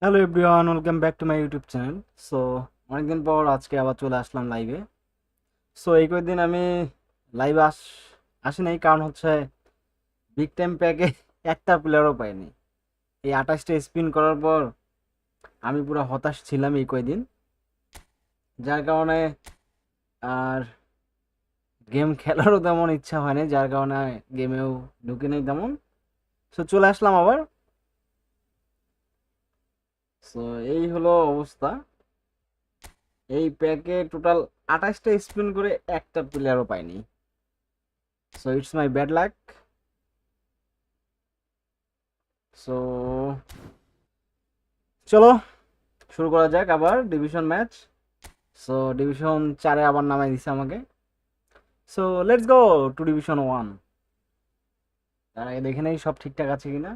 Hello everyone, welcome back to my YouTube channel. So অনেকদিন পর আজকে আবার চলে আসলাম লাইভে। সো এই কয়েকদিন আমি লাইভে আসি নাই, কারণ হচ্ছে বিগ টাইম প্যাকে একটা প্লেয়ারও পাইনি। এই 28টা স্পিন করার পর আমি পুরো হতাশ ছিলাম এই কয়েকদিন, যার কারণে আর গেম খেলারও তেমন ইচ্ছা হয়নি, যার কারণে গেমেও ঢুকে নেই তেমন। সো চলে আসলাম আবার। সো এই হলো অবস্থা। এই প্যাকে টোটাল 28টা স্পিন করে একটা প্লেয়ারও পাইনি। So it's my bad luck. So চলো শুরু করা যাক আবার ডিভিশন ম্যাচ। সো ডিভিশন 4-এ আবার নামাই দিছে আমাকে। So let's go to division 1। তার আগে দেখে নেই সব ঠিকঠাক আছে কিনা।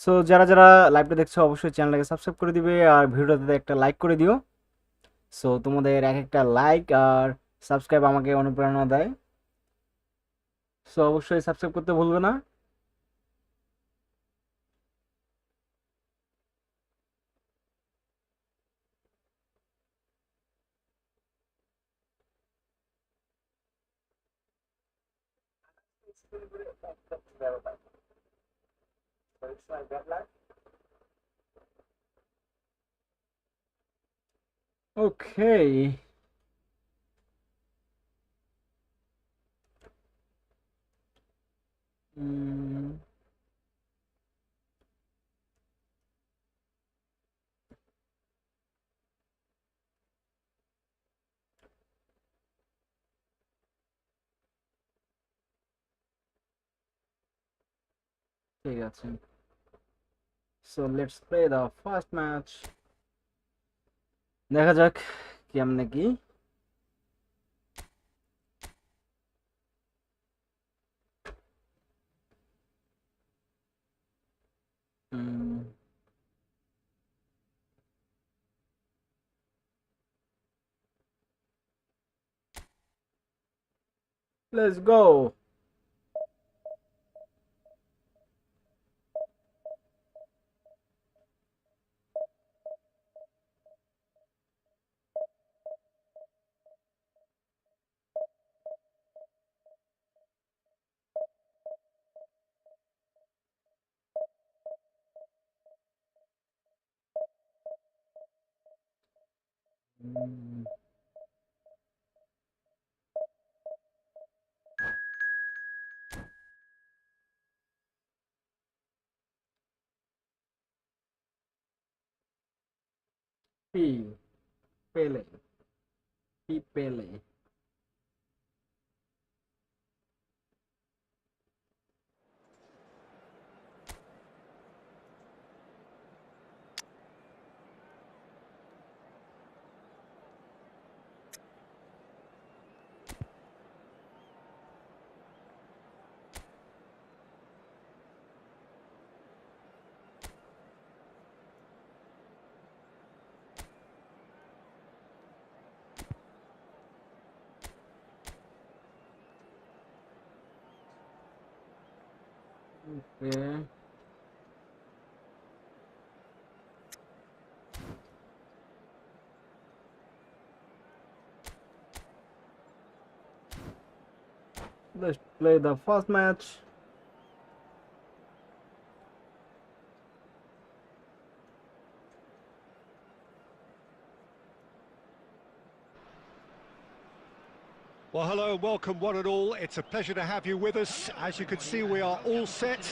সো যারা যারা লাইভটা দেখছো অবশ্যই চ্যানেলটাকে সাবস্ক্রাইব করে দিবে আর ভিডিওটাতে একটা লাইক করে দিও। সো তোমাদের এক একটা লাইক আর সাবস্ক্রাইব আমাকে অনুপ্রেরণা দেয়। সো অবশ্যই সাবস্ক্রাইব করতে ভুলবে না। ওকে, ঠিক আছে। So let's play the first match. দেখা যাক কেমনে কি। Let's go. পি পেলে পি পেলে। Okay. Let's play the first match. Well, hello and welcome one and all. It's a pleasure to have you with us. As you can see, we are all set.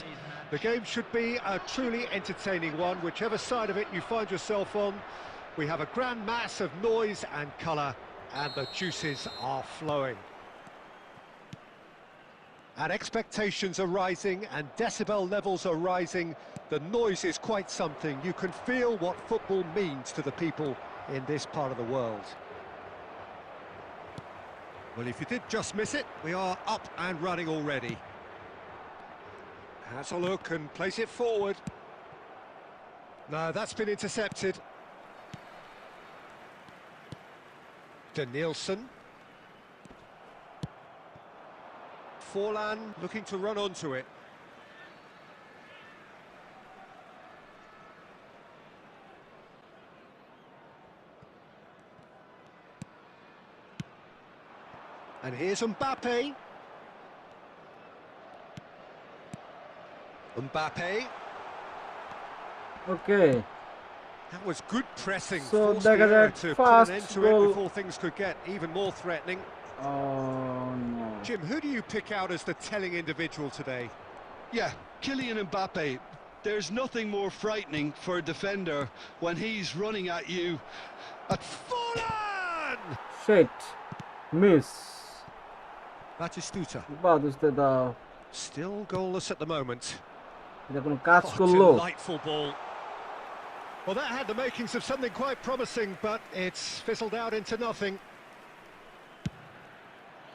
The game should be a truly entertaining one, whichever side of it you find yourself on. We have a grand mass of noise and colour, and the juices are flowing. And expectations are rising, and decibel levels are rising. The noise is quite something. You can feel what football means to the people in this part of the world. Well, if you did just miss it, we are up and running already. Has a look and plays it forward. No, that's been intercepted. Danielson. Forlan looking to run onto it. And here's Mbappe. Mbappe. Okay. That was good pressing, So forced the দেখা error যাক to put an first end to it goal. before things could get even more threatening. Oh no. Jim, who do you pick out as the telling individual today? Yeah, Kylian Mbappe. There's nothing more frightening for a defender when he's running at you. Fallen! Shit. Miss. Batistuta. বাদুস্তে দাও। Still goalless at the moment. এটা কোনো কাজ Oh, করলো? delightful ball. Well, that had the makings of something quite promising, but it's fizzled out into nothing.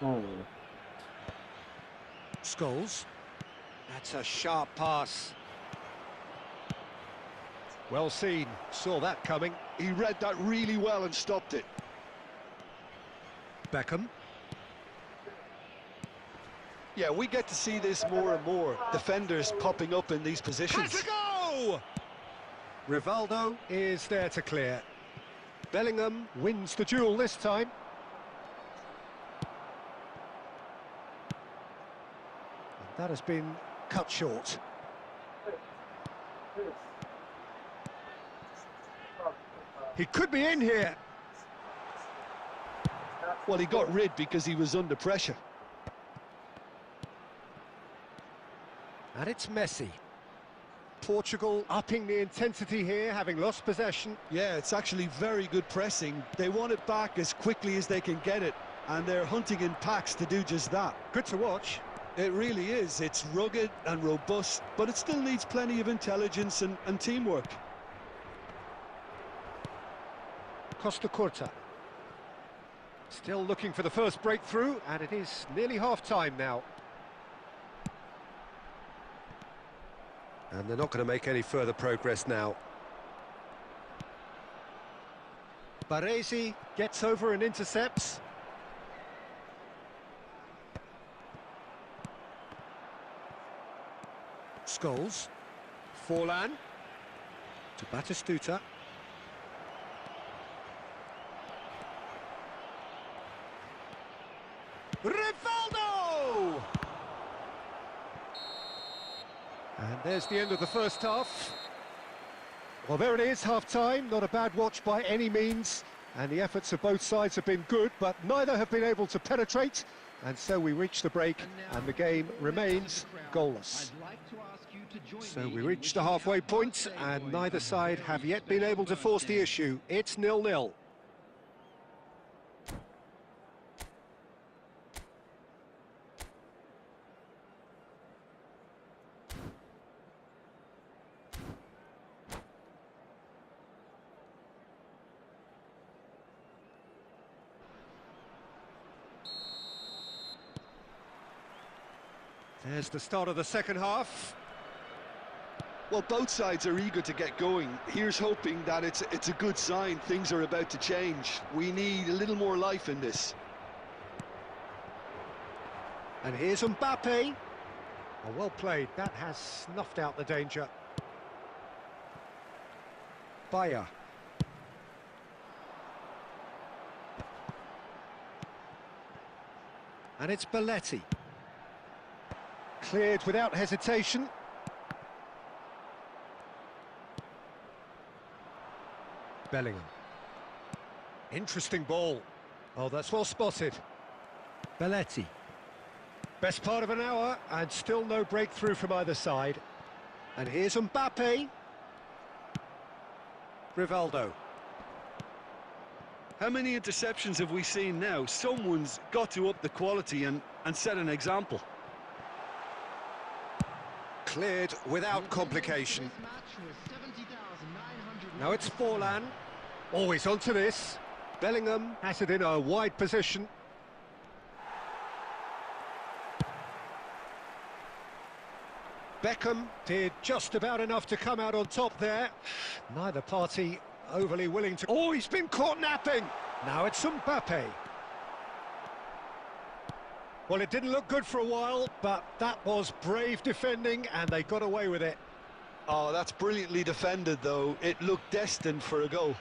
Oh. Scholes. That's a sharp pass. Well seen. Saw that coming. He read that really well and stopped it. Beckham. Yeah, we get to see this more and more. Defenders popping up in these positions. Has a go! Rivaldo is there to clear. Bellingham wins the duel this time. And that has been cut short. He could be in here. Well, he got rid because he was under pressure. And it's Messi. Portugal upping the intensity here, having lost possession. Yeah, it's actually very good pressing. They want it back as quickly as they can get it, and they're hunting in packs to do just that. Good to watch. It really is. It's rugged and robust, but it still needs plenty of intelligence and teamwork. Costa Curta. Still looking for the first breakthrough, and it is nearly half-time now. And they're not going to make any further progress now. Baresi gets over and intercepts. Scholes. Forlan. To Batistuta. Rivaldo! And there's the end of the first half. Well, there it is, half-time. Not a bad watch by any means. And the efforts of both sides have been good, but neither have been able to penetrate. And so we reach the break, and the game remains goalless. So we reach the halfway point, and neither side have yet been able to force the issue. It's 0-0. There's the start of the second half. Well, both sides are eager to get going. Here's hoping that it's a good sign. Things are about to change. We need a little more life in this. And here's Mbappe. Oh, well played. That has snuffed out the danger. Bayer. And it's Belletti. Cleared without hesitation. Bellingham. Interesting ball. Oh, that's well spotted. Belletti. Best part of an hour, and still no breakthrough from either side. And here's Mbappe. Rivaldo. How many interceptions have we seen now? Someone's got to up the quality and set an example. Cleared without complication. Now it's Forlan. Always onto this. Bellingham has it in a wide position. Beckham did just about enough to come out on top there. Neither party overly willing to... Oh, he's been caught napping! Now it's Mbappe. Well, it didn't look good for a while, but that was brave defending, and they got away with it. Oh, that's brilliantly defended, though. It looked destined for a goal.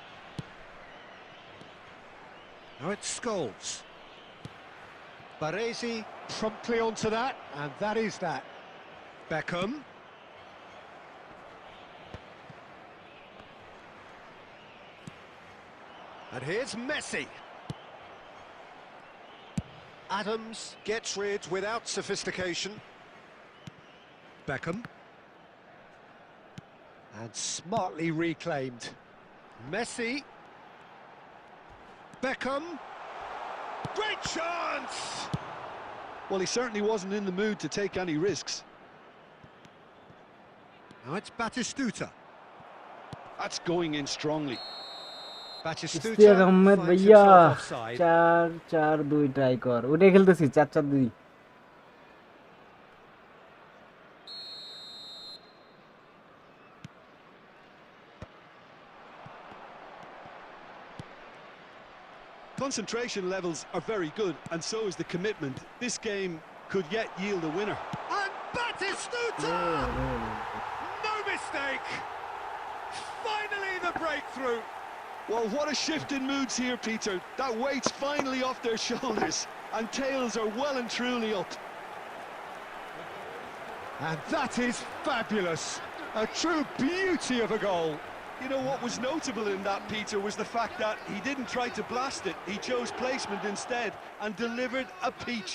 Now it's Scholes. Baresi promptly onto that, and that is that. Beckham. And here's Messi. Adams gets rid without sophistication. Beckham. And smartly reclaimed. Messi. Beckham. Great chance! Well, he certainly wasn't in the mood to take any risks. Now it's Batistuta. That's going in strongly. Ishtiaq Batistuta Ahmed finds ভাইয়া himself offside. 4-4-2 try কর, ওটাই খেলতেছি 4-4-2। Concentration levels are very good, and so is the commitment. This game could yet yield a winner. And Batistuta! No mistake! Finally the breakthrough! Well, what a shift in moods here, Peter. That weight's finally off their shoulders, and tails are well and truly up. And that is fabulous! A true beauty of a goal. You know, what was notable in that, Peter, was the fact that he didn't try to blast it. He chose placement instead and delivered a peach.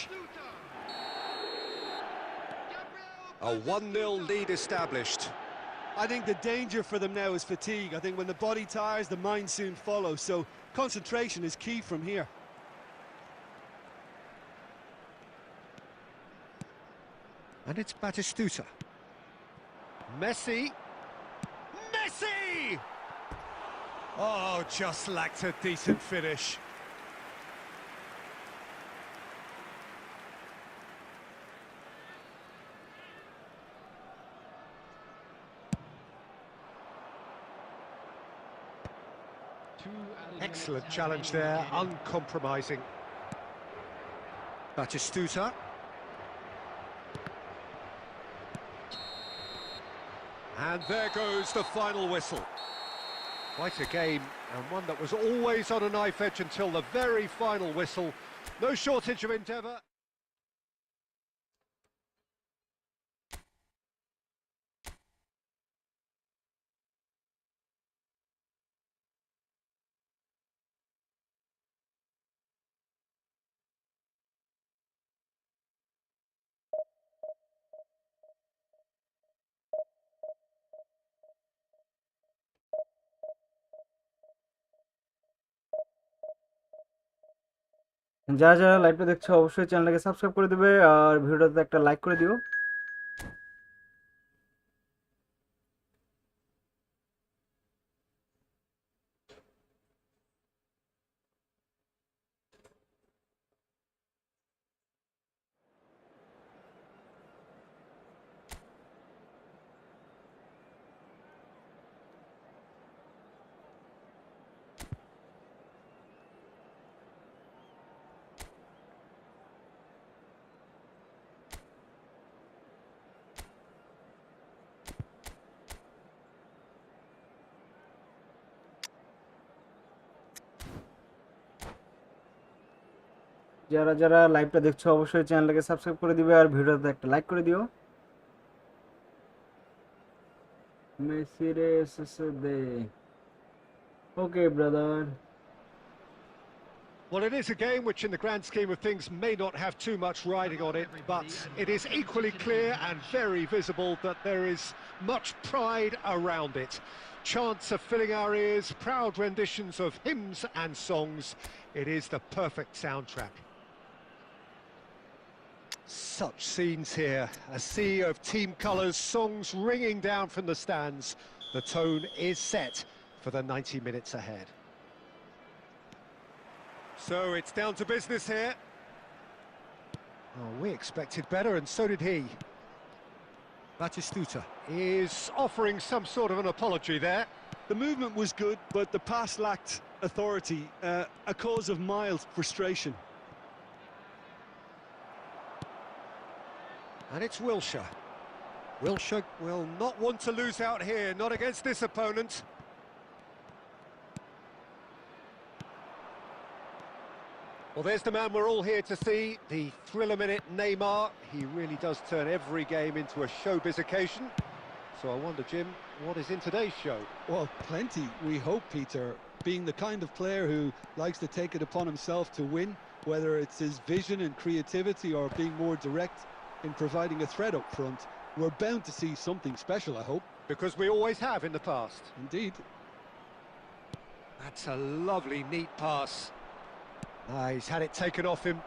A 1-0 lead established. I think the danger for them now is fatigue. I think when the body tires, the mind soon follows. So concentration is key from here. And it's Batistuta. Messi. Messi! Oh, just lacked a decent finish. Excellent challenge there, uncompromising. Batistuta. And there goes the final whistle. Quite a game, and one that was always on a knife edge until the very final whistle. No shortage of endeavour. যারা যারা লাইভটা দেখছো অবশ্যই চ্যানেলটাকে subscribe করে দিবে আর ভিডিওটাতে একটা লাইক করে দিও। যারা যারা লাইভটা দেখছো অবশ্যই চ্যানেলটাকে সাবস্ক্রাইব করে দিবে আর ভিডিওটাতে একটা লাইক করে দিও। মেসি রে এসএসএ দে। Okay brother. Well, it is a game which, in the grand scheme of things, may not have too much riding on it, but it is equally clear and very visible that there is much pride around it. Chants are filling our ears, proud renditions of hymns and songs. It is the perfect soundtrack. Such scenes here, a sea of team colours, songs ringing down from the stands. The tone is set for the 90 minutes ahead. So it's down to business here. Oh, we expected better, and so did he. Batistuta is offering some sort of an apology there. The movement was good, but the pass lacked authority, a cause of mild frustration. And it's Wilshere. Wilshere will not want to lose out here, not against this opponent. Well, there's the man we're all here to see, the thriller-minute Neymar. He really does turn every game into a showbiz occasion. So I wonder, Jim, what is in today's show? Well, plenty, we hope, Peter. Being the kind of player who likes to take it upon himself to win, whether it's his vision and creativity or being more direct in providing a threat up front, we're bound to see something special, I hope. Because we always have in the past. Indeed. That's a lovely, neat pass. He's had it taken off him.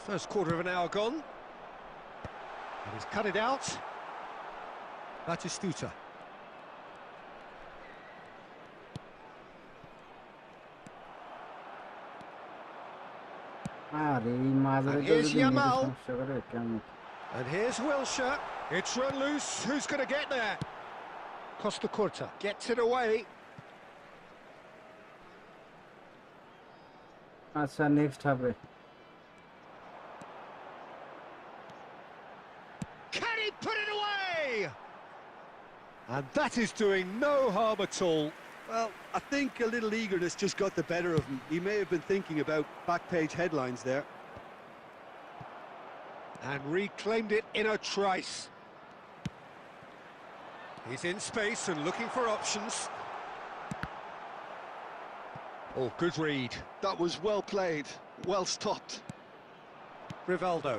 First quarter of an hour gone. And he's cut it out. Batistuta. আরে এই মাঝে here's যদি নেটে Yamal. সমস্যা করে কেমন And here's Wilshere. It's run loose. Who's going to get there? Costa Curta gets it away. আচ্ছা next হবে Can he put it away? And that is doing no harm at all. Well, I think a little eagerness just got the better of him. He may have been thinking about back-page headlines there. And reclaimed it in a trice. He's in space and looking for options. Oh, good read. That was well played, well stopped. Rivaldo.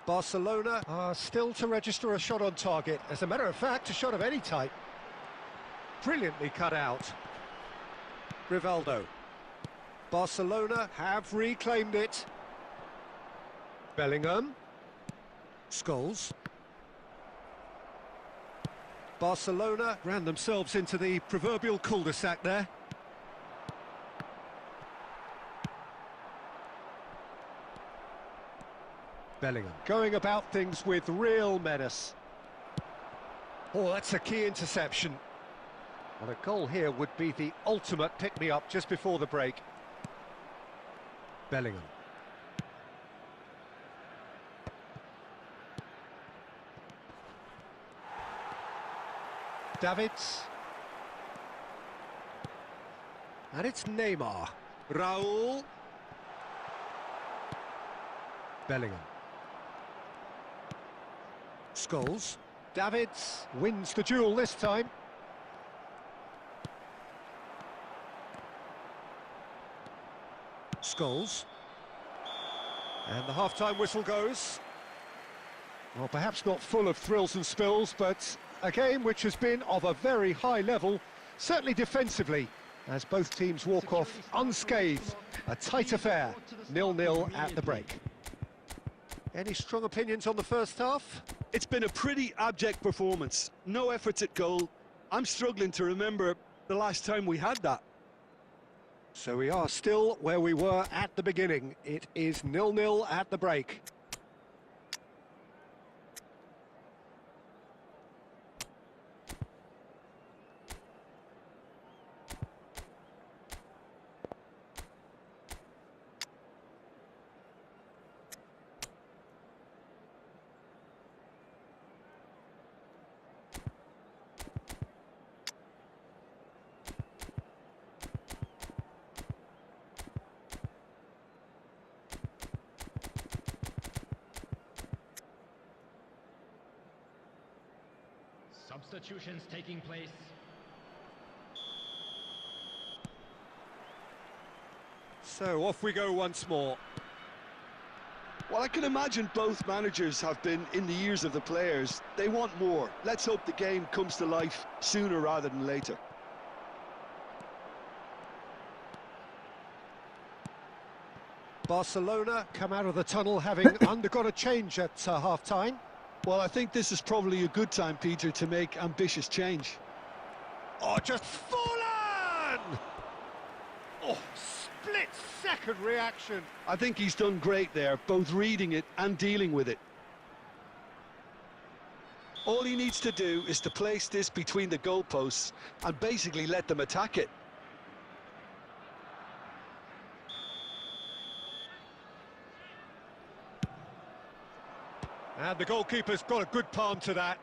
Barcelona are still to register a shot on target. As a matter of fact, a shot of any type. Brilliantly cut out. Rivaldo. Barcelona have reclaimed it. Bellingham. Scholes. Barcelona ran themselves into the proverbial cul-de-sac there. Bellingham going about things with real menace. Oh, that's a key interception. Well, a goal here would be the ultimate pick-me-up just before the break. Bellingham. Davids. And it's Neymar. Raul. Bellingham. Scholes. Davids wins the duel this time. Scholes. And the half-time whistle goes. Well, perhaps not full of thrills and spills, but a game which has been of a very high level, certainly defensively, as both teams walk off unscathed. A tight affair, 0-0 at the break. Any strong opinions on the first half? It's been a pretty abject performance. No efforts at goal. I'm struggling to remember the last time we had that. So we are still where we were at the beginning. It is 0-0 at the break. Substitutions taking place. So off we go once more. Well, I can imagine both managers have been in the ears of the players. They want more. Let's hope the game comes to life sooner rather than later. Barcelona come out of the tunnel having undergone a change at half-time. Well, I think this is probably a good time, Peter, to make ambitious change. Oh, just fallen! Oh, split-second reaction. I think he's done great there, both reading it and dealing with it. All he needs to do is to place this between the goalposts and basically let them attack it. And the goalkeeper's got a good palm to that.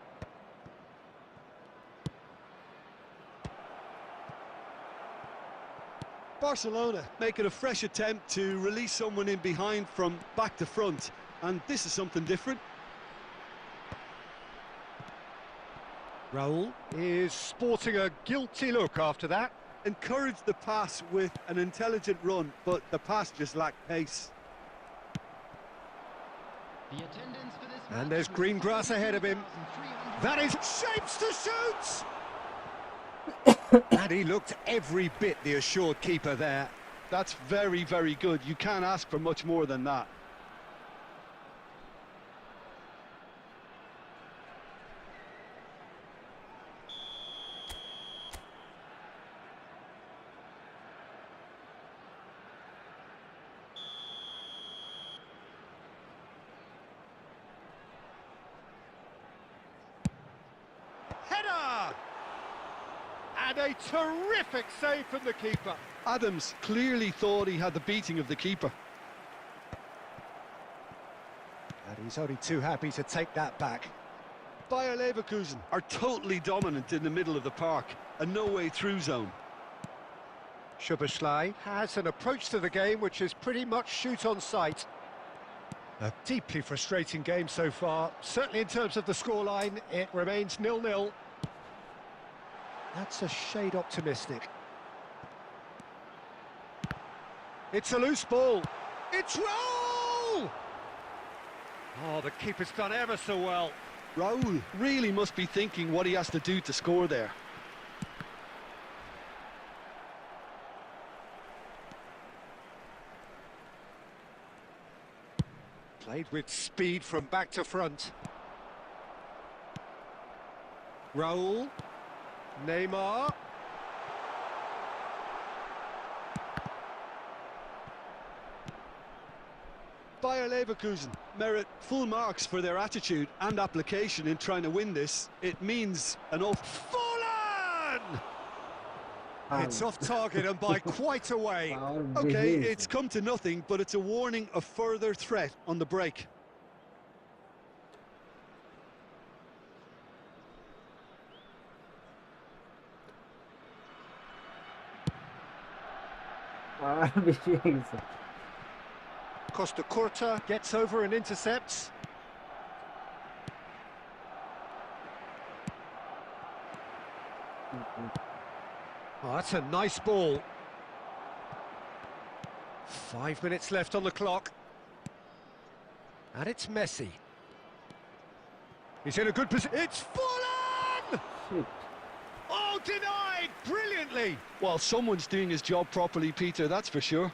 Barcelona making a fresh attempt to release someone in behind from back to front, and this is something different. Raul is sporting a guilty look after that. Encouraged the pass with an intelligent run, but the pass just lacked pace. The attendance for this And match there's was green grass ahead of him. 5,300. That is shapes to shoot! And he looked every bit the assured keeper there. That's very, very good. You can't ask for much more than that. Header! And a terrific save from the keeper. Adams clearly thought he had the beating of the keeper. And he's only too happy to take that back. Bayer Leverkusen are totally dominant in the middle of the park, a no-way through zone. Szoboszlai has an approach to the game which is pretty much shoot on sight. A deeply frustrating game so far. Certainly in terms of the scoreline, it remains 0-0. That's a shade optimistic. It's a loose ball. It's Raul! Oh, the keeper's done ever so well. Raul really must be thinking what he has to do to score there. Played with speed from back to front. Raul. Neymar. Bayer Leverkusen merit full marks for their attitude and application in trying to win this. It means an awful... Fallen! It's off target and by quite a way. Okay, it's come to nothing, but it's a warning of further threat on the break. Costa Curta gets over and intercepts. Oh, that's a nice ball. 5 minutes left on the clock. And it's Messi. He's in a good position. It's Fallen! Shit. Oh, denied brilliantly. Well, someone's doing his job properly, Peter, that's for sure.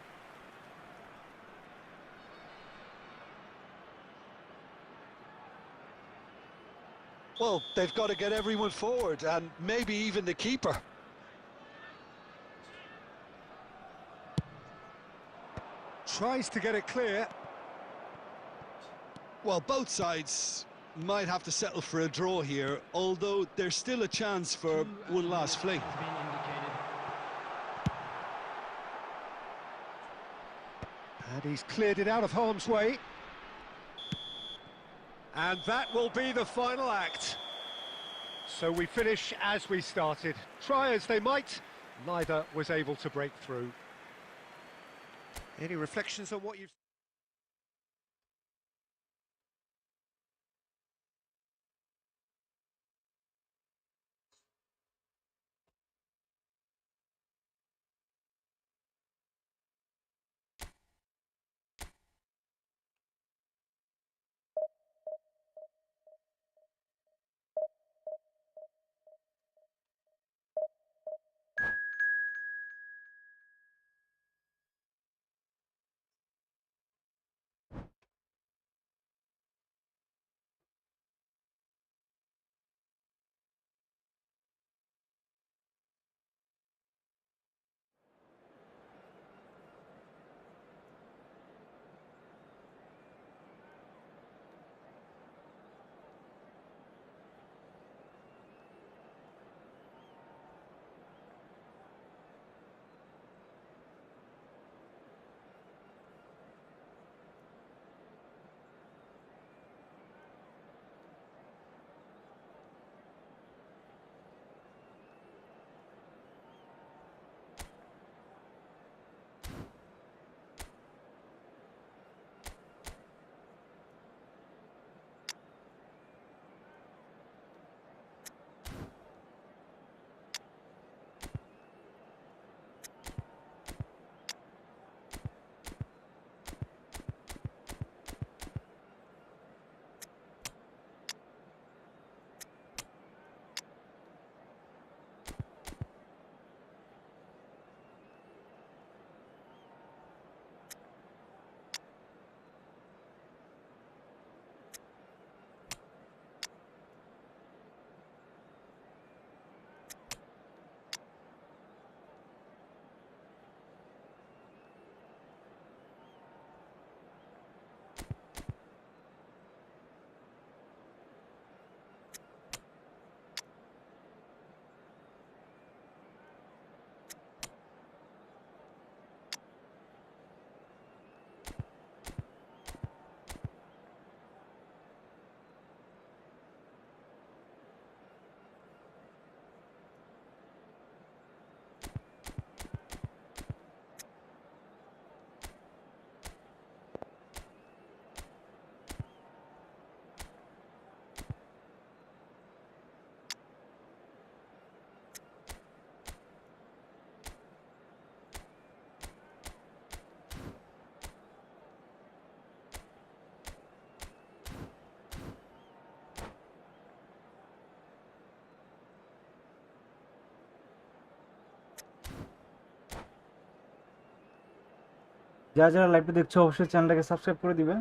Well, they've got to get everyone forward, and maybe even the keeper. Tries to get it clear. Well, both sides might have to settle for a draw here, although there's still a chance for one last fling. Has been indicated. And he's cleared it out of harm's way. And that will be the final act. So we finish as we started. Try as they might, neither was able to break through. Any reflections on what you've... যারা যারা লাইভটা দেখছো অবশ্যই চ্যানেলটাকে subscribe করে দিবে।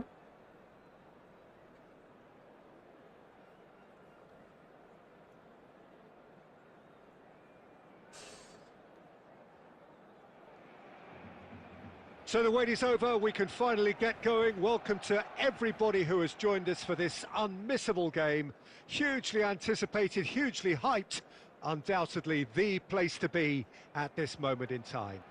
So the wait is over, we can finally get going. Welcome to everybody who has joined us for this unmissable game. Hugely anticipated, hugely hyped, undoubtedly the place to be at this moment in time.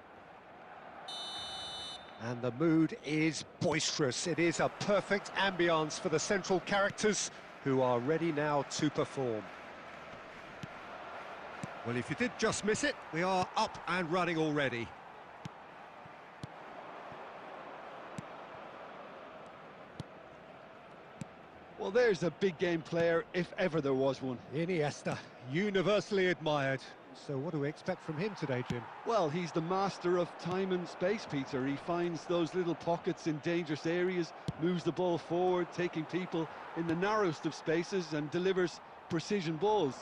And the mood is boisterous. It is a perfect ambience for the central characters who are ready now to perform. Well, if you did just miss it, we are up and running already. Well, there's a big game player, if ever there was one. Iniesta, universally admired. So what do we expect from him today, Jim? Well, he's the master of time and space, Peter. He finds those little pockets in dangerous areas, moves the ball forward, taking people in the narrowest of spaces and delivers precision balls.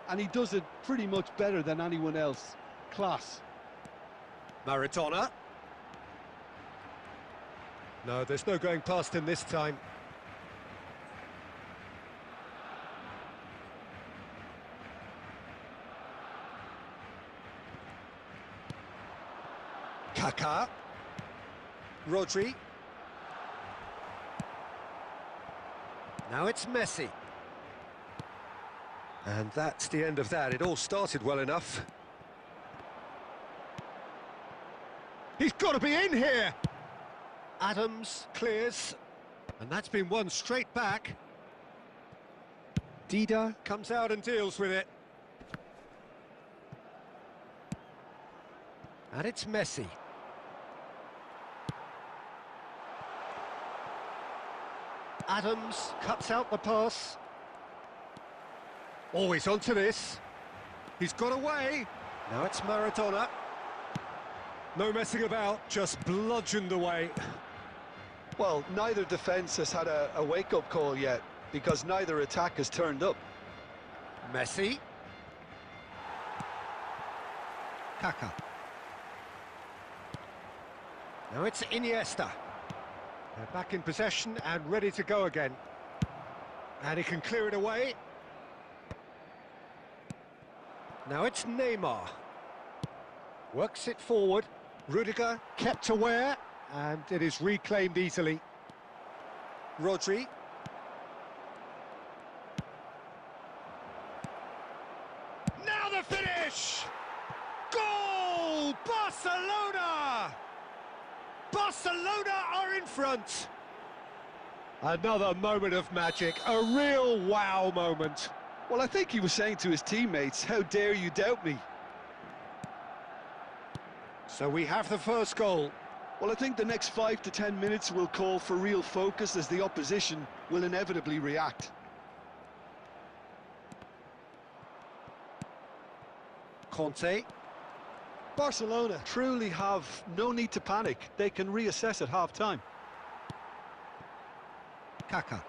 And he does it pretty much better than anyone else. Class. Maradona. No, there's no going past him this time. Kaká. Rodri. Now it's Messi. And that's the end of that. It all started well enough. He's got to be in here! Adams clears. And that's been won straight back. Dida comes out and deals with it. And it's Messi. Adams cuts out the pass. Always onto this. He's got away. Now it's Maradona. No messing about, just bludgeoned away. Well, neither defence has had a wake-up call yet, because neither attack has turned up. Messi. Kaká. Now it's Iniesta. They're back in possession and ready to go again. And he can clear it away. Now it's Neymar. Works it forward. Rudiger kept aware, and it is reclaimed easily. Rodri. Now the finish! Goal! Barcelona! Barcelona are in front! Another moment of magic, a real wow moment. Well, I think he was saying to his teammates, how dare you doubt me? So we have the first goal. Well, I think the next 5 to 10 minutes will call for real focus as the opposition will inevitably react. Conte. Barcelona truly have no need to panic. They can reassess at half-time. Kaká.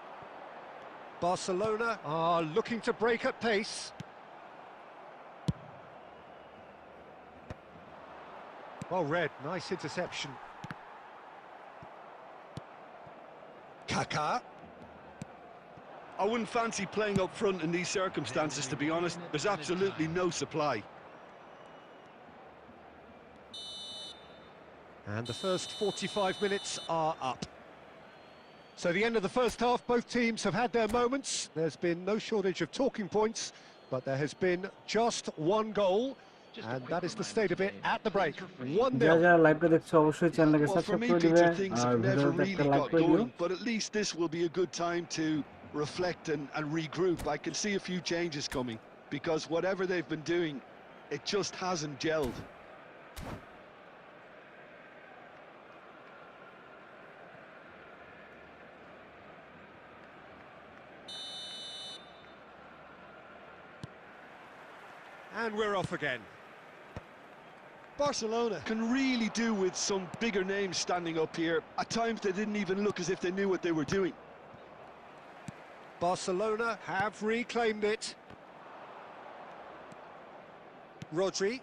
Barcelona are looking to break at pace. Well read, nice interception. Kaká. I wouldn't fancy playing up front in these circumstances, to be honest. There's absolutely no supply. And the first 45 minutes are up. So the end of the first half, both teams have had their moments. There's been no shortage of talking points, but there has been just one goal. And that is the state of it at the break. 1-0. যারা যারা লাইভটা দেখছো অবশ্যই চ্যানেলটাকে Well, for subscribe me, করে দিবে Peter, things R have never ভিডিওতে একটা really লাইক got করে দিও। going, but at least this will be a good time to reflect and regroup. I can see a few changes coming, because whatever they've been doing, it just hasn't gelled. And we're off again. Barcelona can really do with some bigger names standing up here. At times they didn't even look as if they knew what they were doing. Barcelona have reclaimed it. Rodri.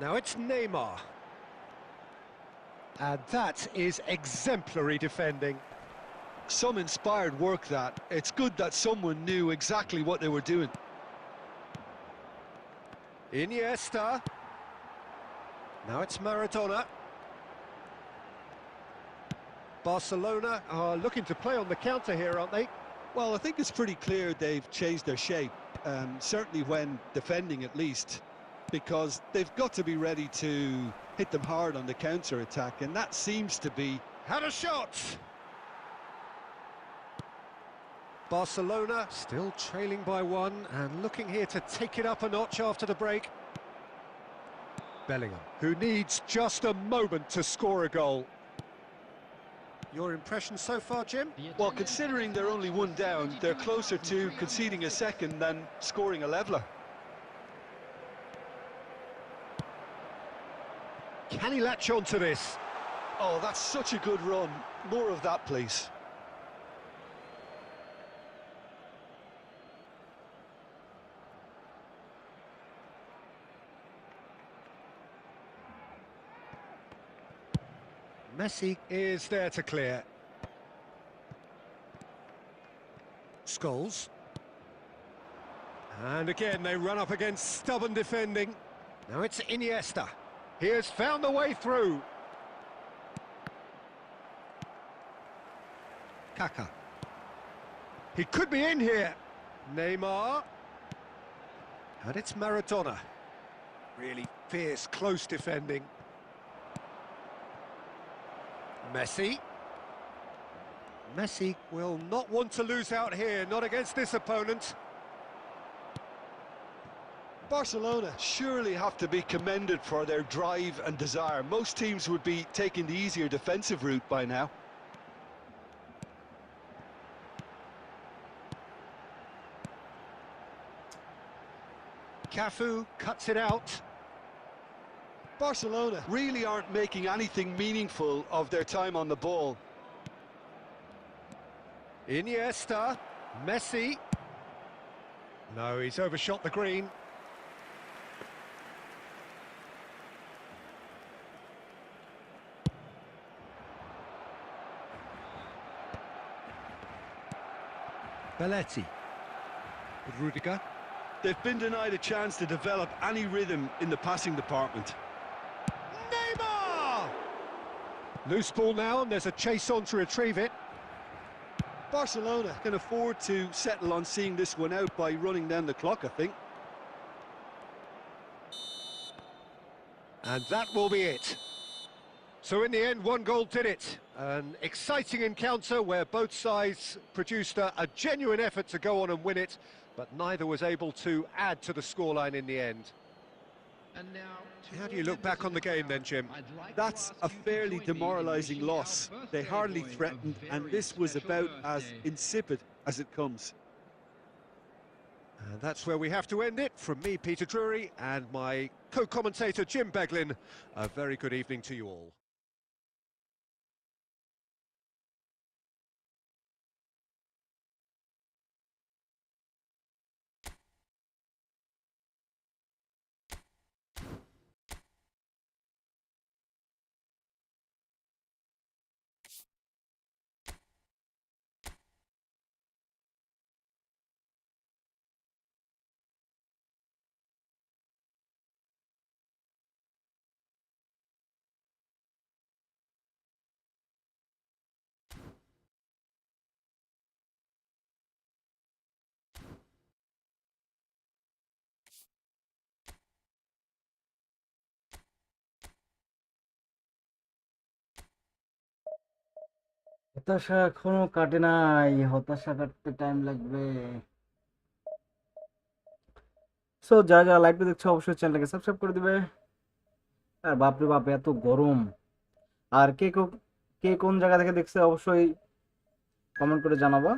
Now it's Neymar. And that is exemplary defending. Some inspired work that. It's good that someone knew exactly what they were doing. Iniesta. Now it's Maradona. Barcelona are looking to play on the counter here, aren't they? Well, I think it's pretty clear they've changed their shape, certainly when defending at least, because they've got to be ready to hit them hard on the counter-attack, and that seems to be... Had a shot! Barcelona still trailing by one and looking here to take it up a notch after the break. Bellingham, who needs just a moment to score a goal. Your impression so far, Jim? Well, considering they're only one down, they're closer to conceding a second than scoring a leveller. Can he latch on to this? Oh, that's such a good run. More of that, please. Messi is there to clear. Scholes. And again, they run up against stubborn defending. Now it's Iniesta. He has found the way through. Kaka. He could be in here. Neymar. And it's Maradona. Really fierce, close defending. Messi. Messi will not want to lose out here, not against this opponent. Barcelona surely have to be commended for their drive and desire. Most teams would be taking the easier defensive route by now. Cafu cuts it out. Barcelona really aren't making anything meaningful of their time on the ball. Iniesta, Messi. No, he's overshot the green. Belletti. With Rudiger. They've been denied a chance to develop any rhythm in the passing department. Neymar! Loose ball now, and there's a chase on to retrieve it. Barcelona can afford to settle on seeing this one out by running down the clock, I think. And that will be it. So in the end, one goal did it. An exciting encounter where both sides produced a genuine effort to go on and win it, but neither was able to add to the scoreline in the end. And now, How do you look back on the game then, Jim? That's a fairly demoralising loss. They hardly threatened, and this was about as insipid as it comes. And that's where we have to end it. From me, Peter Drury, and my co-commentator, Jim Beglin. A very good evening to you all. হতাশা এখনো কাটে নাই, হতাশা কাটতে time লাগবে। So যারা যারা লাইভটা দেখছো অবশ্যই চ্যানেলটাকে সাবস্ক্রাইব করে দিবে। আর বাপরে বাপ এত গরম! আর কে কোন জায়গা থেকে দেখছে অবশ্যই কমেন্ট করে জানাবা।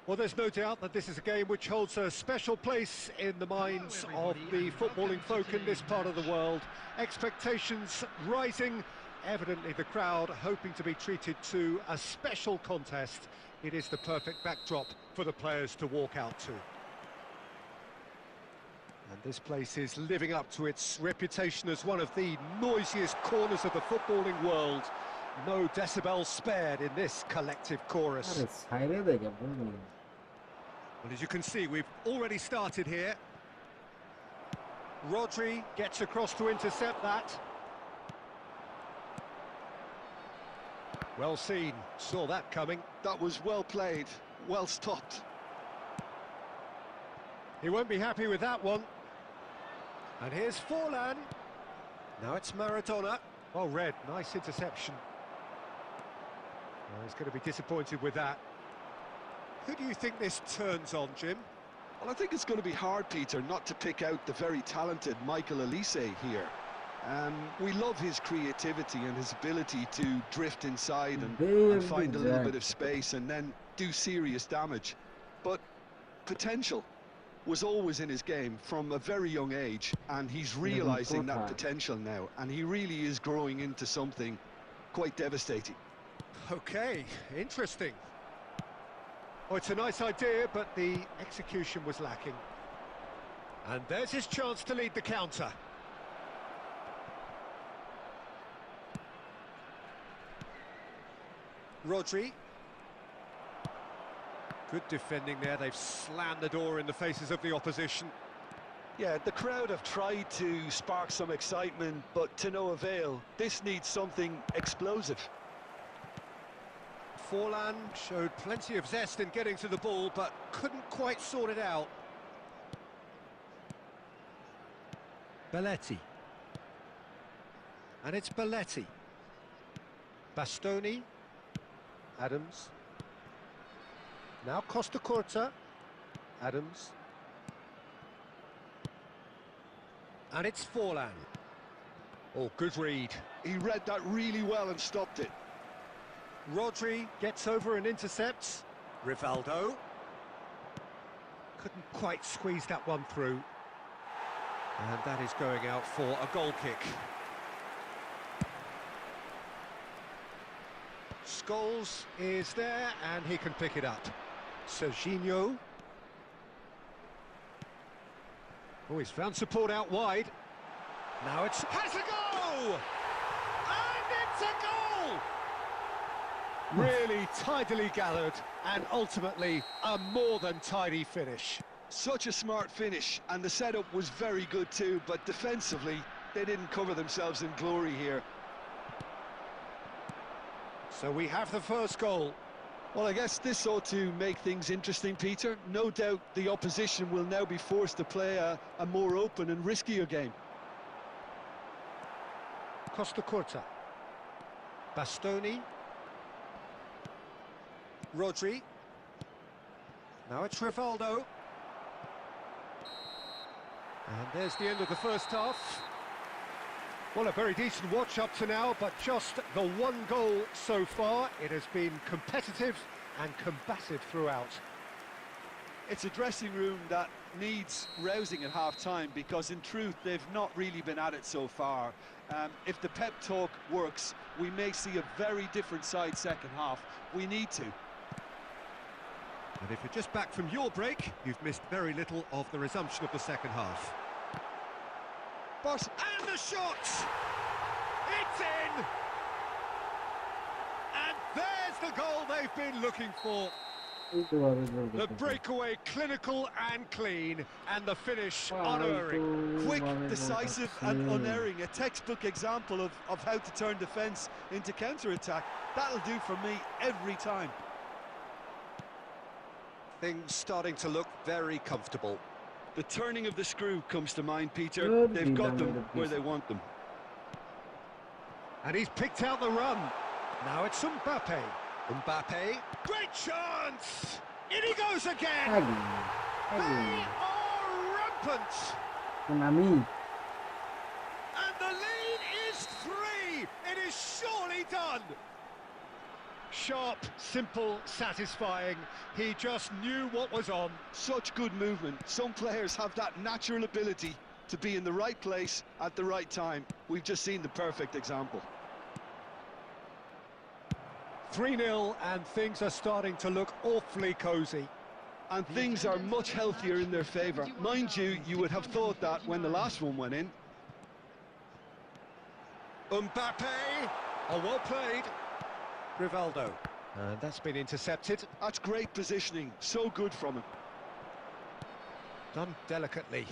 Well, there's no doubt that this is a game which holds a special place in the minds of the footballing folk in this part of the world. Expectations rising, evidently the crowd hoping to be treated to a special contest. It is the perfect backdrop for the players to walk out to. And this place is living up to its reputation as one of the noisiest corners of the footballing world. No decibels spared in this collective chorus. আরে সাইরে দেখে বলুন। Well, as you can see, we've already started here. Rodri gets across to intercept that. Well seen, saw that coming. That was well played, well stopped. He won't be happy with that one. And here's Forlan. Now it's Maradona. Oh, Red, nice interception. Well, he's going to be disappointed with that. Who do you think this turns on, Jim? Well, I think it's going to be hard, Peter, not to pick out the very talented Michael Elise here. We love his creativity and his ability to drift inside and find a little bit of space and then do serious damage. But potential was always in his game from a very young age, and he's realising that potential now, and he really is growing into something quite devastating. Okay, interesting. Oh, it's a nice idea, but the execution was lacking. And there's his chance to lead the counter. Rodri. Good defending there, they've slammed the door in the faces of the opposition. Yeah, the crowd have tried to spark some excitement, but to no avail. This needs something explosive. Forlan showed plenty of zest in getting to the ball, but couldn't quite sort it out. Belletti. And it's Belletti. Bastoni. Adams. Now Costa Curta. Adams. And it's Forlan. Oh, good read. He read that really well and stopped it. Rodri gets over and intercepts. Rivaldo. Couldn't quite squeeze that one through. And that is going out for a goal kick. Scholes is there and he can pick it up. Serginho. Oh, he's found support out wide. Now it's... has a go! And it's a goal! Really tidily gathered and ultimately a more than tidy finish. Such a smart finish, and the setup was very good too, but defensively they didn't cover themselves in glory here. So we have the first goal. Well, I guess this ought to make things interesting, Peter. No doubt the opposition will now be forced to play a more open and riskier game. Costa Curta. Bastoni. Rodri. Now it's Rivaldo. And there's the end of the first half. Well, a very decent watch up to now, but just the one goal so far. It has been competitive and combative throughout. It's a dressing room that needs rousing at half-time, because in truth they've not really been at it so far. If the pep talk works, we may see a very different side second half. We need to. And if you're just back from your break, you've missed very little of the resumption of the second half. And the shot! It's in! And there's the goal they've been looking for. The breakaway clinical and clean, and the finish unerring. Quick, decisive and unerring. A textbook example of how to turn defence into counter-attack. That'll do for me every time. Things starting to look very comfortable. The turning of the screw comes to mind, Peter. They've got them where they want them. And he's picked out the run. Now it's Mbappe. Mbappe. Great chance! In he goes again! They are rampant! And the lead is 3! It is surely done! Sharp, simple, satisfying. He just knew what was on. Such good movement. Some players have that natural ability to be in the right place at the right time. We've just seen the perfect example. 3-0, and things are starting to look awfully cosy. And things are much healthier in their favour. Mind you, you would have thought that when the last one went in. Mbappe, oh, well played. Rivaldo, that's been intercepted. That's great positioning, so good from him. Done delicately.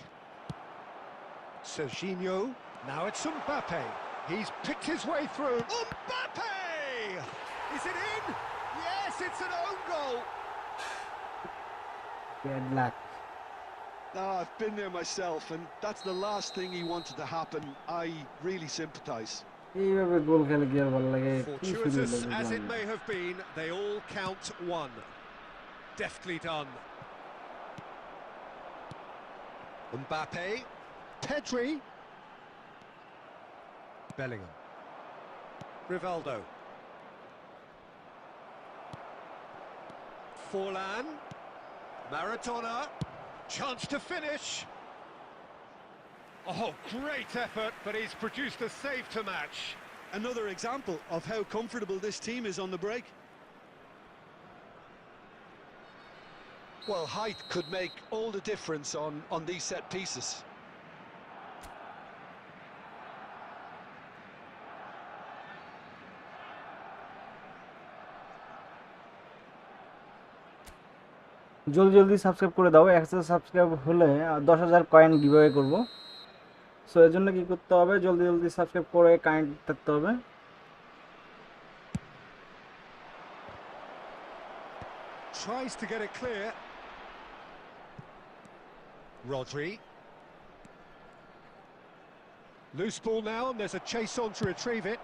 Serginho, now it's Mbappe. He's picked his way through. Mbappe! Is it in? Yes, it's an own goal. Bad luck. I've been there myself, and that's the last thing he wanted to happen. I really sympathise. এইভাবে গোল খেলে কি আর ভালো লাগে? কি শুরু Fortuitous হলো as it বুঝলাম না। may have been, they all count one. Deftly done. Mbappe, Pedri, Bellingham, Rivaldo, Forlan, Maradona, chance to finish. Oh, great effort, but he's produced a save to match. Another example of how comfortable this team is on the break. Well, height could make all the difference on these set pieces. জলদি জলদি subscribe করে দাও। 1000 subscribe হলে 10,000 coin giveaway করব। So এর জন্য কি করতে হবে? জলদি জলদি সাবস্ক্রাইব করে কানেক্ট থাকতে হবে। Tries to get it clear. Rodri. Loose ball now, and there's a chase on to retrieve it.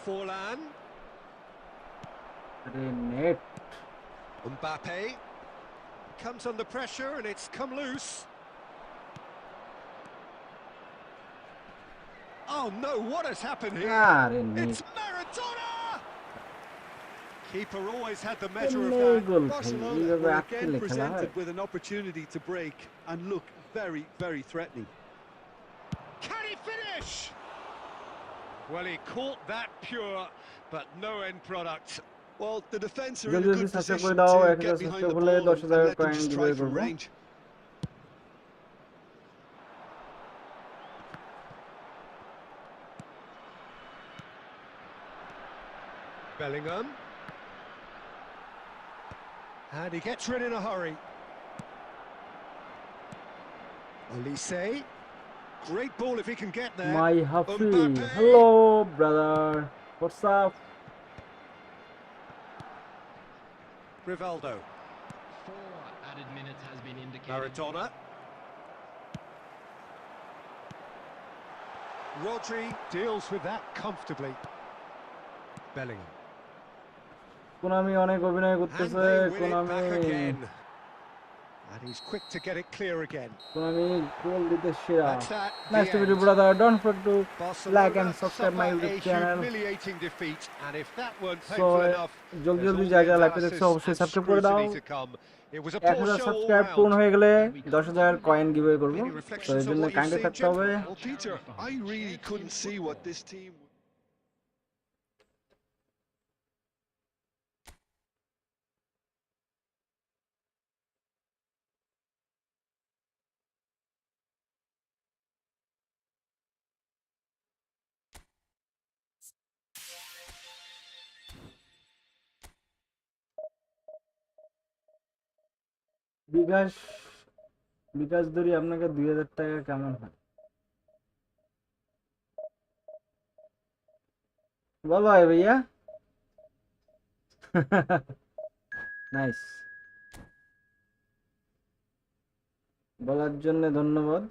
Forlan. Net Mbappe. Comes under pressure, and it's come loose. Oh no, what has happened here? আরে net It's Maradona! Keeper always had the measure of নেই that. গোল খাই Barcelona এইভাবে were আটকে again খেলা হয়? presented with an opportunity to break and look very, very threatening. Can he finish? Well, he caught that pure, but no end product. Well, the defence are in জলদি a জলদি good subscribe position করে দাও। to 1000 get behind subscribe the হলে ball and 10,000 let them coin just giveaway try from করব। range. Bellingham. And he gets rid in a hurry. Olise. Great ball if he can get there. মাই হাফি, Mbappe. Hello brother, what's up? Rivaldo. 4 added minutes has been indicated. Maradona. Rodri deals with that comfortably. Bellingham. Konami অনেক অভিনয় And করতেছে। they win it Konami back again. And he's quick to get it clear again. Konami goal দিতে সেরা। That's that. Nice to The meet you end. brother. Don't forget to like Barcelona and subscribe my suffer a YouTube channel. humiliating defeat, and if that weren't So painful enough, জলদি there's জলদি all যা the যা লাইভে দেখছো analysis অবশ্যই and subscribe করে দাও। scrutiny to come. It was a poor 1000 show all subscribe পূর্ণ round. হয়ে গেলে 10,000 কয়েন গিভঅ্যাওয়ে করব। Any তো reflections এর on জন্য what you've কাইন্ডলি seen, থাকতে Jim? হবে। Well, Peter, I really couldn't see what this team... বিকাশ বিকাশ ধরি আপনাকে 2000 টাকা কেমন হয়? বলো ভাই ভাইয়া। নাইস, বলার জন্য ধন্যবাদ।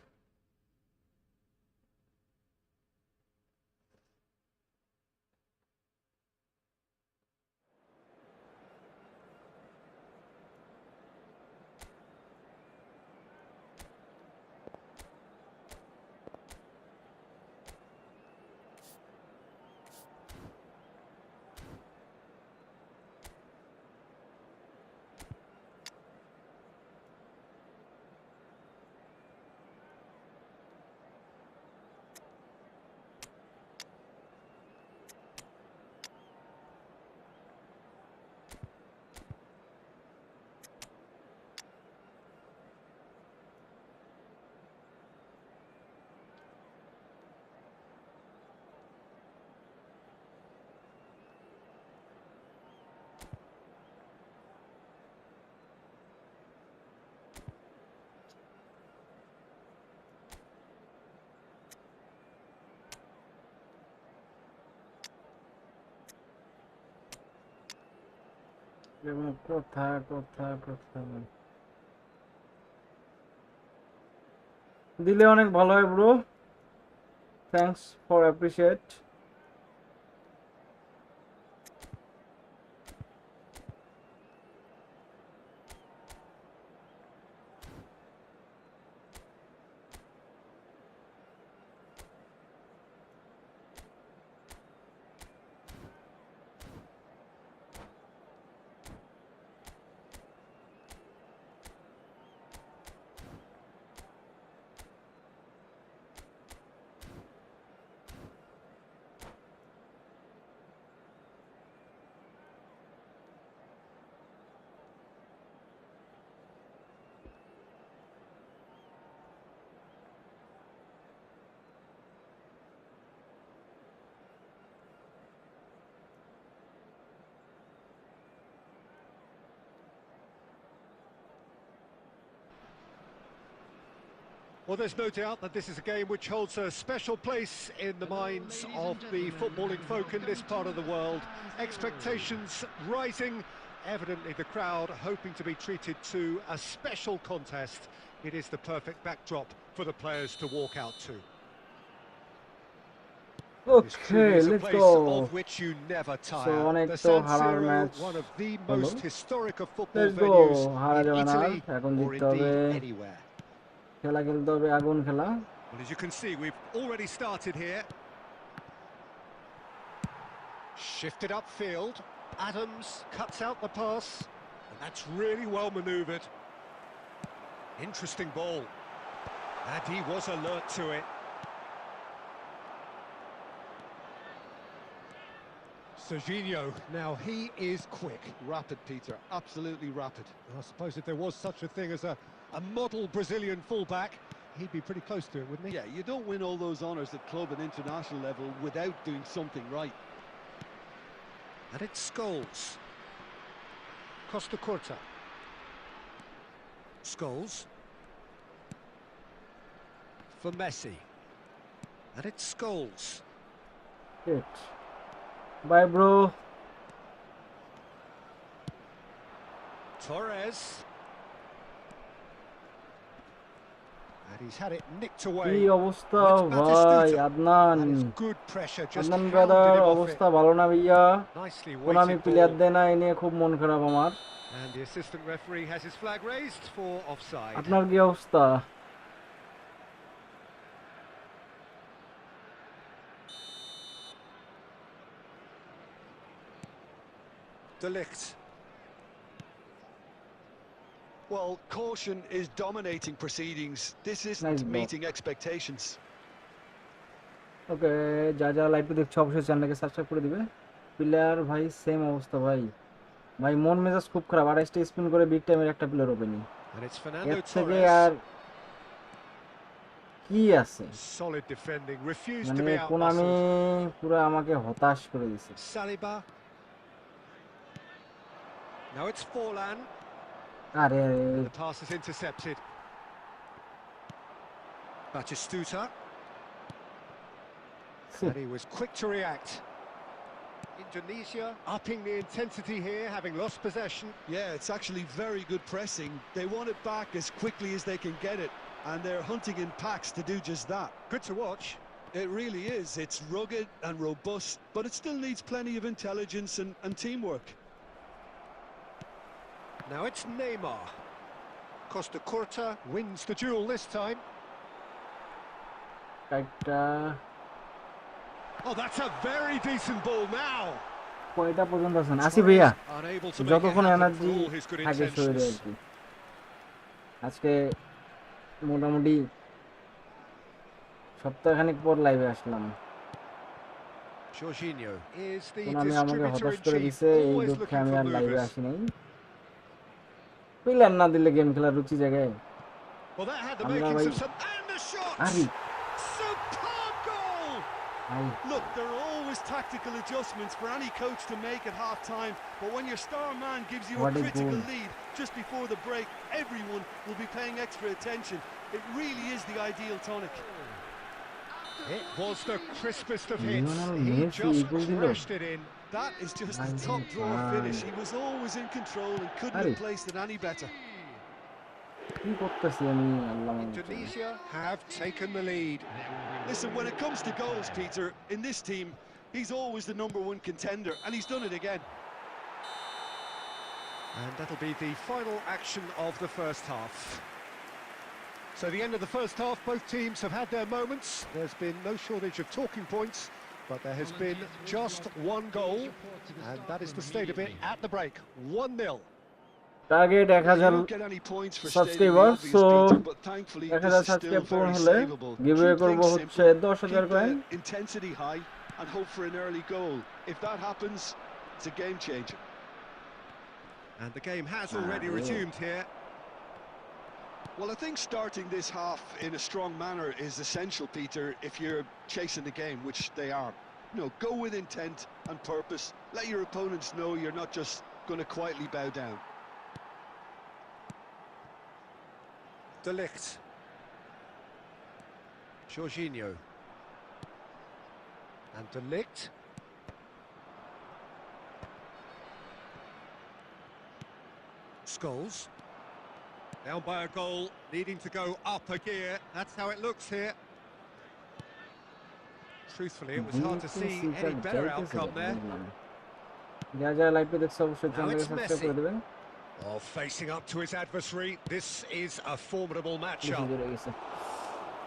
কোথায় দিলে অনেক ভালো হয় bro, thanks for appreciate. Well, there's no doubt that this is a game which holds a special place in the minds of the footballing folk in this part of the world. Expectations rising, evidently the crowd hoping to be treated to a special contest. It is the perfect backdrop for the players to walk out to. This truly Okay, is a let's place go. of which you never So tire. অনেক The তো San হারার Siro, match one of the হলো। most historic of football Let's go, venues হারা in যাবে না, Italy এখন or জিততে হবে, indeed anywhere. খেলা খেলতে হবে, আগুন খেলা। Well, as you can see, we've already started here. Shifted upfield. Adams cuts out the pass. And that's really well manoeuvred. Interesting ball. And he was alert to it. Serginho, now he is quick. Rapid, Peter, absolutely rapid. I suppose if there was such a thing as a model Brazilian fullback, he'd be pretty close to it, wouldn't he? Yeah, you don't win all those honours at club and international level without doing something right. And it's Scholes. Costa Curta. Scholes. For Messi. And it's Scholes. Shit. Bye bro. Torres. And he's had it nicked কি away. অবস্থা Oh, it's ভাই Batistuta. Adnan, That is good pressure, just Adnan hounded brother, him off it. অবস্থা ভালো না ভাইয়া, Nicely Konami weighted player ball. দেয় না, এই নিয়ে খুব মন খারাপ আমার। And the assistant referee has his flag raised for offside. আপনার কি অবস্থা? De Ligt. Well, caution is dominating proceedings. This isn't Nice ball. meeting expectations. ওকে, যা লাইভটা দেখছো অবশ্যই চ্যানেলটাকে সাবস্ক্রাইব করে দিবে। প্লেয়ার ভাই সেম অবস্থা ভাই, ভাই মন মেজাজ খুব খারাপ। 28টা স্পিন করে বিগ টাইমের একটা প্লেয়ার ওপেনিং, And it's এর Fernando থেকে Torres. আর কি আছে? Solid defending, refused to মানে be কোনামি outmuscled. পুরো আমাকে হতাশ করে দিছে। Saliba. Now it's Forlan. আরে The pass is intercepted. Batistuta. And he was quick to react. Indonesia upping the intensity here, having lost possession. Yeah, it's actually very good pressing. They want it back as quickly as they can get it, and they're hunting in packs to do just that. Good to watch. It really is. It's rugged and robust, but it still needs plenty of intelligence and teamwork. Now it's Neymar. Costa Curta wins the duel this time. একটা Oh, that's a very decent ball now. কয়টা পর্যন্ত আছেন? আসি ভাইয়া, Unable to make it যতক্ষণ happen energy for all his good থাকে শরীরে আর intentions. কি। আজকে মোটামুটি সপ্তাহখানেক পর লাইভে আসলাম। Jorginho is the কোনামি আমাকে distributor হতাশ in করে chief, দিছে, এই always দুঃখে looking আমি for আর লাইভে movers. আসি নাই। প্লেয়ার না দিলে গেম খেলার রুচি জায়গায়। Well, that had the আমরা makings ভাই of some... And the shot! আরে Superb goal! ভাই Look, there are always tactical adjustments for any coach to make at half-time, but when your star man gives you What a a critical goal. lead just before the break, everyone will be paying extra attention. It really is the ideal tonic. It was the crispest of hits. Lionel He Messi just goal দিল crashed it in. That is just a ভাই top drawer ভাই finish. He was always in control and couldn't আরে have placed it any better. কি করতেছি আমি আল্লাহ মাফ করুন। Indonesia have taken the lead. Listen, when it comes to goals, Peter, in this team, he's always the #1 contender, and he's done it again. And that'll be the final action of the first half. So the end of the first half, both teams have had their moments. There's been no shortage of talking points, but there has been just one goal, and that is the state of it at the break. 1-0. Target You 1000 don't get any points for stating the subscriber, obvious, so Peter, but thankfully 1000 this is still subscribe পূরণ very হলে savable. Giveaway Keep করব things হচ্ছে simple, 10000 keep coin. the intensity high, and hope for an early goal. If that happens, it's a game changer. And the game has already resumed here. Well, I think starting this half in a strong manner is essential, Peter, if you're chasing the game, which they are. You know, go with intent and purpose. Let your opponents know you're not just going to quietly bow down. De Ligt. Jorginho. And De Ligt. Scholes. Down by a goal, needing to go up a gear. That's how it looks here. Truthfully, it was hard to see any better outcome there. যারা যারা লাইভে দেখছে অবশ্যই Now চ্যানেলকে it's subscribe Messi. করে দিবেন। Oh, facing up to his adversary. This is a formidable বেশি matchup. জুড়ে গেছে।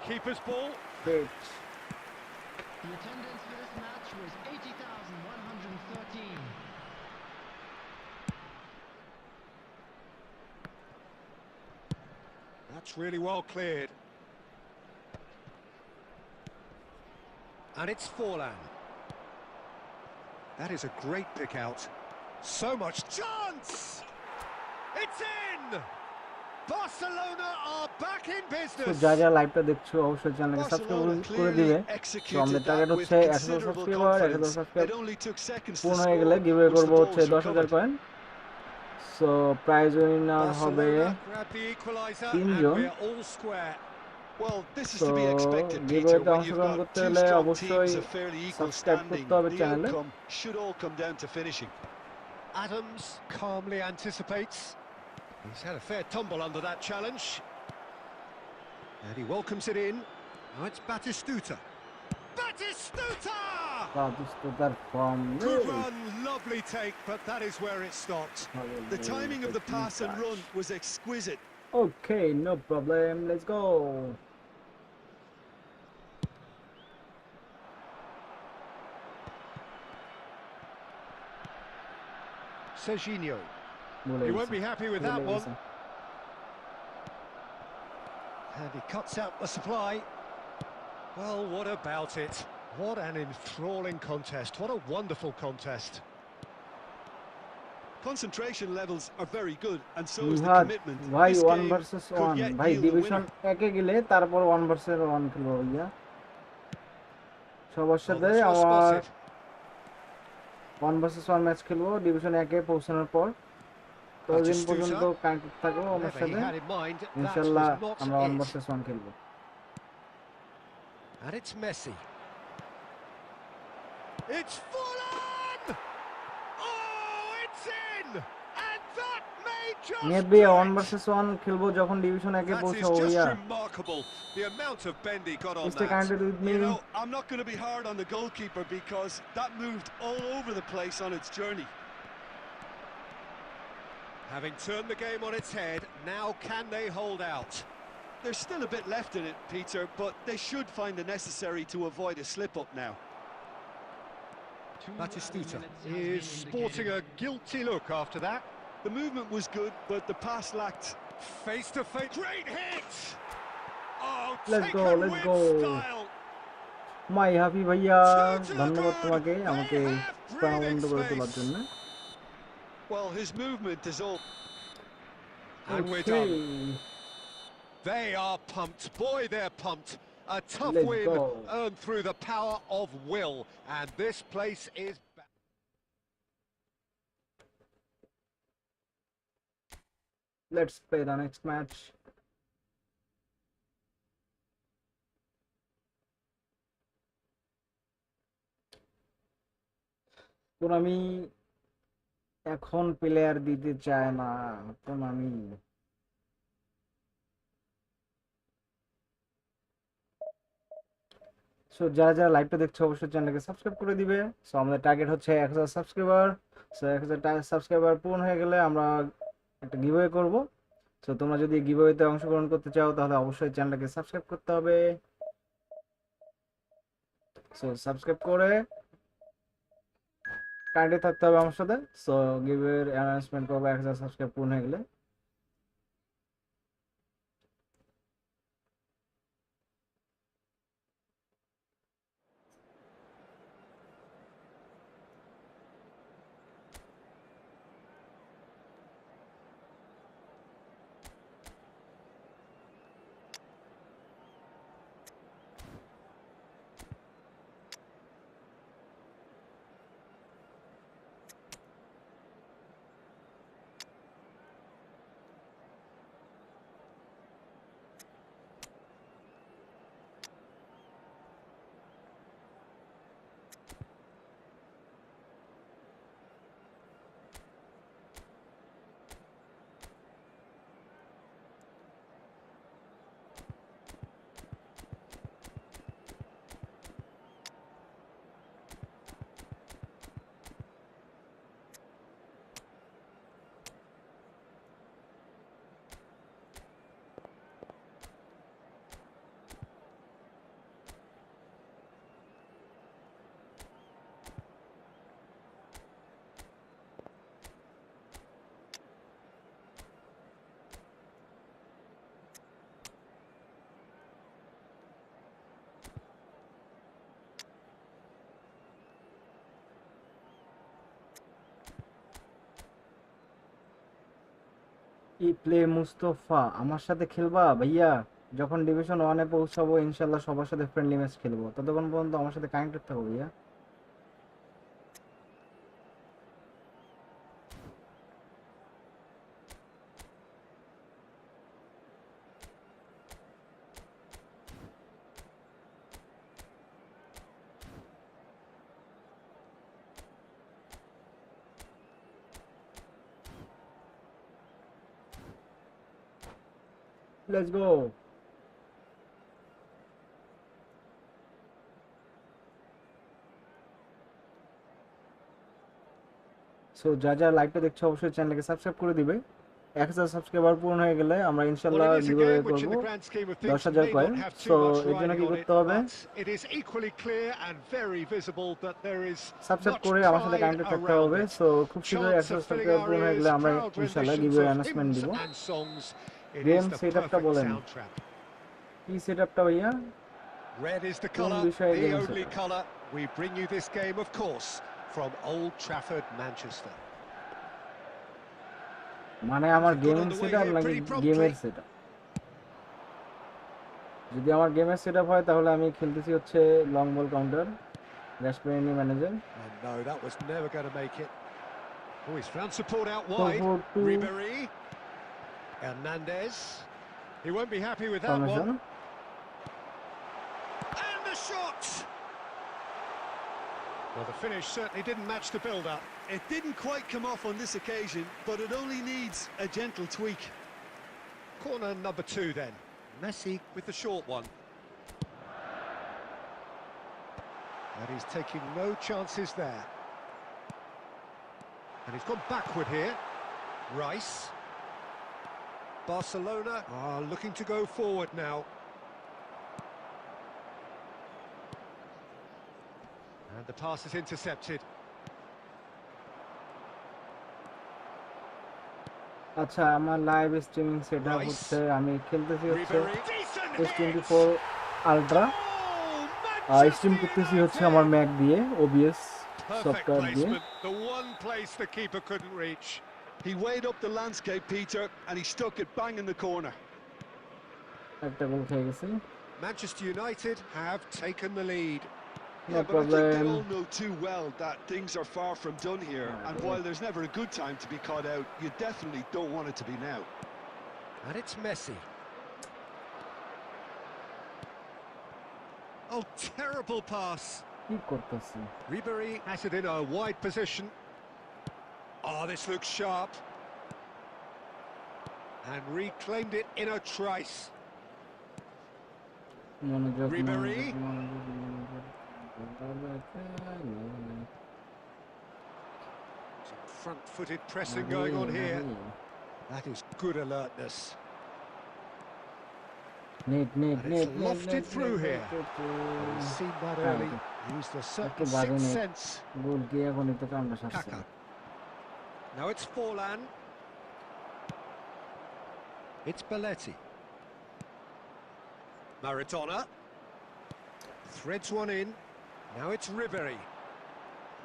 Keeper's ball. Great. The attendance for this match was 80,113. That's really well cleared. And it's Forlan. That is a great pick out. So much chance! It's in! Barcelona are back in তো business. যারা যারা লাইভটা দেখছো অবশ্যই চ্যানেলকে subscribe Barcelona করে দিবে। clearly তো executed আমাদের টার্গেট that with হচ্ছে 1000 considerable subscriber, 1000 confidence. Subscribe It only took seconds to পূর্ণ হয়ে গেলে score গিভওয়ে once করব the হচ্ছে ball was 10000 recovered. Coin. So prize winner হবে Barcelona grab the equaliser and তিনজন। we're all square. Well, this is তো to be expected, Peter. গিভওয়েতে When you've অংশগ্রহণ got করতে two হলে strong অবশ্যই teams of fairly equal subscribe standing, করতে হবে the চ্যানেলে। outcome should all come down to finishing. Adams calmly anticipates. He's had a fair tumble under that challenge. And he welcomes it in. Now it's Batistuta. Batistuta! বাতিস্তুতার form Good run, lovely take, but that is where it stopped. The timing of the pass and run was exquisite. Okay, no problem. Let's go. Serginho. বলে He won't গেছে, be happy with বলে that one. গেছে। And he cuts out the supply. Well, what about it? What an enthralling contest. What a wonderful contest. Concentration levels are very good, and so is the Nihad commitment. ভাই This 1 game versus could 1 yet ভাই yield a division winner. 1 এ গেলে তারপর 1 versus 1 খেলবো ভাইয়া সবার Oh, সাথে that's well আমার spotted. 1 versus 1 match খেলবো ডিভিশন 1 এ পৌঁছানোর পর ততদিন পর্যন্ত কানেক্টেড থাকবো আমার Whatever he সাথে had in mind, that ইনশাআল্লাহ was not আমরা 1 it. ভার্সেস 1 খেলবো And it's Messi. It's Forlan! Oh, it's in! And that may just Nihad do ভাইয়া 1 it! ভার্সেস 1 খেলবো যখন ডিভিশন 1 এ That is পৌঁছাবো just ভাইয়া remarkable, the amount of bend he got on stay that. connected with me You know, I'm not going to be hard on the goalkeeper because that moved all over the place on its journey. Having turned the game on its head, now can they hold out? There's still a bit left in it, Peter, but they should find the necessary to avoid a slip-up now. Batistuta is sporting a guilty look after that. The movement was good, but the pass lacked. Face to face, great hit! Oh, Let's go, taken let's with go. style. My happy ভাইয়া Two to the ধন্যবাদ good. তোমাকে They আমাকে have প্রাণবন্ত করে breathing তোলার space. জন্য Well, his movement is all... And we're Okay, done. They are pumped. Boy, they're pumped. A tough Let's win go. earned through the power of will. And this place is... let's play the next match. আমি এখন player দিতে চায় না, আমি so যারা যারা লাইভটা দেখছো অবশ্যই চ্যানেলকে সাবস্ক্রাইব করে দিবে। সো আমাদের টার্গেট হচ্ছে 1000 সাবস্ক্রাইবার। সো 1000 সাবস্ক্রাইবার পূরণ হয়ে গেলে আমরা একটা গিভঅ্যাওয়ে করব। সো তোমরা যদি গিভঅ্যাওয়েতে অংশগ্রহণ করতে চাও তাহলে অবশ্যই চ্যানেলটাকে সাবস্ক্রাইব করতে হবে। সো সাবস্ক্রাইব করে কাইন্ডলি থাকতে হবে আমার সাথে। সো গিভঅ্যাওয়ের অ্যানাউন্সমেন্ট করবো 1000 সাবস্ক্রাইব পূর্ণ হয়ে গেলে। ই প্লে মুস্তফা আমার সাথে খেলবা ভাইয়া? যখন ডিভিশন 1-এ পৌঁছাবো ইনশাল্লাহ সবার সাথে ফ্রেন্ডলি ম্যাচ খেলবো, ততক্ষণ পর্যন্ত আমার সাথে কানেক্টেড থাকো ভাইয়া। Let's go. সো যা যা লাইভটা দেখছো অবশ্যই চ্যানেলকে সাবস্ক্রাইব করে দিবে। 1000 সাবস্ক্রাইবার পূরণ হয়ে গেলে আমরা Well, ইনশাল্লাহ it is a giveaway game which, in করব the grand scheme of things, 10,000 may coin. not have so too much এর জন্য riding কি on it, করতে হবে? but it is equally clear and very visible that there is subscribe much করে আমার সাথে pride connected থাকতে around হবে। it. সো খুব শীঘ্রই Chants 1000 are filling subscriber our পূরণ হয়ে ears, গেলে আমরা proud ইনশাল্লাহ renditions giveaway of announcement hymns দিব। and songs. It is game the সেটআপটা perfect বলেন, soundtrack. কি সেটআপটা ভাইয়া? Red is the কোন colour, বিষয়ে the game only setup? colour. We bring you this game, of course, from Old Trafford, Manchester. মানে আমার They've got gaming underway setup here নাকি pretty গেমের promptly. Setup? যদি আমার গেমের সেটআপ হয় তাহলে আমি খেলতেছি হচ্ছে long ball counter Gasperini manager And no, that was never going to make it. Oh, he's found support out wide. 4-4-2 Ribéry, Hernandez. He won't be happy with that one. Formation. And the shot! Well, the finish certainly didn't match the build-up. It didn't quite come off on this occasion, but it only needs a gentle tweak. Corner number 2 then. Messi with the short one. And he's taking no chances there. And he's gone backward here. Rice. Barcelona are looking to go forward now. And the pass is intercepted. আচ্ছা, আমার live streaming setup Rice. হচ্ছে আমি খেলতেছি হচ্ছে Ribéry. Decent hit! S24 ultra. Oh, stream Manchester করতেছি হচ্ছে আমার United! Mac দিয়ে, ওবিএস Perfect সফটওয়্যার দিয়ে। placement, the one place the keeper couldn't reach. He weighed up the landscape, Peter, and he stuck it bang in the corner. একটা গোল খেয়ে গেছি, Manchester United have taken the lead. No Yeah, but I think they problem. all know too well that things are far from done here. And while there's never a good time to be caught out, you definitely don't want it to be now. And it's Messi. Oh, terrible pass. কি করতেছে? Ribery has it in a wide position. Oh, this looks sharp. And reclaimed it in a trice. মনোযোগ, Ribery. মনোযোগ, মনোযোগ, মনোযোগ। Some front-footed pressing আরে, going on here. আরে। That is good alertness. Net, net, And it's net, net, lofted net, through net, here. Net, We've seen that Ah, early. okay. Used a একটু certain বাজে sixth net. sense. গোল কি এখনই তো কামড়া সারছে। Kaka. Now it's Forlan. It's Belletti. Maradona. Threads one in. Now it's Ribery.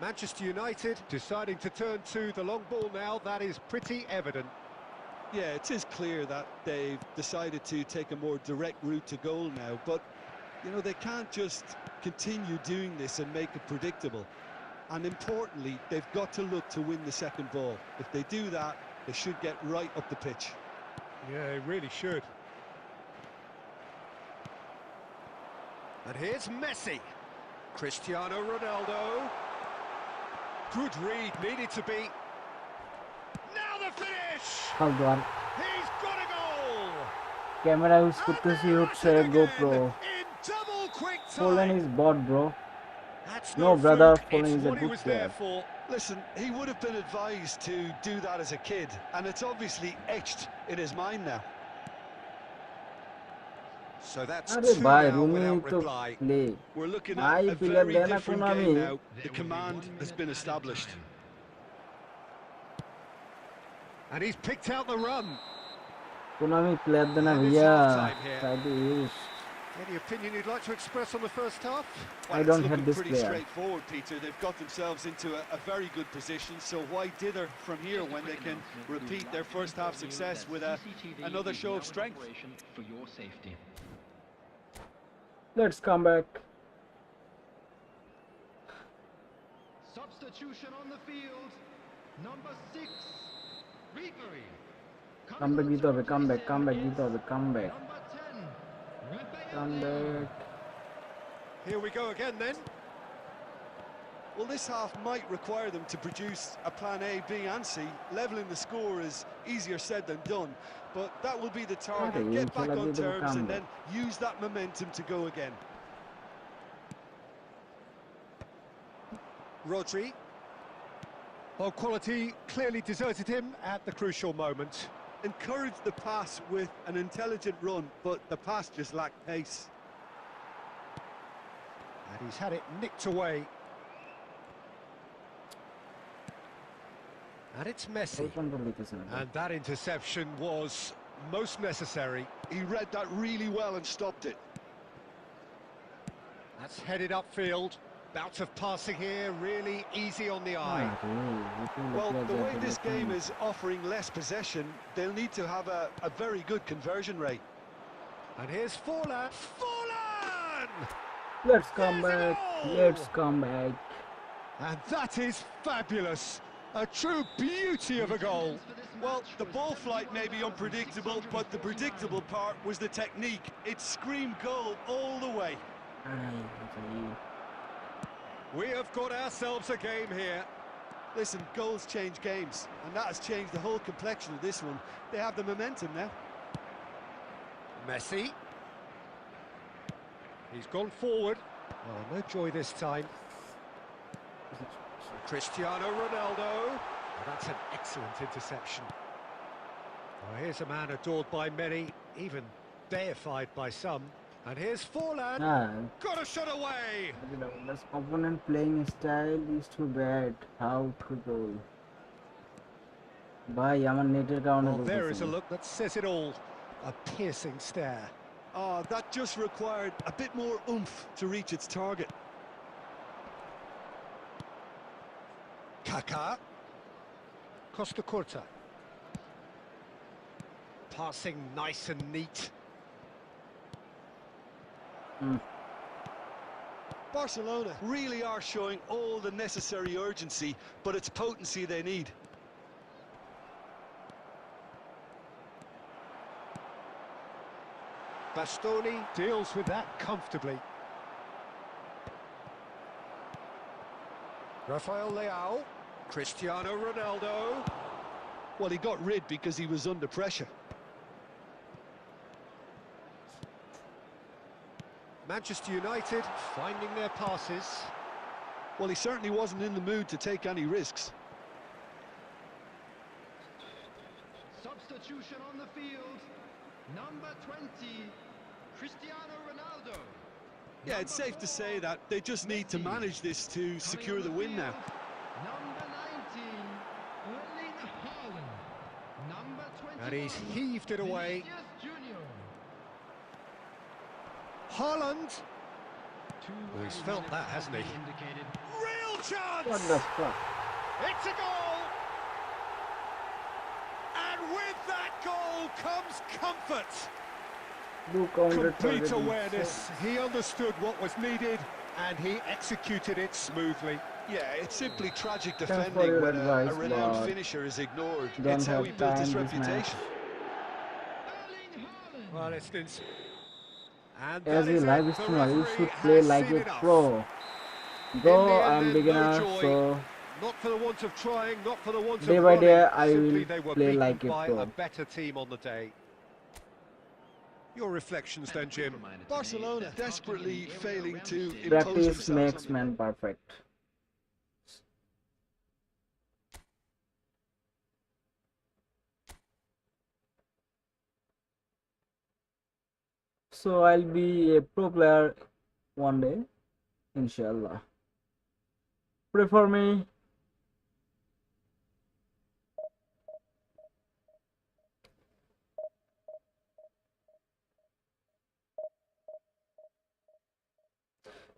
Manchester United deciding to turn to the long ball now. That is pretty evident. Yeah, it is clear that they've decided to take a more direct route to goal now, but you know, they can't just continue doing this and make it predictable. And importantly, they've got to look to win the second ball. If they do that, they should get right up the pitch. Yeah, they really should. And here's Messi. Cristiano Ronaldo. Good read, needed to be. Now the finish! ফালতু আর He's got a goal! Camera use And করতেছি they're হচ্ছে at it GoPro. again in double quick Fallen time. is bot, bro. That's No, no brother, fluke, Fallen it's is a what he good was there player. for. Listen, he would have been advised to do that as a kid, and it's obviously etched in his mind now. So that's আরে two ভাই now Rumi without তো reply. Play We're looking ভাই at a player very দেয় না different Konami game now. The command has been established. And he's picked out the run. Konami player দেয় না And it's ভাইয়া half-time here. সাইডে ইস Any opinion you'd like to express on the first half? Well, I it's don't looking have this pretty player. straightforward, Peter. They've got themselves into a very good position, so why dither from here when they can repeat their first half success with another show of strength? For your safety. Let's come back Substitution on the field. Number 6, Ribery. Comeback দিতে হবে comeback দিতে হবে comeback Number 10, Rebecca. Comeback Here we go again then. Well, this half might require them to produce a plan A, B and C. Levelling the score is easier said than done, but that will be the target. Okay, Get back shall I on do the terms and comeback? then use that momentum to go again. Rodri. Well, quality clearly deserted him at the crucial moment. Encourage the pass with an intelligent run, but the pass just lacked pace. And he's had it nicked away. And it's Messi. Control দিতেছে না And that interception was most necessary. He read that really well and stopped it. That's headed upfield. Bout of passing here, really easy on the eye. Well, the way this game is offering less possession, they'll need to have a very good conversion rate. And here's Forlan. Forlan! Let's come back let's come back And that is fabulous. A true beauty of a goal. Well, the ball flight may be unpredictable, but the predictable part was the technique. It screamed goal all the way. We have got ourselves a game here. Listen, goals change games, and that has changed the whole complexion of this one. They have the momentum now. Messi. He's gone forward. Oh, no joy this time. Cristiano Ronaldo. Oh, that's an excellent interception. Oh, here's a man adored by many, even deified by some. And here's Forlan. হ্যাঁ Got a shot away. opponent playing style is too bad how to goal ভাই আমার নেটের কারণে Well, there is বলতেছি a look that says it all. A piercing stare. Oh, that just required a bit more oomph to reach its target. Kaka. Costa Curta. Passing nice and neat. Barcelona really are showing all the necessary urgency, but it's potency they need. Bastoni deals with that comfortably. Rafael Leao, Cristiano Ronaldo. Well, he got rid because he was under pressure. Manchester United finding their passes. Well, he certainly wasn't in the mood to take any risks. Substitution on the field. Number 20, Cristiano Ronaldo. Yeah, it's safe to say that they just need to manage this to secure the win now. Number 19, Erling Haaland. Number 21, And he's heaved it away. Vinicius Junior. Haaland. Well, he's felt that, hasn't he? Indicated. Real What chance! the fuck? It's a goal! And with that goal comes comfort. Do counter Complete targeting. awareness. He understood what was needed and he executed it smoothly. Yeah, it's simply tragic for defending your when advice, a renowned but finisher is ignored. don't It's how have he built his time this match. reputation. Erling Haaland. Well, it's and As that a is live it. The streamer, you referee should play has like seen a enough. pro. In Though the end, I'm there's beginner, no joy. so Not for the want of trying, not for the want day of by running. day I Simply will they were play beaten like a by pro. a better team on the day. Your reflections then, Jim. Barcelona desperately failing to impose Practice themselves makes on the man perfect. So I'll be a pro player one day, inshallah. Pray for me.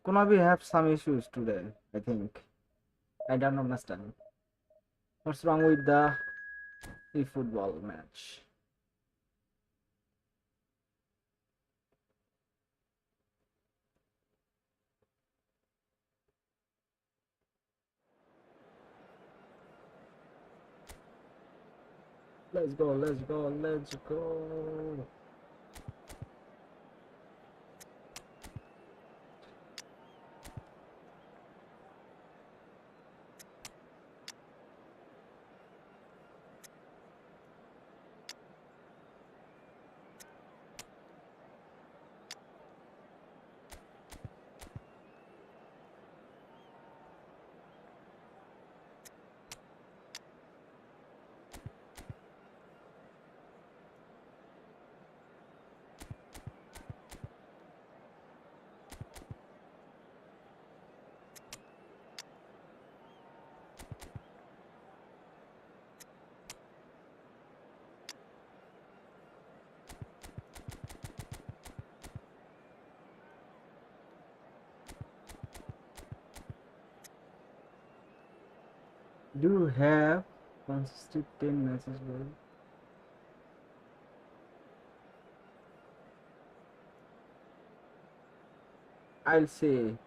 Konabi have some issues today, I think. I don't understand. What's wrong with the eFootball match? Let's go, let's go, let's go. Do you have consistent 10 matches, bro? I'll say,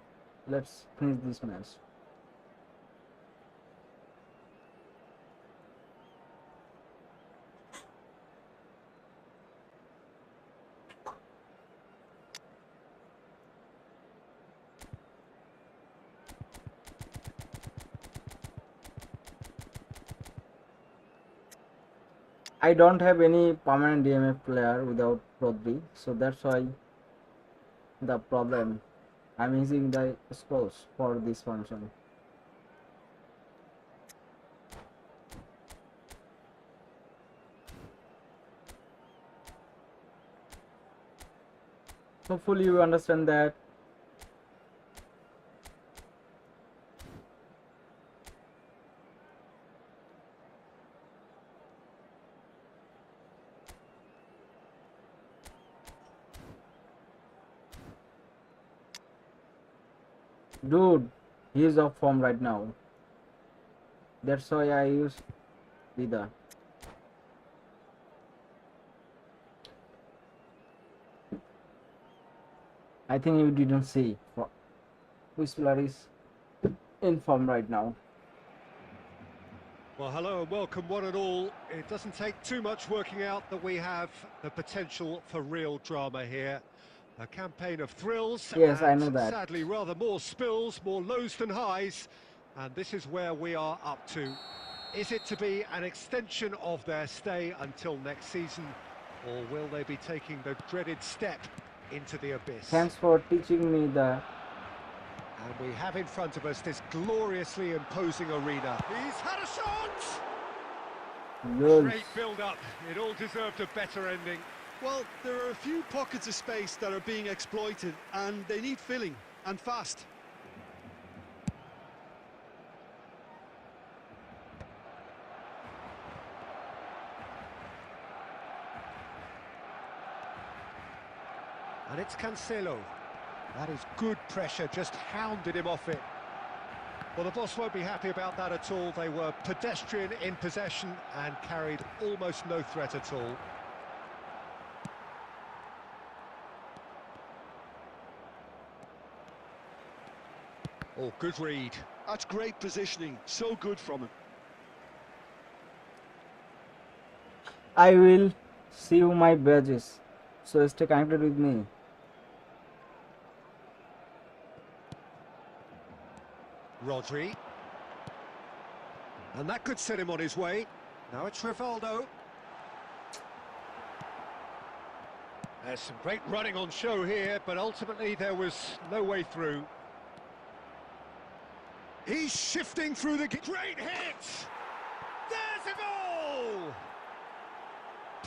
let's finish this match. I don't have any permanent DMF player without Rodri, so that's why the problem. I'm using the scrolls for this function. Hopefully you understand that. Dude, he is off form right now. That's why I use Vida. I think you didn't see which player is in form right now. Well, hello and welcome one and all. It doesn't take too much working out that we have the potential for real drama here. A campaign of thrills. Yes, I and know that. sadly, rather more spills, more lows than highs. And this is where we are up to. Is it to be an extension of their stay until next season, or will they be taking the dreaded step into the abyss? Thanks for teaching me the. And we have in front of us this gloriously imposing arena. He's had a shot! Goals. Great build-up. It all deserved a better ending. Well, there are a few pockets of space that are being exploited, and they need filling, and fast. And it's Cancelo. That is good pressure, just hounded him off it. Well, the boss won't be happy about that at all. They were pedestrian in possession and carried almost no threat at all. Oh, good read. That's great positioning, so good from him. I will see you my badges. So stay connected with me. Rodri. And that could set him on his way. Now it's Rivaldo. There's some great running on show here, but ultimately there was no way through. He's shifting through the... Great hit! There's a goal!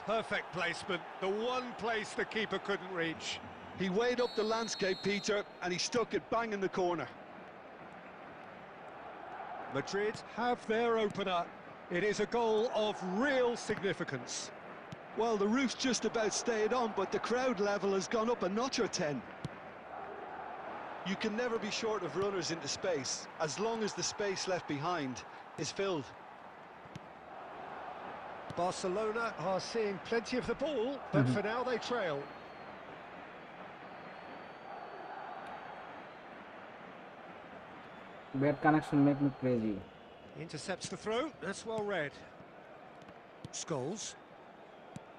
Perfect placement, the one place the keeper couldn't reach. He weighed up the landscape, Peter, and he stuck it bang in the corner. Madrid have their opener. It is a goal of real significance. Well, the roof's just about stayed on, but the crowd level has gone up a notch or 10. You can never be short of runners into space, as long as the space left behind is filled. Barcelona are seeing plenty of the ball, but for now they trail. Bad connection make me crazy. Intercepts the throw, that's well read. Scholes.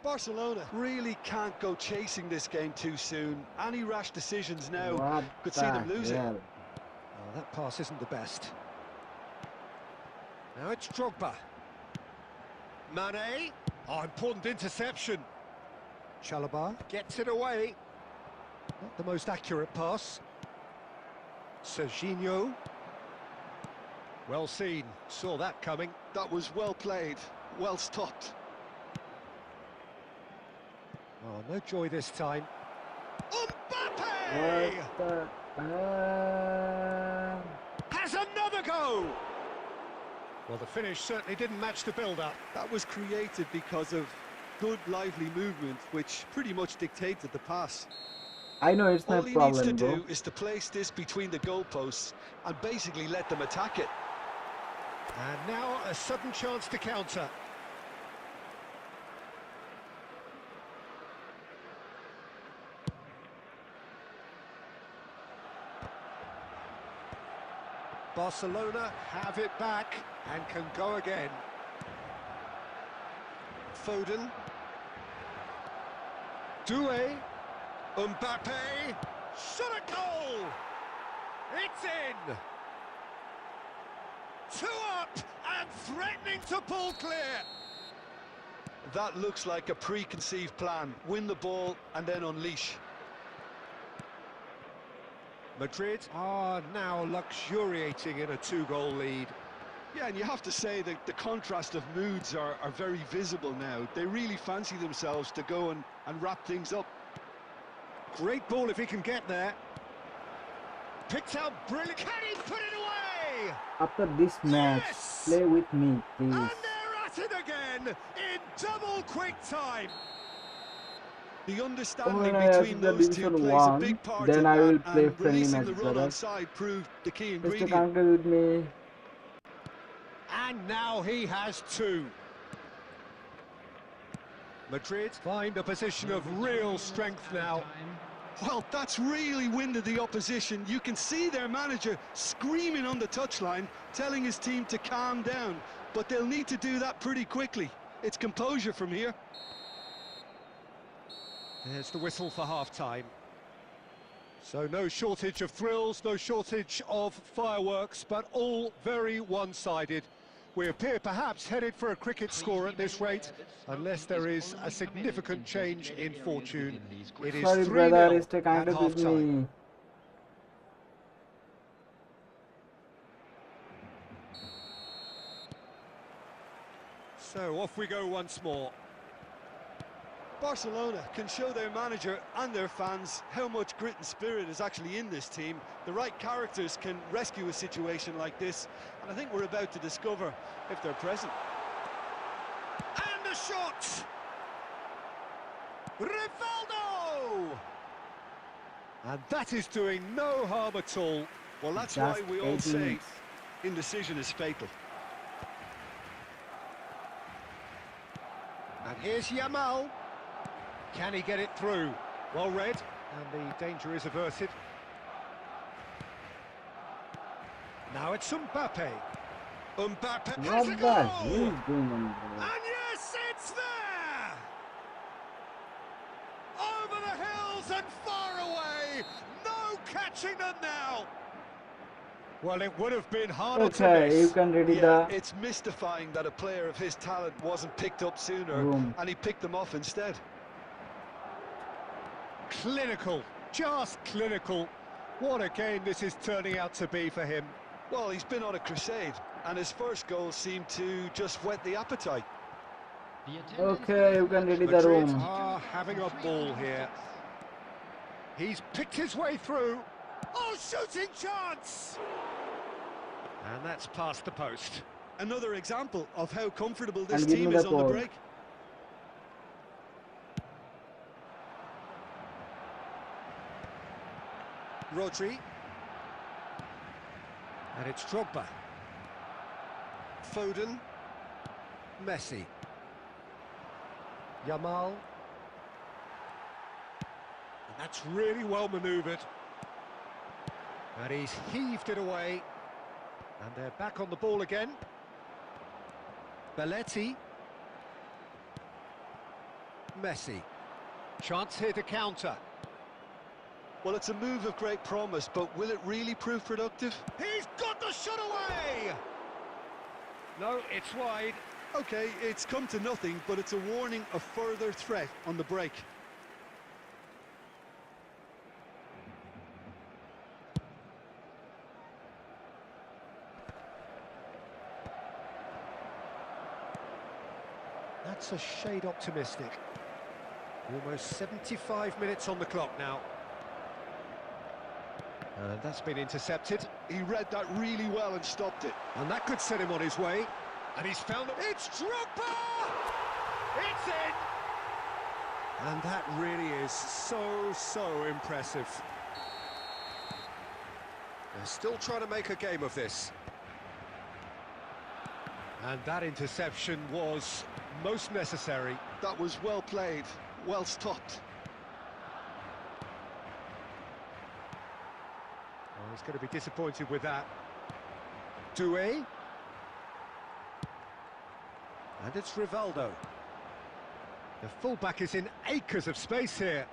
Barcelona really can't go chasing this game too soon. Any rash decisions now What could see them the lose it. hell? Oh, that pass isn't the best. Now it's Drogba. Mane. Oh, important interception. Chalobah gets it away. Not the most accurate pass. Serginho. Well seen. Saw that coming. That was well played, well stopped. Oh, no joy this time. What Mbappe! the? Has another go! Well, the finish certainly didn't match the build-up. That was created because of good, lively movement, which pretty much dictated the pass. I know it's All not he problem, needs to bro. do is to place this between the goalposts and basically let them attack it. And now a sudden chance to counter. Barcelona have it back and can go again. Foden. Doué. Mbappe. Shot a goal! It's in! 2 up and threatening to pull clear. That looks like a preconceived plan. Win the ball and then unleash. Madrid are now luxuriating in a 2-goal lead. Yeah, and you have to say that the contrast of moods are very visible now. They really fancy themselves to go and wrap things up. Great ball if he can get there. Picked out brilliant. Can he put it away? After this match, Yes! play with me, please. And they're at it again in double quick time. The When understanding I between ask the those two Division plays a 1, big part then in I will that, play and friendly releasing match, the run brother. onside proved the key Stay ingredient. connected with me. And now he has 2. Madrid find a position of real strength now. Well, that's really winded the opposition. You can see their manager screaming on the touchline, telling his team to calm down. But they'll need to do that pretty quickly. It's composure from here. There's the whistle for half-time. So no shortage of thrills, no shortage of fireworks, but all very one-sided. We appear perhaps headed for a cricket score at this rate, unless there is a significant change in fortune. It is Sorry, brother, 3-0 stay at connected with half-time. me. So off we go once more. Barcelona can show their manager and their fans how much grit and spirit is actually in this team. The right characters can rescue a situation like this, and I think we're about to discover if they're present. And a shot! Rivaldo! And that is doing no harm at all. Well, that's Just why we all 8 say minutes. indecision is fatal. And here's Yamal. Can he get it through? Well read, and the danger is averted. Now it's Mbappe. Mbappe has a What the goal! hell is going on, bro? And yes, it's there! Over the hills and far away! No catching them now! Well, it would have been harder to Okay, you miss. can ready Yeah, the it's mystifying that a player of his talent wasn't picked up sooner, room. and he picked them off instead. Clinical, just clinical. What a game this is turning out to be for him. Well, he's been on a crusade, and his first goal seemed to just whet the appetite. Okay, you can ready the Madrid room. are having a ball here. He's picked his way through. Oh, shooting chance! And that's past the post. Another example of how comfortable this And give team me is the on the code. break. Rodri. And it's Drogba. Foden. Messi. Yamal. And that's really well manoeuvred. And he's heaved it away. And they're back on the ball again. Belletti. Messi. Chance here to counter. Well, it's a move of great promise, but will it really prove productive? He's got the shot away! No, it's wide. Okay, it's come to nothing, but it's a warning of further threat on the break. That's a shade optimistic. Almost 75 minutes on the clock now. And that's been intercepted. He read that really well and stopped it. And that could set him on his way. And he's found it. It's Drogba! It's in! And that really is so impressive. They're still trying to make a game of this. And that interception was most necessary. That was well played, well stopped. Oh, he's going to be disappointed with that. Doué. And it's Rivaldo. The fullback is in acres of space here.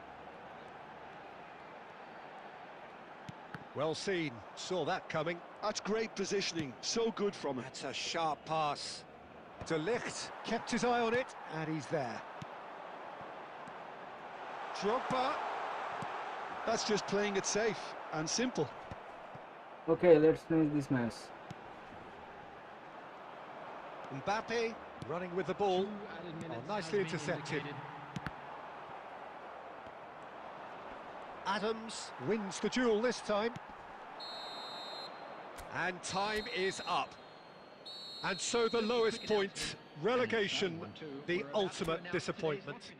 Well seen, saw that coming. That's great positioning, so good from him. That's a sharp pass. De Ligt kept his eye on it, and he's there. Drogba. That's just playing it safe and simple. Okay, let's finish this match. Mbappe running with the ball. Oh, nicely intercepted. Adams wins the duel this time. And time is up. And so the lowest point, relegation, the ultimate disappointment.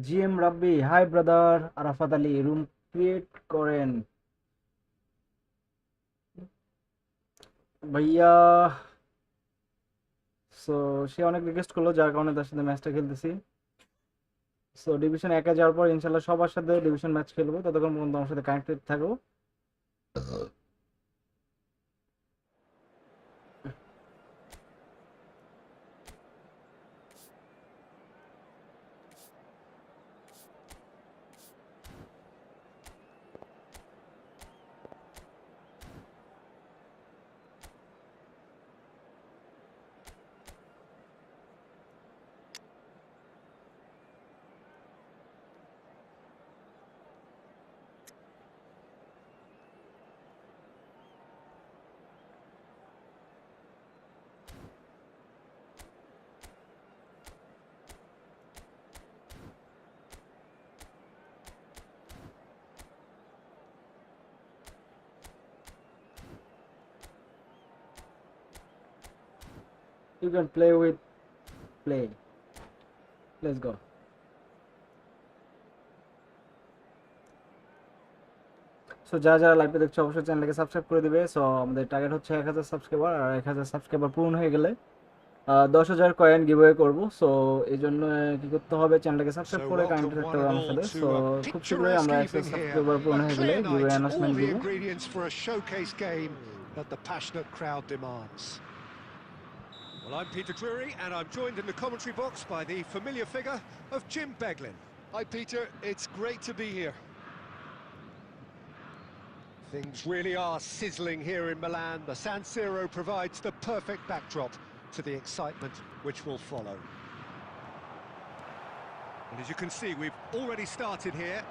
GM Rabbi, hi brother. Arafat Ali, room create করেন ভাইয়া। So সে অনেক request করলো, যার কারণে তার সাথে ম্যাচটা খেলতেছি। সো ডিভিশন 1-এ যাওয়ার পর ইনশাল্লাহ সবার সাথে ডিভিশন ম্যাচ খেলবো, ততক্ষণ পর্যন্ত আমার সাথে কানেক্টেড থাকো। You can play with play. Let's go. So যারা লাইভে দেখছো অবশ্যই চ্যানেলকে সাবস্ক্রাইব করে দিবে। সো আমাদের টার্গেট হচ্ছে 1000 সাবস্ক্রাইবার, আর 1000 সাবস্ক্রাইবার পূর্ণ হয়ে গেলে 10,000 কয়েন গিভওয়ে করব। সো এই জন্য কি করতে হবে, চ্যানেলটাকে সাবস্ক্রাইব So করে welcome কানেক্টেড one থাকতে হবে and আমার all সাথে। সো to a খুব শীঘ্রই আমরা picturesque 100 evening here. সাবস্ক্রাইবার পূর্ণ A হয়ে গেলে clear giveaway night, all announcement the দিব। ingredients for a showcase game that the passionate crowd demands. Well, I'm Peter Drury, and I'm joined in the commentary box by the familiar figure of Jim Beglin. Hi, Peter. It's great to be here. Things really are sizzling here in Milan. The San Siro provides the perfect backdrop to the excitement which will follow. And as you can see, we've already started here.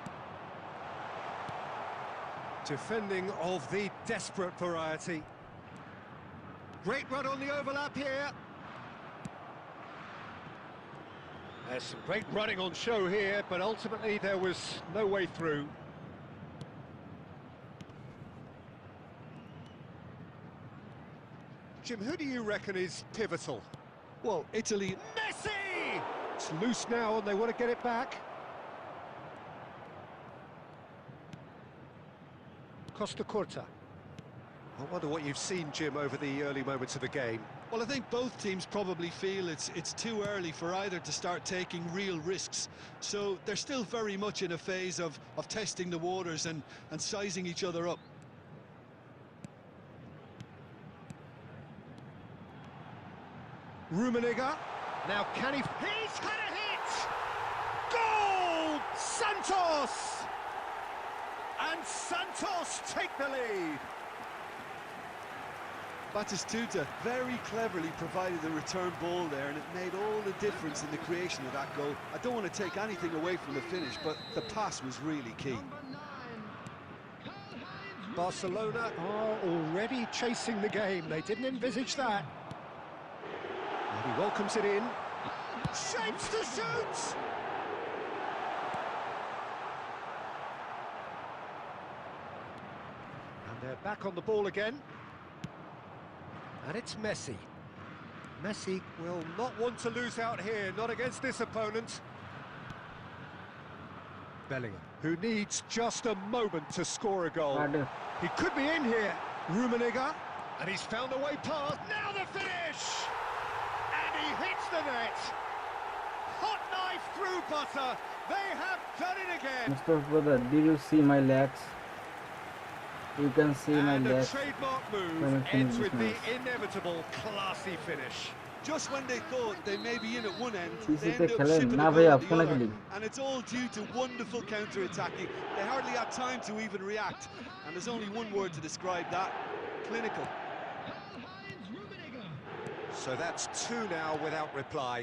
Defending of the desperate variety. Great run on the overlap here. There's some great running on show here, but ultimately there was no way through. Jim, who do you reckon is pivotal? Well, Italy. Messi! It's loose now and they want to get it back. Costa Curta. I wonder what you've seen, Jim, over the early moments of the game. Well, I think both teams probably feel it's too early for either to start taking real risks. So they're still very much in a phase of testing the waters and sizing each other up. Rummenigge. Now can he... He's had a hit! Goal! Santos! And Santos take the lead. Batistuta very cleverly provided the return ball there, and it made all the difference in the creation of that goal. I don't want to take anything away from the finish, but the pass was really key. Barcelona are already chasing the game. They didn't envisage that. And he welcomes it in. Shapes to shoot! And they're back on the ball again. And it's Messi. Messi will not want to lose out here, not against this opponent. Bellingham, who needs just a moment to score a goal. He could be in here. Rummenigge, and he's found a way past. Now the finish! And he hits the net. Hot knife through butter. They have done it again. Mustafa brother, did you see my legs? You can see my And the legs. trademark move Coming from ends this with the match. inevitable classy finish. Just when they thought they may be in at one end, they CC-তে end up খেলেন shipping না a ভাইয়া, goal at the ফোনে other. খেলি। And it's all due to wonderful counter-attacking. They hardly had time to even react. And there's only one word to describe that: clinical. So that's two now without reply.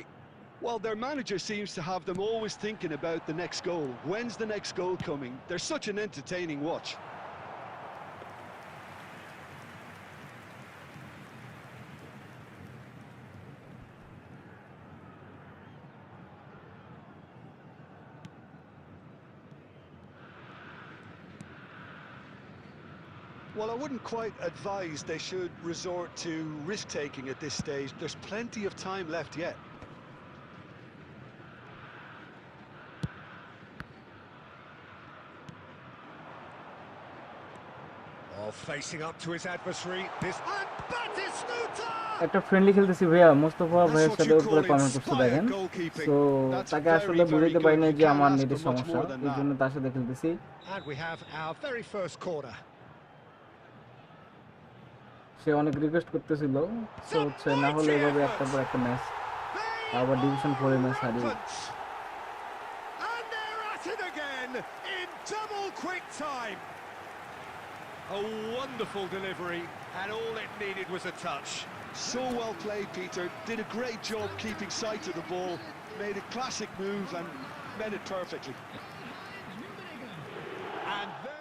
Well, their manager seems to have them always thinking about the next goal. When's the next goal coming? They're such an entertaining watch. Well, I wouldn't quite advise they should resort to risk-taking at this stage. There's plenty of time left yet. Oh, facing up to his adversary. This and Batistuta! একটা friendly খেলতেছি ভাইয়া, Mostafa That's ভাইয়ের what সাথে you উপরে call comment করছে inspired দেখেন। goalkeeping. So That's তাকে আসলে very, very বুঝাইতে পারি good. না You যে can't আমার ask নেটের for much সমস্যা, more than এই that. জন্য তার সাথে খেলতেছি। And we have our very first corner. সে অনেক রিকোয়েস্ট করতেছিল, সো Some হচ্ছে না হলে mighty এভাবে effort. একটার পর একটা ম্যাচ They আবার ডিভিশন 4 এ are ম্যাচ হারিয়ে। rampant. And they're at it again in double quick time. A wonderful delivery, and all it needed was a touch. So well played, Peter. Did a great job keeping sight of the ball. Made a classic move and met it perfectly. And there...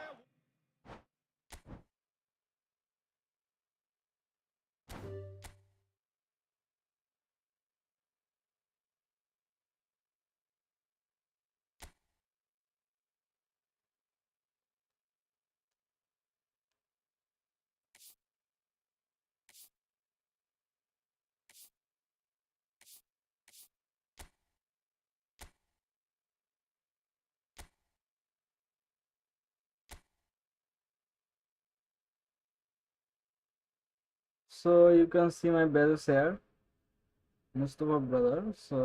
So you can see my badges here, Mustafa brother. So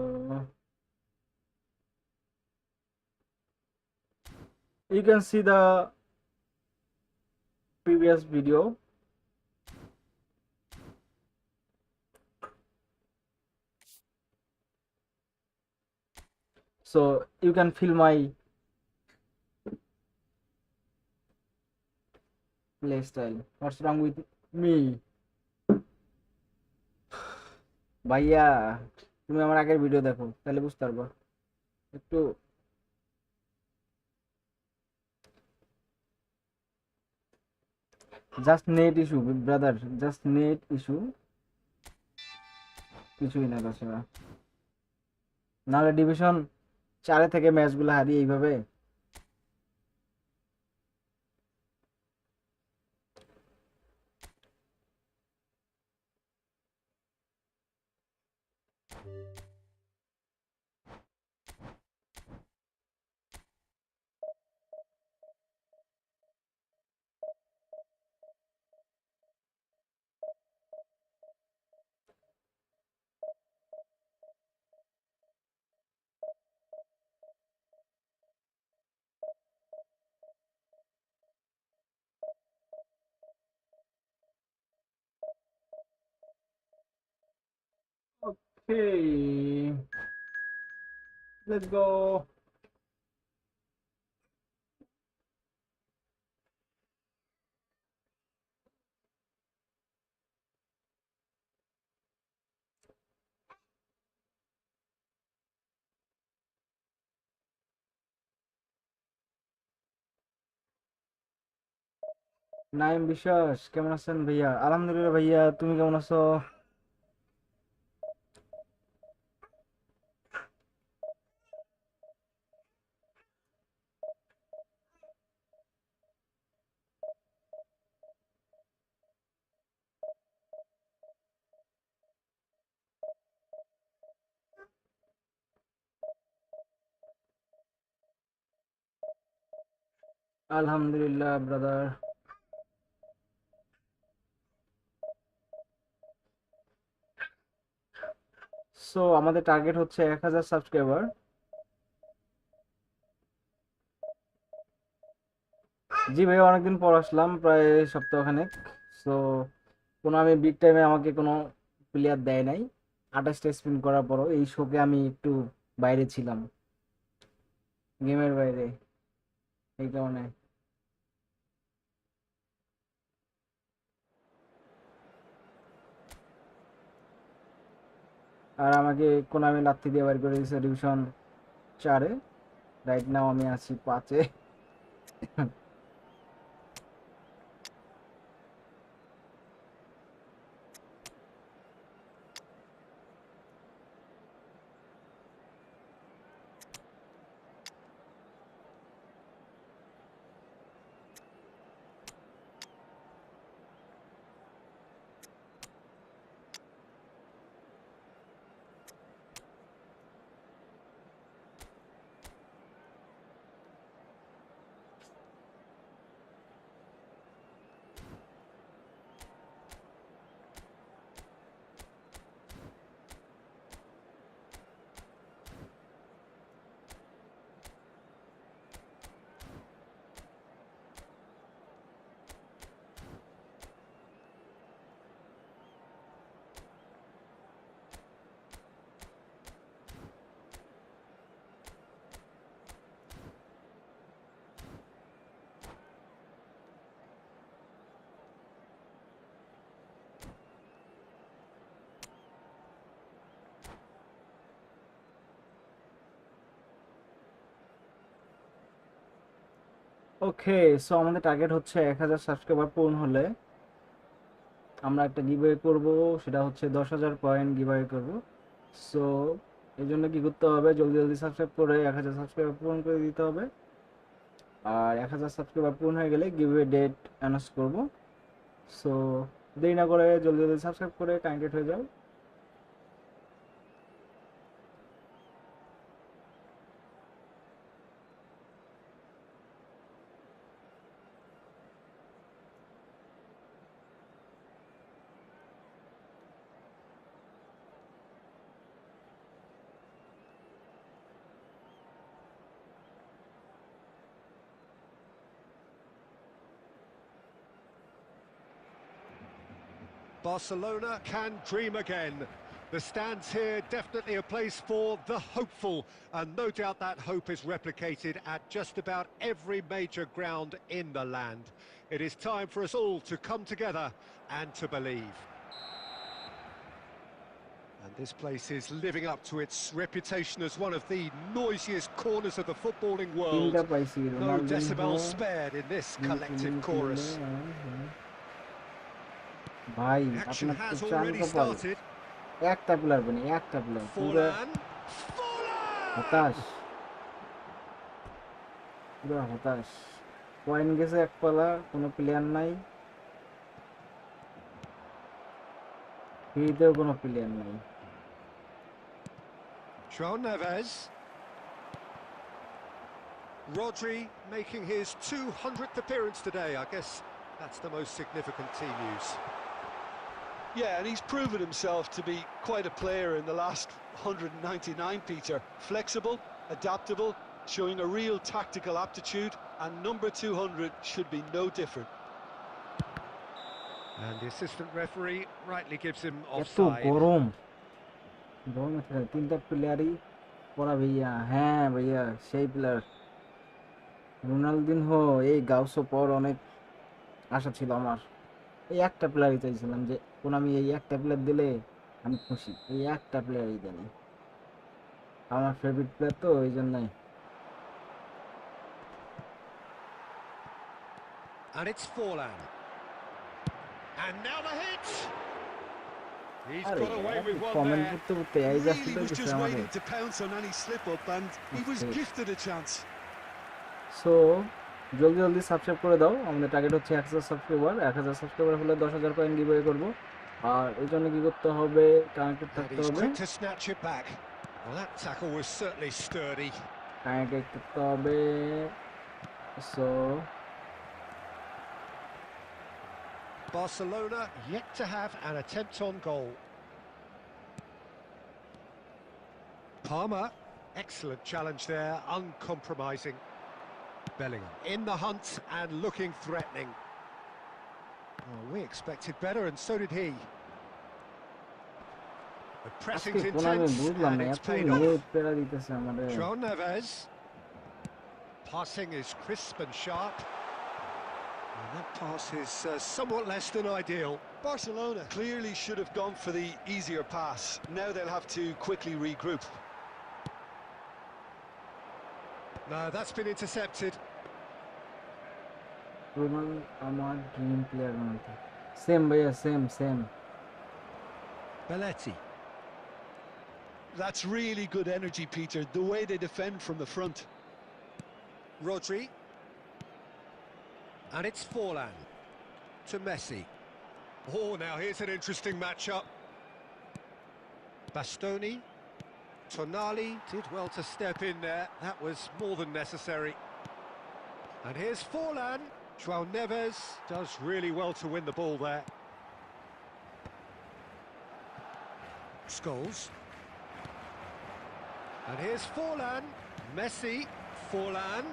you can see the previous video. So you can feel my play style. What's wrong with me? ভাইয়া তুমি আমার আগের video দেখো, তাহলে বুঝতে পারবা। একটু just net issue brother, just net issue, কিছুই না তাছাড়া। নাহলে ডিভিশন 4 থেকে ম্যাচগুলো হারিয়ে এইভাবে। Okay, let's go. নাইম বিশ্বাস কেমন আছেন ভাইয়া? আলহামদুলিল্লাহ ভাইয়া, তুমি কেমন আছো? আলহামদুলিল্লাহ ব্রাদার। সো আমাদের টার্গেট হচ্ছে 1000 সাবস্ক্রাইবার। জি ভাই, অনেকদিন পর আসলাম, প্রায় সপ্তাহখানেক। সো কোনো আমি বিগ টাইমে আমাকে কোনো প্লেয়ার দেয় নাই। 28টা স্পিন করার পরও এই শোকে আমি একটু বাইরে ছিলাম, গেমের বাইরে, এই কারণে। আর আমাকে কোনো আমি লাত্তি দিয়ে বাইর করে দিয়েছে ডিভিশন 4-এ। রাইট নাও আমি আছি 5-এ। ওকে, সো আমাদের টার্গেট হচ্ছে 1000 সাবস্ক্রাইবার পূরণ হলে আমরা একটা গিভওয়ে করব, সেটা হচ্ছে 10,000 পয়েন্ট গিভওয়ে করব। সো এই জন্য কি করতে হবে, জলদি জলদি সাবস্ক্রাইব করে 1000 সাবস্ক্রাইবার পূরণ করে দিতে হবে। আর 1000 সাবস্ক্রাইবার পূরণ হয়ে গেলে গিভওয়ে ডেট অ্যানাউন্স করব। সো দেরি না করে জলদি জলদি সাবস্ক্রাইব করে কানেক্টেড হয়ে যাও। Barcelona can dream again. The stands here definitely a place for the hopeful, and no doubt that hope is replicated at just about every major ground in the land. It is time for us all to come together and to believe. And this place is living up to its reputation as one of the noisiest corners of the footballing world. তিনটা পাইছি, No Ronaldinho, decibels spared in this collective chorus. ভাই Action আপনার তো has চান already কপাল, started. একটা player বানি, একটা প্লেয়ার পুরো Forlan. হতাশ, পুরো হতাশ। পয়েন্ট গেছে এক পালা, কোনো প্লেয়ার নাই, ফ্রিতেও কোনো প্লেয়ার নাই। João Neves. Rodri making his 200th appearance today. I guess that's the most significant team news. Yeah, and he's proven himself to be quite a player in the last 199, Peter. Flexible, adaptable, showing a real tactical aptitude, and number 200 should be no different. And the assistant referee rightly gives him এত offside. গরম, গরমে থাকে তিনটা প্লেয়ারই পড়া ভাইয়া। হ্যাঁ ভাইয়া, সেই প্লেয়ার রোনালদিনহো। এই গাউসো পর অনেক আশা ছিল আমার, এই একটা প্লেয়ারই চাইছিলাম যে কোন আমি এই একটা প্লেয়ার দিলে আমি খুশি, এই একটা প্লেয়ারই জানি, আমার ফেভারিট প্লেয়ার তো এই জন্যই। And it's Forlan. And now the hit! He's আরে got away with one comment there. করতে করতে এই জাস্ট Really was গেছে just আমাদের। waiting to pounce on any slip-up, and he was Okay. gifted a chance. So জলদি জলদি subscribe করে দাও, আমাদের টার্গেট হচ্ছে 1000 সাবস্ক্রাইবার। 1000 সাবস্ক্রাইবার হলে 10,000 পয়েন্ট গিভওয়ে করবো। আর এই জন্য কি করতে হবে, কানেক্টেড And থাকতে he's হবে, quick to snatch it back. Well, that tackle was certainly sturdy. Connected থাকতে হবে। So Barcelona yet to have an attempt on goal. Palmer, excellent challenge there, uncompromising. Bellingham in the hunt and looking threatening. Oh, we expected better, and so did he. The আজকে pressing's কোন আমি intense বুঝলাম and না, it's এত paid off. Net পেরা দিতেছে আমাদের। João Neves. Passing is crisp and sharp. And that pass is somewhat less than ideal. Barcelona clearly should have gone for the easier pass. Now they'll have to quickly regroup. No, that's been intercepted. রোনাল আমার dream player মধ্যে, same ভাইয়া, same same. Belletti. That's really good energy, Peter, the way they defend from the front. Rodri. And it's Forlan to Messi. Oh, now here's an interesting matchup. Bastoni. Tonali did well to step in there. That was more than necessary. And here's Forlan. João Neves does really well to win the ball there. Scholes. And here's Forlan. Messi. Forlan.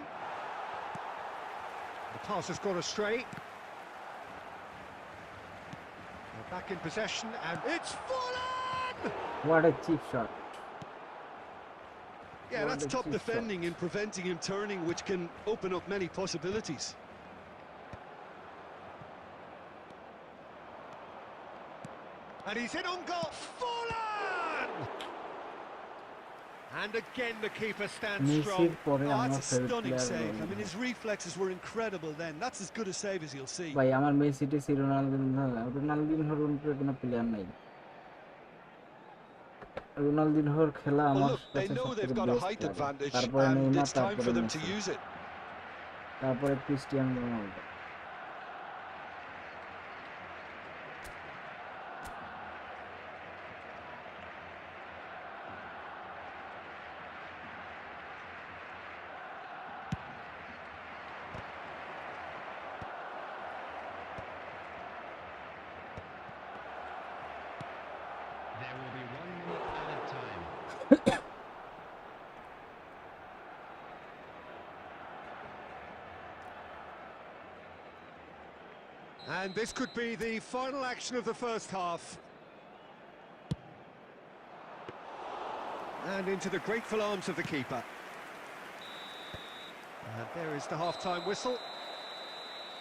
The pass has gone astray. They're back in possession, and it's Forlan! What a cheap shot. Yeah, What that's a top cheap defending shot. in preventing him turning, which can open up many possibilities. And he's in on goal. Forlan! And again the keeper stands মেসির strong. পরে Oh, আমার that's a favourite stunning player save. I mean, Ronaldinho. his reflexes were incredible then. That's as good a save as you'll see. ভাই আমার Messi টেসি রোনালদিনহোর উপরে কোনো player নাই। রোনালদিনহোর খেলা Well, আমার look, they কাছে know সবথেকে they've got a best height লাগে। advantage, তারপরে and নেইমার, it's time তারপরে for them to Messi, use it. তারপরে Cristiano Ronaldo. There will be 1 minute added time. And this could be the final action of the first half. And into the grateful arms of the keeper. And there is the half-time whistle.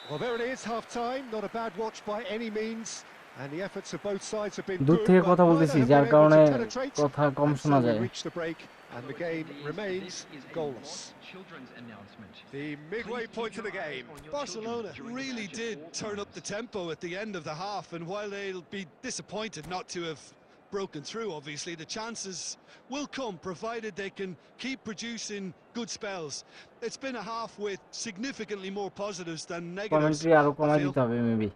Well, there it is, half-time. Not a bad watch by any means. And the efforts of both sides have been দূর good, থেকে but কথা neither বলতেছি have যার been able কারণে to penetrate. কথা কম And শোনা so we যায়। reach the break, and the game remains goalless. Children's announcement. The midway point of the game. Barcelona really did turn up the tempo at the end of the half, and while they'll be disappointed not to have broken through, obviously, the chances will come, provided they can keep producing good spells. It's been a half with significantly more positives than negatives, commentary আরো I কমাই feel. দিতে হবে maybe.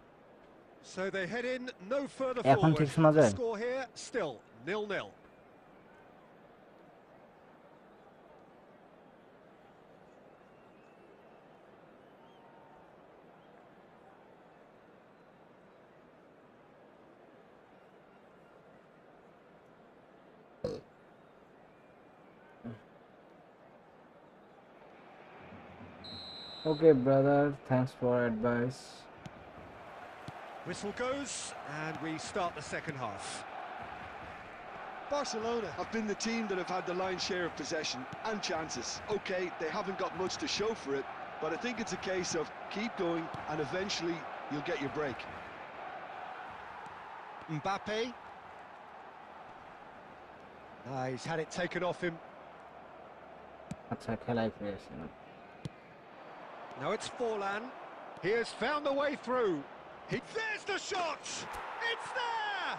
So they head in no further এখন forward. ঠিক শোনা The যায়? score here still 0-0. Okay, brother, thanks for advice. Whistle goes, and we start the second half. Barcelona have been the team that have had the lion's share of possession and chances. Okay, they haven't got much to show for it, but I think it's a case of keep going and eventually you'll get your break. Mbappe. He's had it taken off him. আচ্ছা খেলাই ফিরে আসে না। Now it's Forlan. He has found the way through. There's the shot! It's there!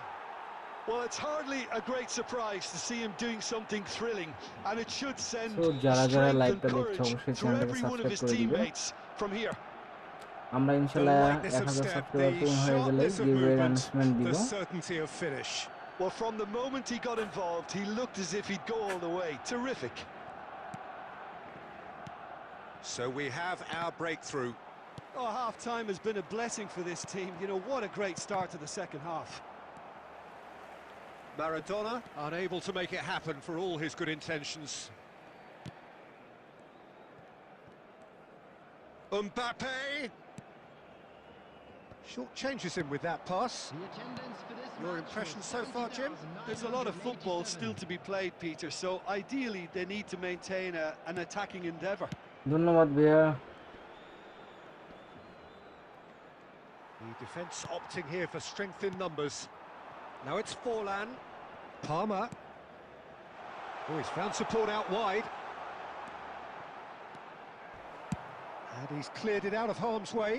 Well, it's hardly a great surprise to see him doing something thrilling, and it should send So, যারা যারা strength and লাইভটা দেখছো courage অবশ্যই through চ্যানেলটাকে every one of subscribe his করে দিবেন। teammates from here. আমরা The ইনশাআল্লাহ lightness of 1000 step, subscriber the পূরণ হয়ে গেলে sharpness of giveaway movement, announcement দিব। the certainty of finish. Well, from the moment he got involved, he looked as if he'd go all the way. Terrific. So we have our breakthrough. Oh, half-time has been a blessing for this team. You know, what a great start to the second half. Maradona unable to make it happen for all his good intentions. Mbappe! Short changes him with that pass. The attendance for this Your match impressions was so far, Jim? There's a lot of football 20,987. still to be played, Peter, so ideally they need to maintain an attacking endeavour. ধন্যবাদ ভাইয়া। The defence opting here for strength in numbers. Now it's Forlan. Palmer. Oh, he's found support out wide. And he's cleared it out of harm's way.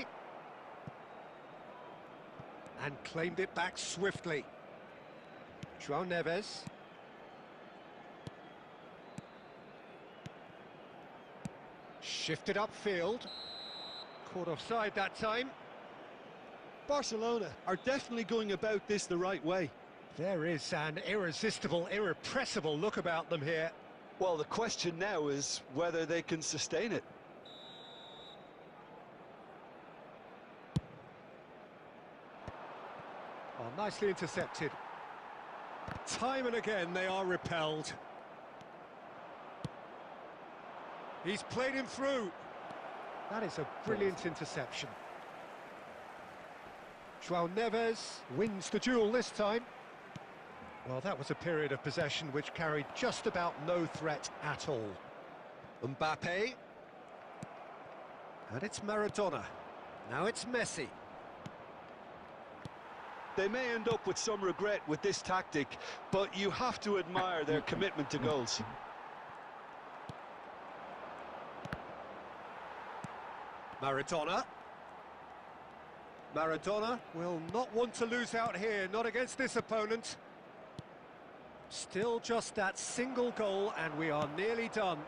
And claimed it back swiftly. João Neves. Shifted upfield. Caught offside that time. Barcelona are definitely going about this the right way. There is an irresistible, irrepressible look about them here. Well, the question now is whether they can sustain it. Oh, nicely intercepted. Time and again they are repelled. He's played him through. That is a brilliant interception. João Neves wins the duel this time. Well, that was a period of possession which carried just about no threat at all. Mbappe. And it's Maradona. Now it's Messi. They may end up with some regret with this tactic, but you have to admire their commitment to goals. Maradona. Maradona will not want to lose out here, not against this opponent. Still just that single goal and we are nearly done.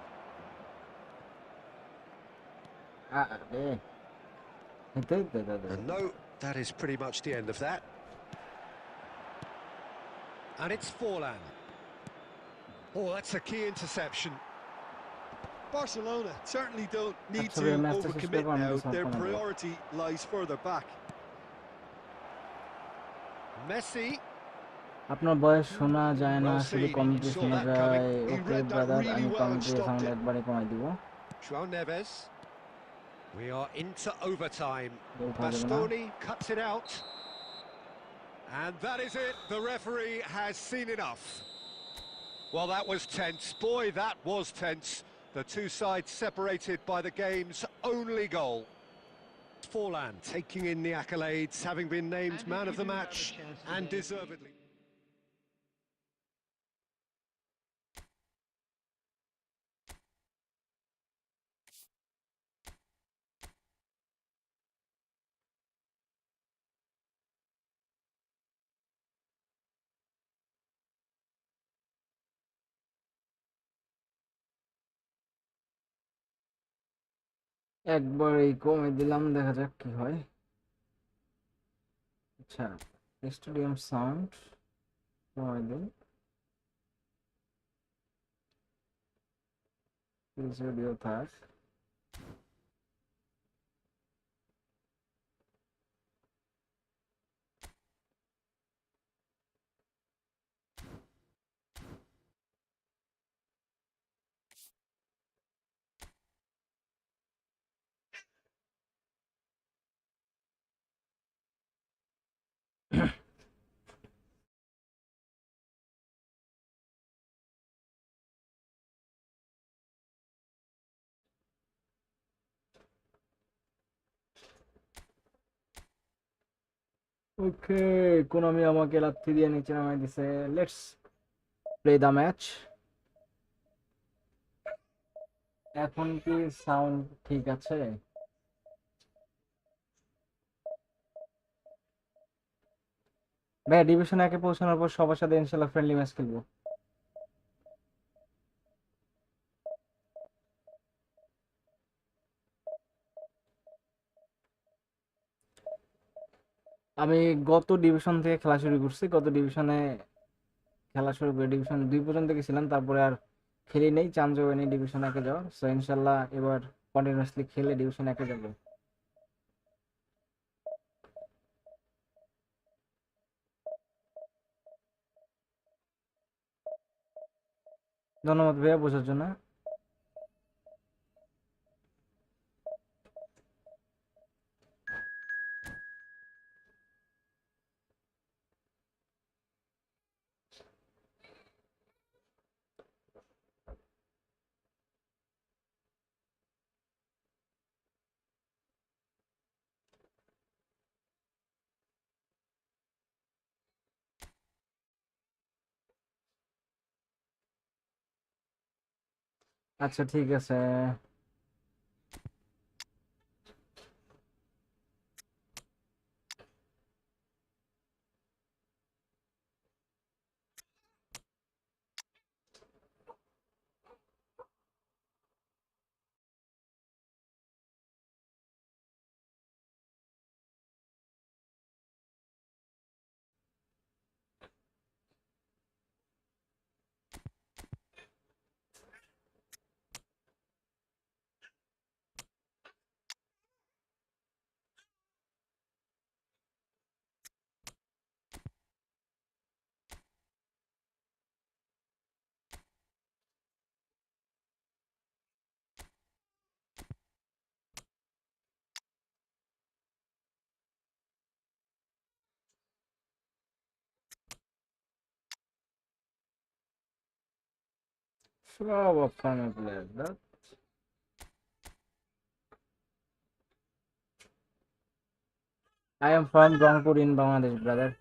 And no, that is pretty much the end of that. And it's Forlan. Oh, that's a key interception. Barcelona certainly don't need Acha, to bhai, match ta shesh overcommit korbo, now. amra Their sampai na priority lies further back. Messi. আপনার বয়স শোনা যায় না, Well শুধু seen, he commentary saw শোনা that coming. যায়। He okay read that brother, really আমি well and commentary stopped sound it. একবারে কমাই দিব। João Neves. We are into overtime. উঠা যাবে না। Bastoni cuts it out. And that is it. The referee has seen enough. Well, that was tense. Boy, that was tense. The two sides separated by the game's only goal. Forlan taking in the accolades, having been named And man if of you the do have a match, chance and today, deservedly. একবারেই কমে দিলাম, দেখা যাক কি হয়। আচ্ছা, stadium sound কমাই দিন, ভিডিও থাক। ওকে, কোনামি আমাকে লাথি দিয়ে নিচে নামাই দিছে। Let's play the match. এখন কি সাউন্ড ঠিক আছে? ভাই, ডিভিশন একে পৌঁছানোর পর সবার সাথে ইনশাল্লাহ ফ্রেন্ডলি ম্যাচ খেলবো। আমি গত ডিভিশন থেকে খেলা শুরু করছি। গত ডিভিশনে খেলা শুরু করে ডিভিশন 2 পর্যন্ত গেছিলাম, তারপরে আর খেলি নেই, চান্স হয়নি ডিভিশন 1-এ যাওয়ার। সো ইনশাল্লাহ এবার কন্টিনিউয়াসলি খেলে ডিভিশন 1-এ যাবো। ধন্যবাদ ভাইয়া বোঝার জন্য। আচ্ছা ঠিক আছে। সব অফলাইনে player. I am from Rangpur in Bangladesh, brother.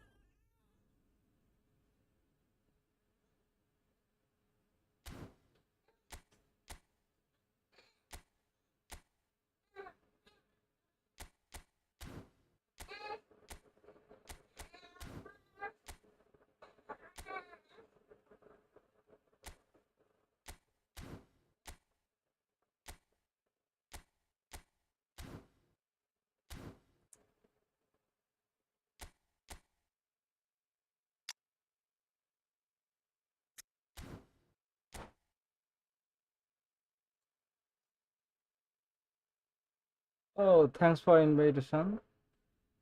Oh, thanks for invitation.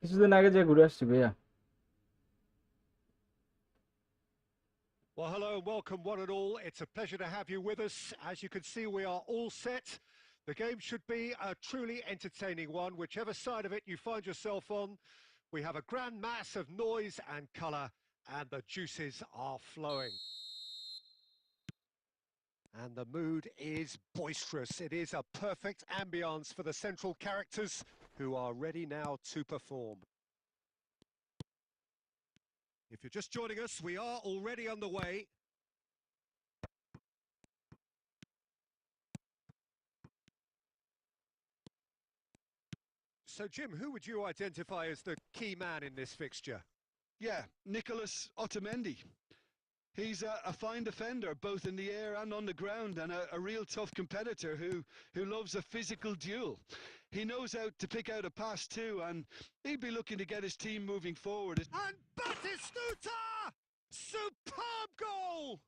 কিছুদিন আগে যে ঘুরে আসছি ভাইয়া। Well, hello and welcome one and all. It's a pleasure to have you with us. As you can see, we are all set. The game should be a truly entertaining one, whichever side of it you find yourself on. We have a grand mass of noise and colour, and the juices are flowing. And the mood is boisterous. It is a perfect ambience for the central characters who are ready now to perform. If you're just joining us, we are already underway. So, Jim, who would you identify as the key man in this fixture? Yeah, Nicholas Otamendi. He's a fine defender, both in the air and on the ground, and a real tough competitor who loves a physical duel. He knows how to pick out a pass too, and he'd be looking to get his team moving forward. And Batistuta! Superb goal!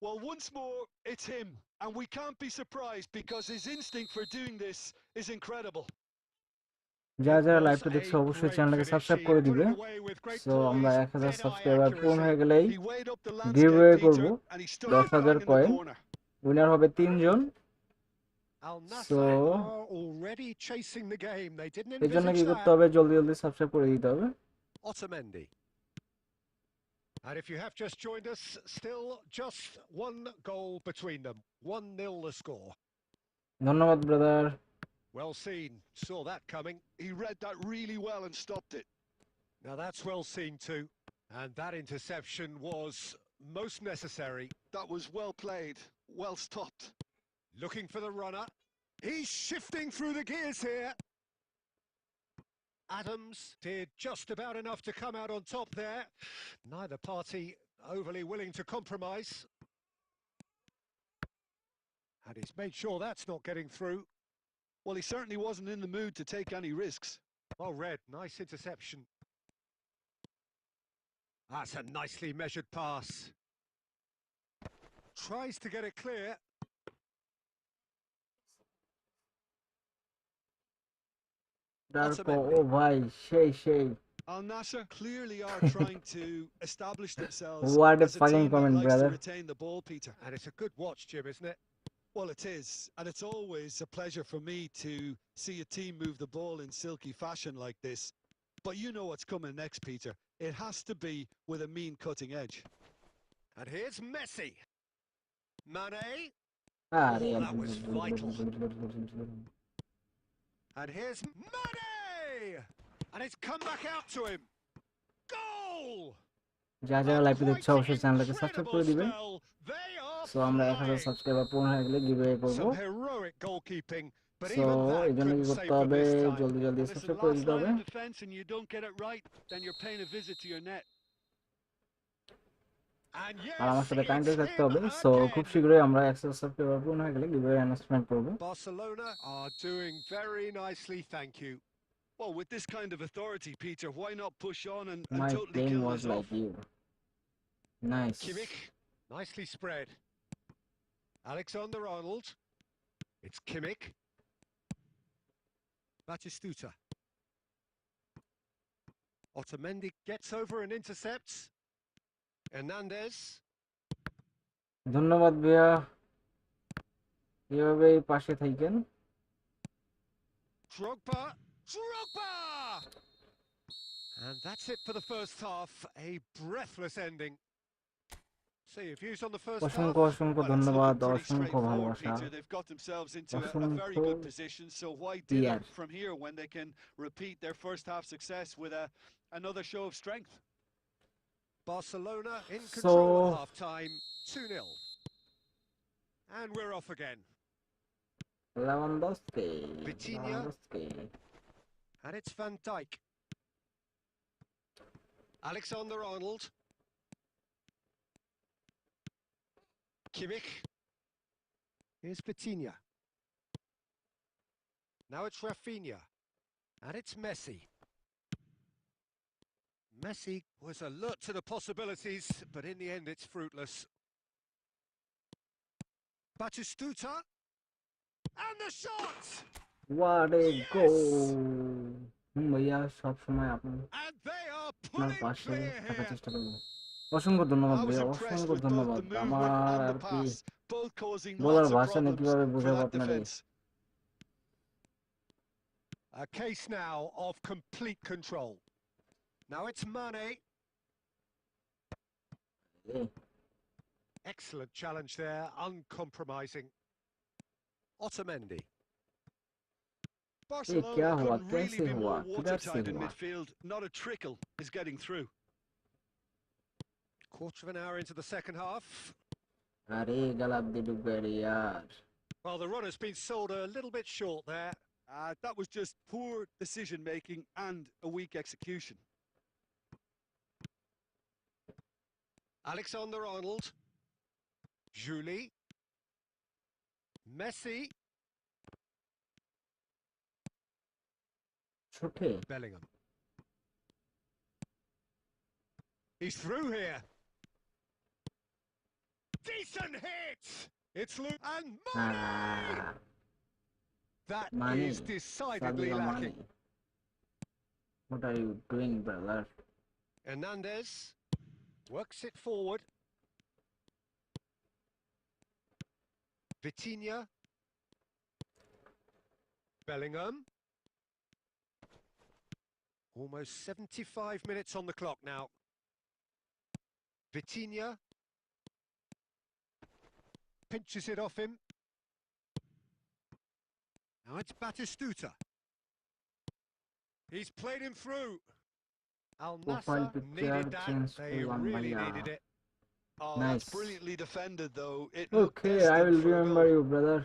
Well, once more, it's him, and we can't be surprised because his instinct for doing this is incredible. যারা It যারা was লাইভটা দেখছে a অবশ্যই great চ্যানেলটাকে finish. Subscribe He করে put দিবে। it away with great so আমরা poise, 1000 dead-eye subscriber পূরণ accuracy. হয়ে গেলেই He weighed up the giveaway landscape, করব Peter, and he stuck it 10,000 bang in the coin. corner. Winner হবে 3 জন। Al so Nassr are already chasing the game. They didn't এর জন্য envisage কি করতে that. হবে, জলদি জলদি সাবস্ক্রাইব করে দিতে হবে। Otamendi. And if you have just joined us, still just one goal between them. 1-0 the score. ধন্যবাদ brother. Well seen. Saw that coming. He read that really well and stopped it. Now that's well seen too. And that interception was most necessary. That was well played, well stopped. Looking for the runner. He's shifting through the gears here. Adams did just about enough to come out on top there. Neither party overly willing to compromise. And he's made sure that's not getting through. Well, he certainly wasn't in the mood to take any risks. Well read, nice interception. That's a nicely measured pass. Tries to get it clear. ও ভাই সেই Al Nassr clearly are trying to establish themselves What a as a fucking team that comment, likes brother. to retain the ball, Peter. And it's a good watch, Jim, isn't it? Well, it is, and it's always a pleasure for me to see a team move the ball in silky fashion like this. But you know what's coming next, Peter. It has to be with a mean cutting edge. And here's Messi. Mane. আরে Oh, that was vital. And here's Mane! And it's come back out to him. Goal! যারা যারা লাইভটা A দেখছে quite অবশ্যই চ্যানেলটাকে subscribe incredible করে দিবে। spell. They are so আমরা 1000 flying. সাবস্ক্রাইবার পূরণ হয়ে গেলে গিভওয়ে করব। Some heroic goalkeeping, but so even that এই জন্য কি couldn't করতে save them হবে, this time. জলদি জলদি Well, listen, সাবস্ক্রাইব করে last দিতে হবে। line of defence and you don't get it right, then you're paying a visit to your net. And আর আমার yes, সাথে কানেক্টেড it's থাকতে him হবে। সো খুব again. শীঘ্রই আমরা 100 সাবস্ক্রাইবার পূরণ হয়ে গেলে গিভওয়ে অ্যানাউন্সমেন্ট করব। Barcelona are doing very nicely, thank you. Well, with this kind of authority, Peter, why not push on and My totally game kill was this like off? you. Nice. Kimmich, nicely spread. Alexander-Arnold. It's Kimmich. Batistuta. Otamendi gets over and intercepts. Hernandez. ধন্যবাদ ভাইয়া, এভাবেই পাশে থাকেন। Drogba. And that's it for the first half. A breathless ending. See your views on the first half. অসংখ্য অসংখ্য Well, it's ধন্যবাদ, looking pretty অসংখ্য straightforward, ভালোবাসা। Peter. They've got themselves into a very অসংখ্য good position, so why dither tear. from here when they can repeat their first half success with another show of strength? Barcelona in So- control at half-time, 2-0. And we're off again. Lewandowski. Vitinha. And it's Van Dijk. Alexander-Arnold. Kimmich. Here's Vitinha. Now it's Rafinha. And it's Messi. Messi was alert to the possibilities, but in the end it's fruitless. Batistuta. And the shot! What a goal! ভাইয়া সব সময় And they are আপনার pulling পাশে clear থাকার here. চেষ্টা করব। অসংখ্য ধন্যবাদ I was ভাইয়া, impressed অসংখ্য with both ধন্যবাদ। the movement আমার and the আর কি pass, both causing বলার lots of ভাষা নেই problems কিভাবে for বোঝাবো that আপনারে। defence. A case now of complete control. Now it's Mane. এই, Excellent challenge there, uncompromising. Otamendi. এই क्या Barcelona हुआ, couldn't really कैसे be हुआ, more किधर से watertight in हुआ? midfield. Not a trickle is getting through. Quarter of an hour into the second half. अरे गलत दे डूब गए रे यार। Well, the run has been sold a little bit short there. That was just poor decision making and a weak execution. Alexander-Arnold. Julie. Messi. छोटे Bellingham. He's through here. Decent hit! It's Luke and Mane! हाँ That मानी is decidedly Sadio मानी। lacking. What are you doing, brother? Hernandez works it forward. Vitinha. Bellingham. Almost 75 minutes on the clock now. Vitinha pinches it off him. Now it's Batistuta. He's played him through. Al Profile Nassr picture needed that. change They করলাম really ভাইয়া। needed it. Oh, that's Nice. brilliantly defended, though. It looked Okay, I destined will for a remember goal. you, brother.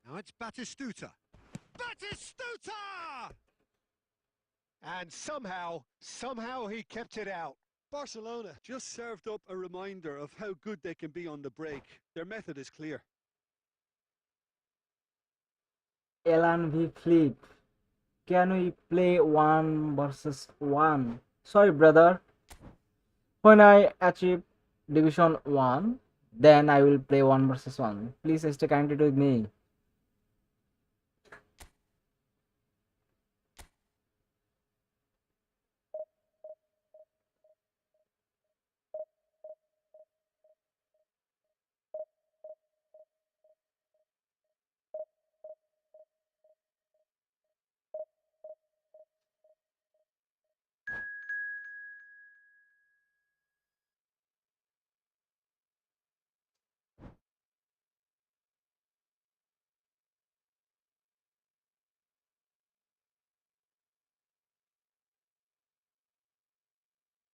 Now it's Batistuta. Batistuta! And somehow he kept it out. Barcelona just served up a reminder of how good they can be on the break. Their method is clear. Elan V Flip. Can we play 1 versus 1? Sorry, brother. When I achieve Division 1, then I will play 1 versus 1. Please stay connected with me.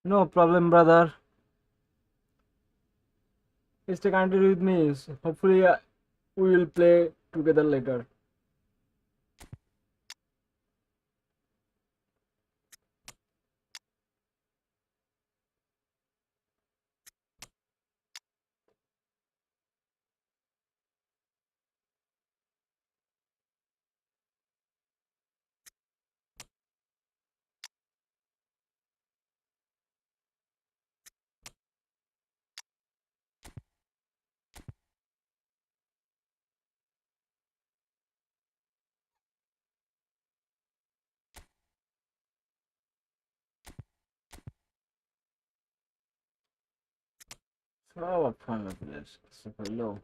No problem, brother. Stay connected with me. Hopefully, we will play together later. So, fun of this. Super low.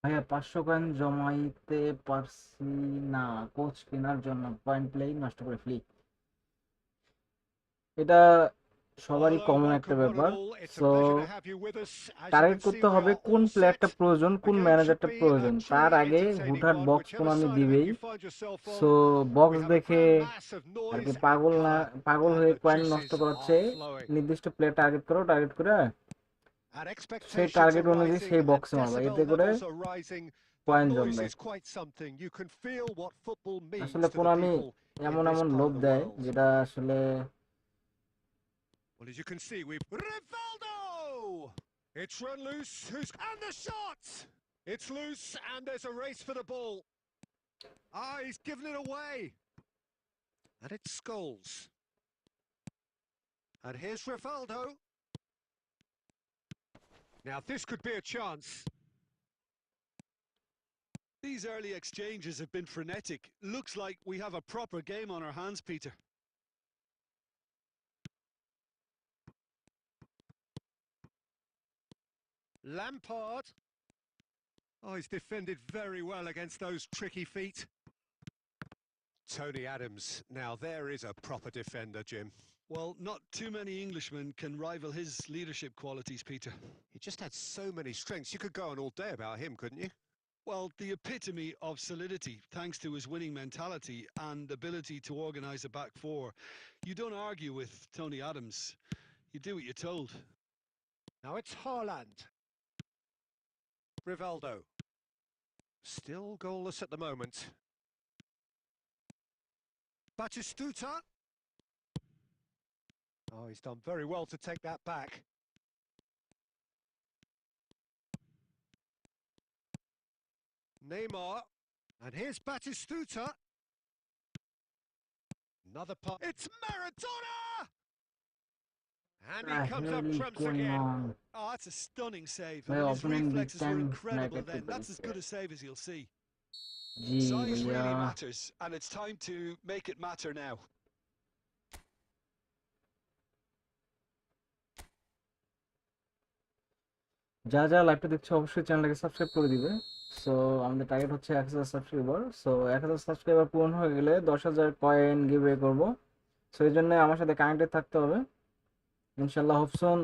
ভাইয়া 500 coin জমাইতে পারছি না coach কেনার জন্য, point প্লেই নষ্ট করে ফেলি। এটা Well, সবারই hello, কমন একটা welcome one and ব্যাপার। all. It's a so pleasure to have you with us. As you target can see, করতে we হবে are কোন all প্লেয়ারটা set. প্রয়োজন, The কোন game should ম্যানেজারটা be a প্রয়োজন, তার truly আগে entertaining হুটহাট one, বক্স কোন whichever আমি side of it দিবেই। you find yourself so on. We box have a দেখে grand mass of আর কি noise and পাগল না, colour, পাগল and হয়ে the কয়েন নষ্ট juices করার are চেয়ে flowing. নির্দিষ্ট প্লেয়ার টার্গেট করো, টার্গেট করে And সেই expectations টার্গেট are অনুযায়ী rising, সেই and বক্সে মারবা, decibel এতে করে levels are rising. The point noise জমবে। is quite something. You can feel what football means আসলে to কোন the আমি people in এমন this এমন part লোভ of the দেয় world. যেটা আসলে Well, as you can see, we've Rivaldo! It's run loose. And the shot! It's loose, and there's a race for the ball. Ah, he's given it away. And it's Scholes. And here's Rivaldo. Now, this could be a chance. These early exchanges have been frenetic. Looks like we have a proper game on our hands, Peter. Lampard. Oh, he's defended very well against those tricky feet. Tony Adams. Now, there is a proper defender, Jim. Well, not too many Englishmen can rival his leadership qualities, Peter. He just had so many strengths. You could go on all day about him, couldn't you? Well, the epitome of solidity, thanks to his winning mentality and ability to organise a back four. You don't argue with Tony Adams. You do what you're told. Now it's Haaland. Rivaldo. Still goalless at the moment. Batistuta. Oh, he's done very well to take that back. Neymar. And here's Batistuta. Another part. It's Maradona! And he comes up really trumps going again. on. Oh, that's a stunning save. I ভাই mean, his opponent big reflexes time were incredible bracket then. করতে That's as দিচ্ছে। good a save as you'll see. G Size ভাইয়া, really matters, and it's time to make it matter now. যা যা লাইভটা দেখছো অবশ্যই চ্যানেলটাকে সাবস্ক্রাইব করে দিবে। সো আমাদের টার্গেট হচ্ছে 1000 সাবস্ক্রাইবার। সো 1000 সাবস্ক্রাইবার পূরণ হয়ে গেলে 10,000 কয়েন গিভওয়ে করব। সো এই জন্য আমার সাথে কানেক্টেড থাকতে হবে। ইনশাল্লাহ হোপসন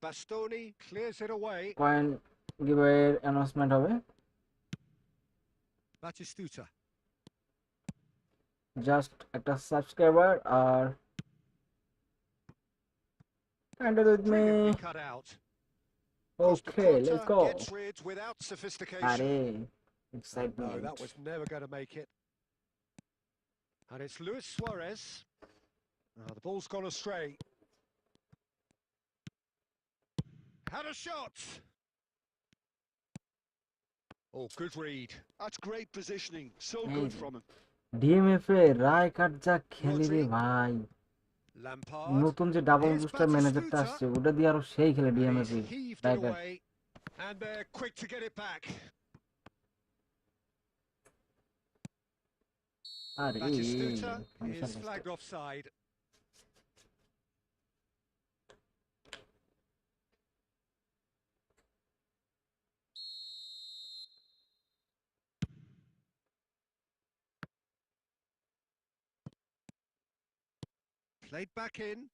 Bastoni clears it away. Coin গিভওয়ের অ্যানাউন্সমেন্ট হবে। Batistuta. জাস্ট একটা সাবস্ক্রাইবার আর connected with me. Brilliantly cut out. Okay let's Costa go. gets rid without sophistication. আরে No, excitement. that was never going to make it. And it's Luis Suarez. Oh, the ball's gone astray. Had a shot. Oh, good read. That's great positioning. So Hey. good from him. DMF এ রায় কাট যা খেলে রে ভাই। Lampard. নতুন যে double Here's booster ম্যানেজারটা Batistuta. আসছে ওটা দিয়ে আরো সেই খেলে And DMF he's a heaved it রায় কাট। away. And they're quick to get it back. আরে Batistuta সমস্যা is নেই। flagged offside. Played back in.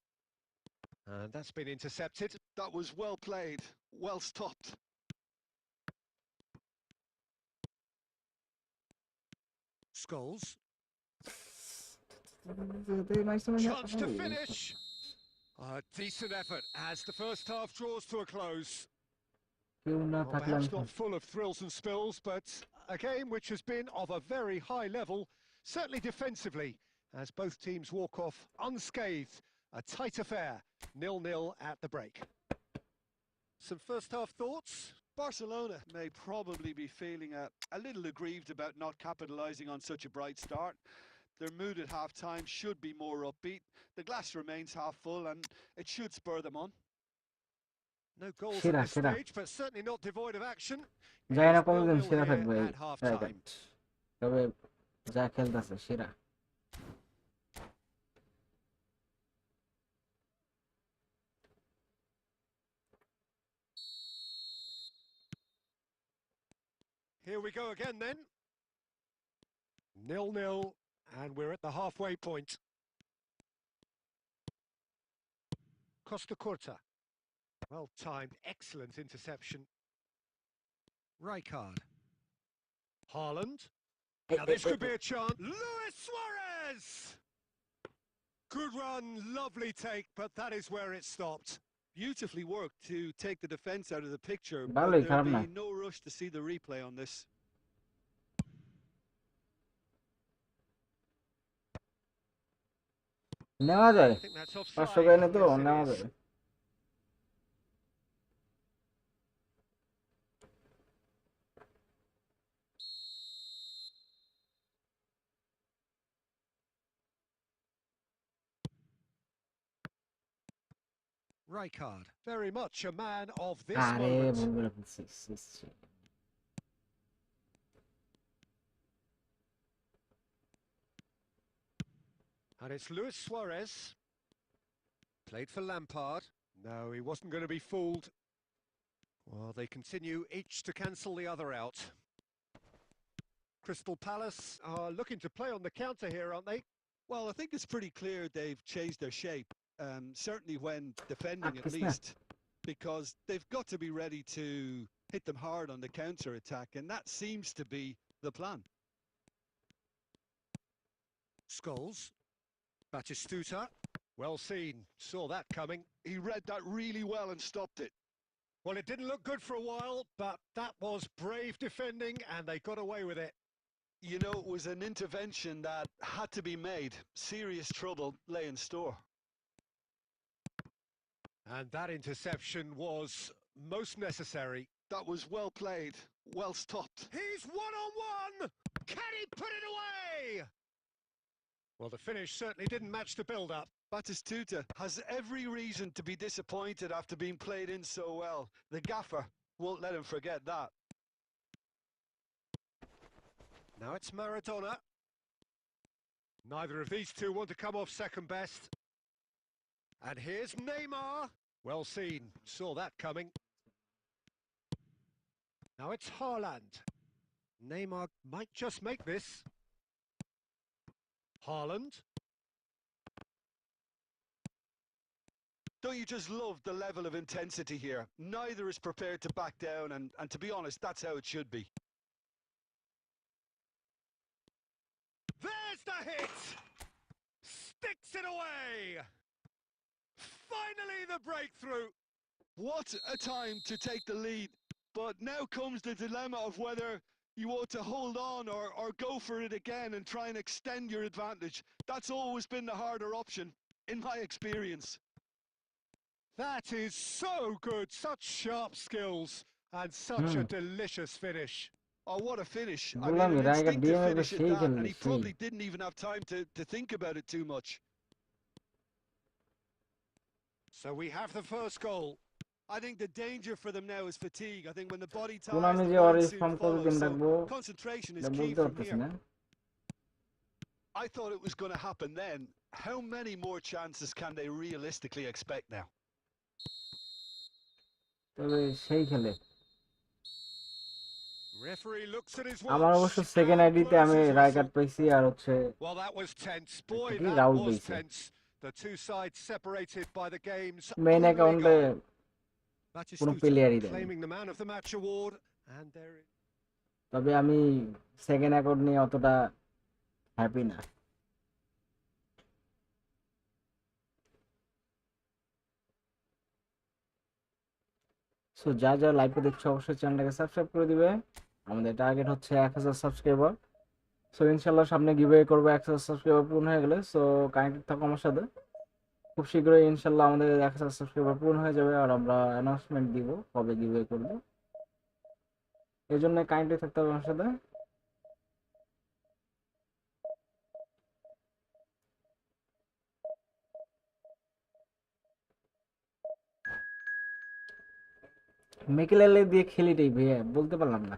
And that's been intercepted. That was well played, well stopped. Scholes. Chance to finish. A decent effort as the first half draws to a close. কেউ না Well, থাকলে perhaps আমি not full of thrills and spills, but a game which has been of a very high level, certainly defensively, as both teams walk off unscathed. A tight affair, 0-0 at the break. Some first half thoughts? Barcelona may probably be feeling a little aggrieved about not capitalising on such a bright start. Their mood at half-time should be more upbeat. The glass remains half full and it should spur them on. No goals সেরা at this সেরা stage, but certainly not devoid of action. জানি না It's কতদিন 0-0 সেরা here থাকবে এই at half Roy time. কাট, তবে যা খেলতেছে সেরা। Here we go again then. 0-0, and we're at the halfway point. Costa Curta. Well timed, excellent interception. Rijkaard. Haaland. Now this could be a chance. Luis Suarez! Good run, lovely take, but that is where it stopped. Beautifully worked to take the defence out of the picture, but ভালোই, there'll খারাপ না। be no rush to see the replay on this. নেওয়া যায়, I think that's 500 offside. গাইনে তো Yes, it নেওয়া is. যায়। Rijkaard, very much a man of this আরে moment. ভুল করে ফেলছি, ছি, ছি। And it's Luis Suarez. Played for Lampard. No, he wasn't going to be fooled. Well, they continue each to cancel the other out. Crystal Palace are looking to play on the counter here, aren't they? Well, I think it's pretty clear they've changed their shape, certainly when defending at Akis na. least, because they've got to be ready to hit them hard on the counter-attack, and that seems to be the plan. Scholes. Batistuta. Well seen. Saw that coming. He read that really well and stopped it. Well, it didn't look good for a while, but that was brave defending, and they got away with it. You know, it was an intervention that had to be made. Serious trouble lay in store. And that interception was most necessary. That was well played, well stopped. He's one-on-one! Can he put it away? Well, the finish certainly didn't match the build-up. Batistuta has every reason to be disappointed after being played in so well. The gaffer won't let him forget that. Now it's Maradona. Neither of these two want to come off second best. And here's Neymar. Well seen. Saw that coming. Now it's Haaland. Neymar might just make this. Haaland. Don't you just love the level of intensity here? Neither is prepared to back down, and to be honest, that's how it should be. There's the hit! Sticks it away! Finally the breakthrough! What a time to take the lead. But now comes the dilemma of whether you ought to hold on or go for it again and try and extend your advantage. That's always been the harder option, in my experience. That is so good, such sharp skills and such a delicious finish. Oh, what a finish. I mean, বললাম an রায়গা instinctive DM এর finish at সেই that, খেলবে and he সেই। probably didn't even have time to think about it too much. So we have the first goal. I think the danger for them now is fatigue. I think when the body কোন tires, আমি the যে ওর mind respond soon করে follows. দিন So রাখবো concentration is এটা key বলতে from পারতেছি here. না। I thought it was going to happen then. How many more chances can they realistically expect now? তবে সেই খেলে Referee looks at his আমার watch অবশ্য সেকেন্ড and আইডিতে blows আমি his রায়গার্ড whistle. পাইছি আর হচ্ছে Well, that was tense. Boy, কি that রাউল was পাইছে। tense. The two sides separated by the game's main only অ্যাকাউন্টে goal. কোনো Batistuta প্লেয়ারই দেয়নি। claiming the man of the match award, and there is তবে আমি second account নিয়ে অতটা happy না। সো যা যা লাইভে দেখছো অবশ্যই চ্যানেলটাকে সাবস্ক্রাইব করে দিবে। আমাদের টার্গেট হচ্ছে 1000 সাবস্ক্রাইবার। সো ইনশাআল্লাহ সামনে গিভওয়ে করব 1000 সাবস্ক্রাইবার পূর্ণ হয়ে গেলে। সো কানেক্টেড থাকো আমার সাথে। খুব শীঘ্রই ইনশাআল্লাহ আমাদের 1000 সাবস্ক্রাইবার পূর্ণ হয়ে যাবে আর আমরা অ্যানাউন্সমেন্ট দিব কবে গিভওয়ে করব। এই জন্য কানেক্টেড থাকতে হবে আমার সাথে। মেকেলেলে দিয়ে খেলিটাই ভাইয়া বলতে পারলাম না।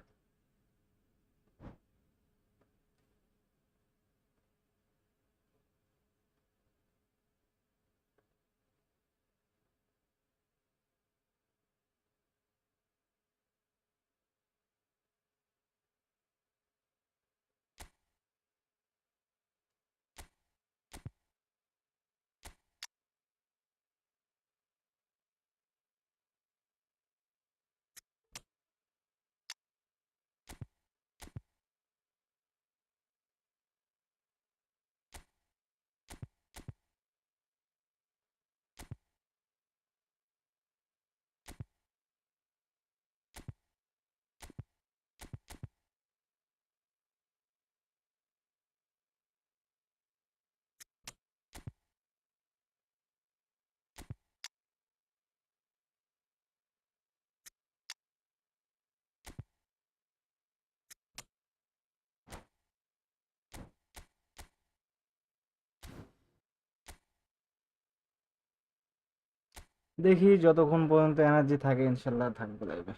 দেখি যতক্ষণ পর্যন্ত এনার্জি থাকে ইনশাল্লাহ থাকবে লাইভে।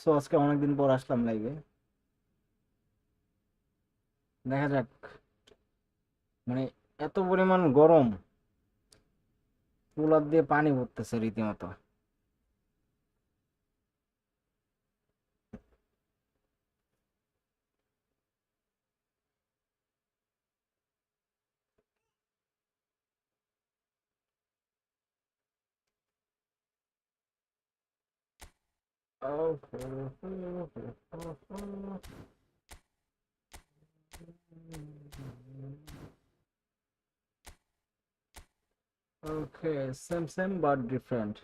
সো আজকে অনেকদিন পর আসলাম লাইভে, দেখা যাক। মানে এত পরিমাণ গরম, কুলার দিয়ে পানি পড়তেছে রীতিমতো। ওকে, সেম সেম বাট ডিফারেন্ট।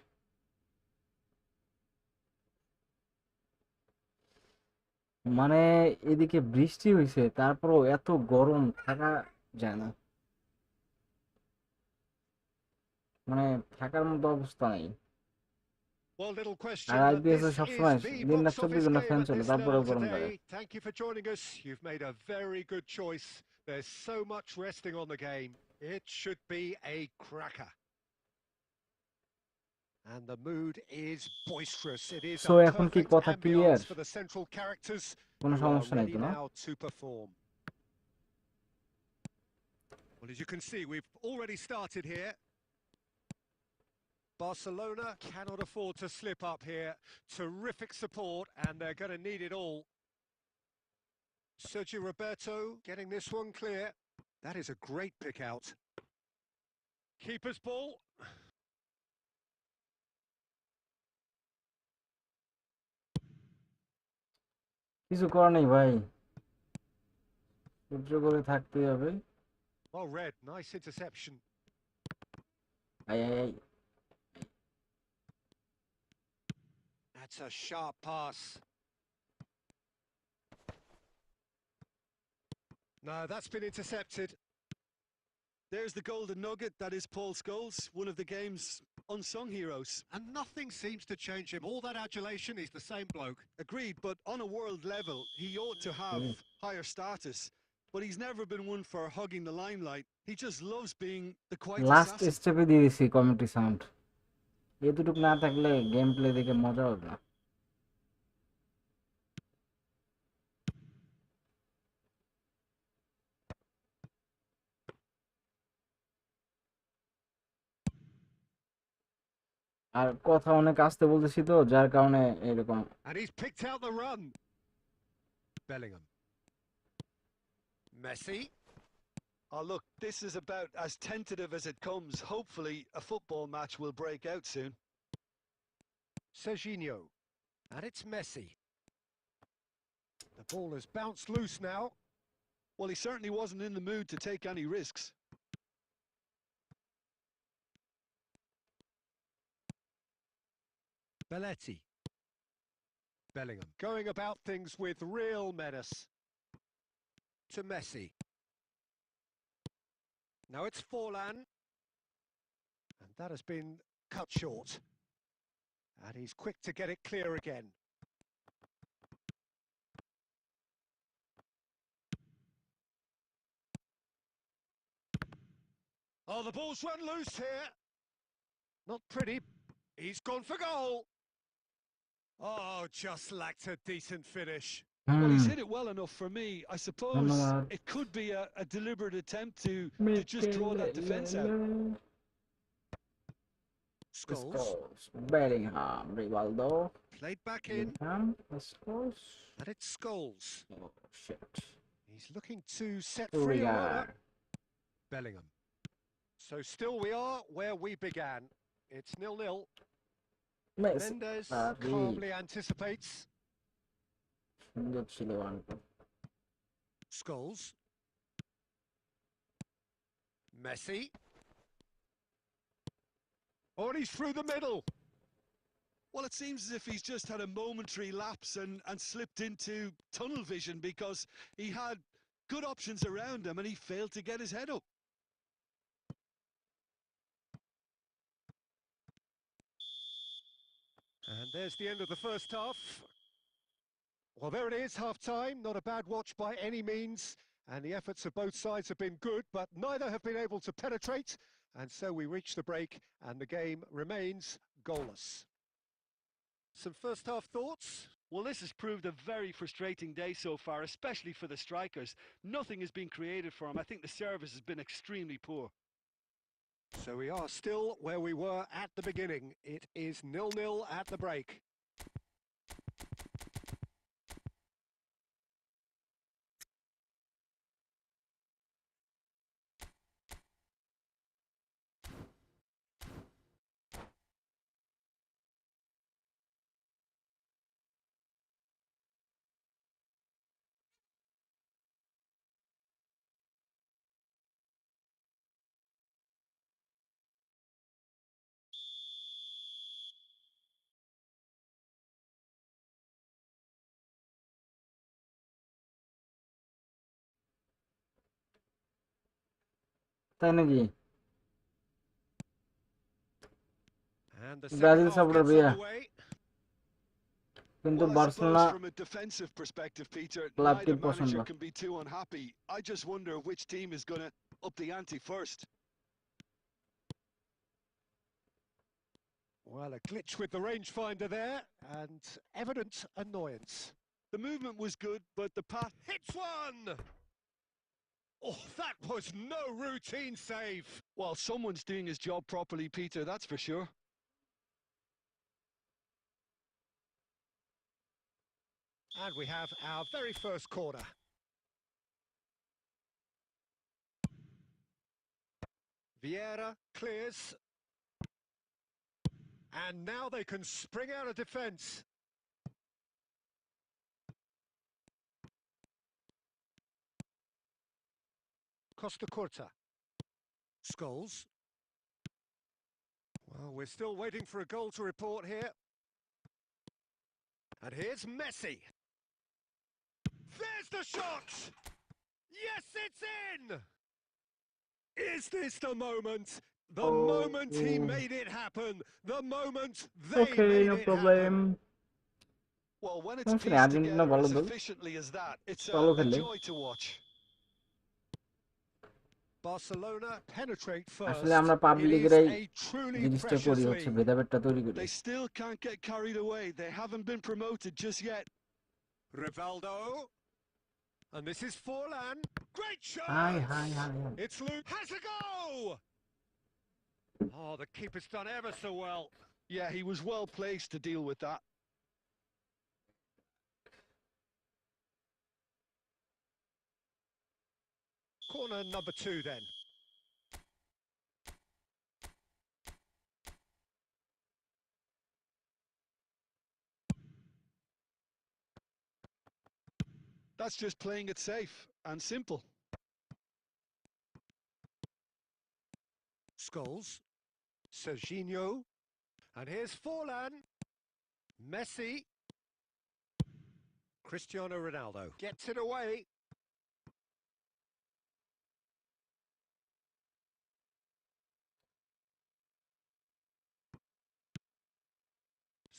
মানে এদিকে বৃষ্টি হয়েছে, তারপরও এত গরম থাকা যায় না, মানে থাকার মতো অবস্থা নাই। Well, little আর question that আইপিএস এ this সবসময় is the দিন রাত box 24 office ঘন্টা game ফ্যান at চলে, this তারপরেও level গরম লাগে। today. Thank you for joining us. You've made a very good choice. There's so much resting on the game. It should be a cracker. And the mood is boisterous. It is so a এখন কি perfect কথা clear? ambience for the central characters কোনো who are সমস্যা নাই ready তো না? now to perform. Well, as you can see, we've already started here. Barcelona cannot afford to slip up here. Terrific support, and they're going to need it all. Sergio Roberto getting this one clear. That is a great pick out. Keeper's ball. কিছু করার নেই ভাই, সহ্য করে থাকতেই হবে। Well read, nice interception. I I I. That's a sharp pass. No, that's been intercepted. There's the golden nugget. That is Paul Scholes, one of the game's unsung heroes. And nothing seems to change him. All that adulation, he's the same bloke. Agreed, but on a world level, he ought to have higher status. But he's never been one for hugging the limelight. He just loves being the quiet last assassin. স্টেপে দিয়ে দিছি commentary sound, এতটুকু না থাকলে game play দেখে মজা হবে না। আর কথা অনেক আস্তে বলতেছি তো, যার কারণে এরকম। And he's picked out the run. Bellingham. Messi. Oh, look, this is about as tentative as it comes. Hopefully, a football match will break out soon. Serginho. And it's Messi. The ball has bounced loose now. Well, he certainly wasn't in the mood to take any risks. Belletti. Bellingham. Going about things with real menace. To Messi. Now it's Forlan. And that has been cut short. And he's quick to get it clear again. Oh, the ball's run loose here. Not pretty. He's gone for goal. Oh, just lacked a decent finish. Well, he's hit it well enough for me. I suppose ধন্যবাদ। it could be a deliberate attempt to just draw that defence out. Scholes. Bellingham, Rivaldo, Played back in. Bellingham, Scholes. And it's Scholes. Oh shit. He's looking to set Here we free a go. runner. Bellingham. So still we are where we began. It's 0-0. Messi. Mendes Papi. calmly anticipates. সুন্দর ছিল গানটা। Scholes. Messi. Oh, and he's through the middle. Well, it seems as if he's just had a momentary lapse and slipped into tunnel vision, because he had good options around him and he failed to get his head up. And there's the end of the first half. Well, there it is, half-time. Not a bad watch by any means. And the efforts of both sides have been good, but neither have been able to penetrate. And so we reach the break, and the game remains goalless. Some first-half thoughts? Well, this has proved a very frustrating day so far, especially for the strikers. Nothing has been created for them. I think the service has been extremely poor. So we are still where we were at the beginning. It is 0-0 at the break. তাই নাকি? And the second Brazil half supporter gets ভাইয়া, underway. কিন্তু Well, I Barcelona suppose from a defensive perspective, Peter, club neither team পছন্দ। manager can be too unhappy. I just wonder which team is going to up the ante first. Well, a glitch with the rangefinder there, and evident annoyance. The movement was good, but the pass... Hits one! Oh, that was no routine save. Well, someone's doing his job properly, Peter, that's for sure. And we have our very first corner. Vieira clears. And now they can spring out of defence. Costa Curta. Scholes. Well, we're still waiting for a goal to report here. And here's Messi. There's the shot! Yes, it's in! Is this the moment? The moment he made it happen. The moment they okay, made no it problem. happen. Well, when it's সমস্যা নেই, pieced Argentina together ভালো as দল, efficiently as that, it's ভালো a খেলে। joy to watch. Barcelona penetrate আসলে first. আমরা public It is লিগেরাই a truly জিনিসটা precious করি, হচ্ছে league. ভেদাভেদটা তৈরি করি। They still can't get carried away. They haven't been promoted just yet. Rivaldo. And this is Forlan. Great shot! High high high high. It's Luke. Has a go! Oh, the keeper's done ever so well. Yeah, he was well placed to deal with that. Corner number 2 then. That's just playing it safe and simple. Scholes. Serginho. And here's Forlan. Messi. Cristiano Ronaldo gets it away.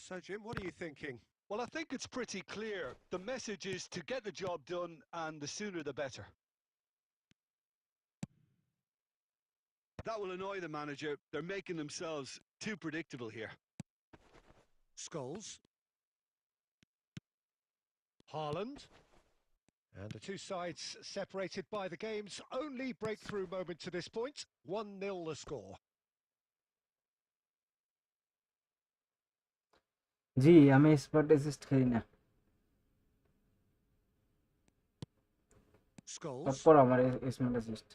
So, Jim, what are you thinking? Well, I think it's pretty clear. The message is to get the job done, and the sooner the better. That will annoy the manager. They're making themselves too predictable here. Scholes. Haaland. And the two sides separated by the game's only breakthrough moment to this point. 1-0 the score. জি, আমি spot assist খেলি না। Scholes. তারপর আমার spot assist.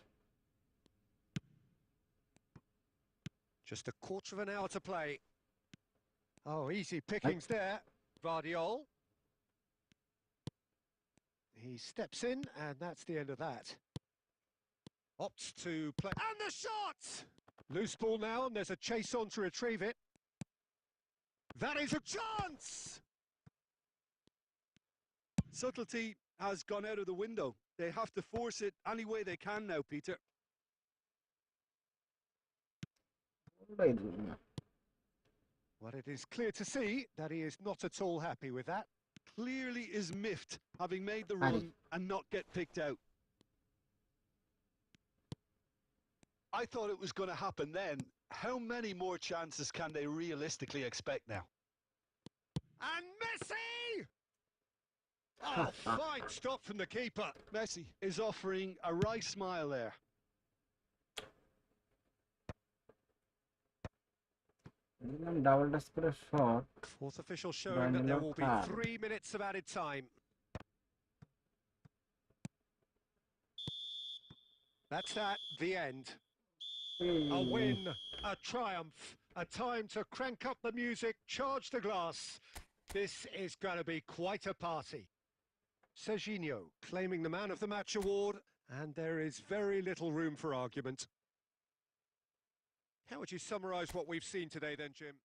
Just a quarter of an hour to play. Oh, easy pickings there. Vardiol. He steps in, and that's the end of that. Opts to play. And the shot! Loose ball now, and there's a chase on to retrieve it. That is a chance! Subtlety has gone out of the window. They have to force it any way they can now, Peter. Well, it is clear to see that he is not at all happy with that. Clearly is miffed, having made the run and not get picked out. I thought it was going to happen then. How many more chances can they realistically expect now? And Messi! Oh, fine stop from the keeper. Messi is offering a wry smile there. Double desperate shot. Fourth official by showing that there will be Khan. 3 minutes of added time. That's that, the end. A win, a triumph, a time to crank up the music, charge the glass. This is going to be quite a party. Serginho claiming the Man of the Match award, and there is very little room for argument. How would you summarise what we've seen today then, Jim?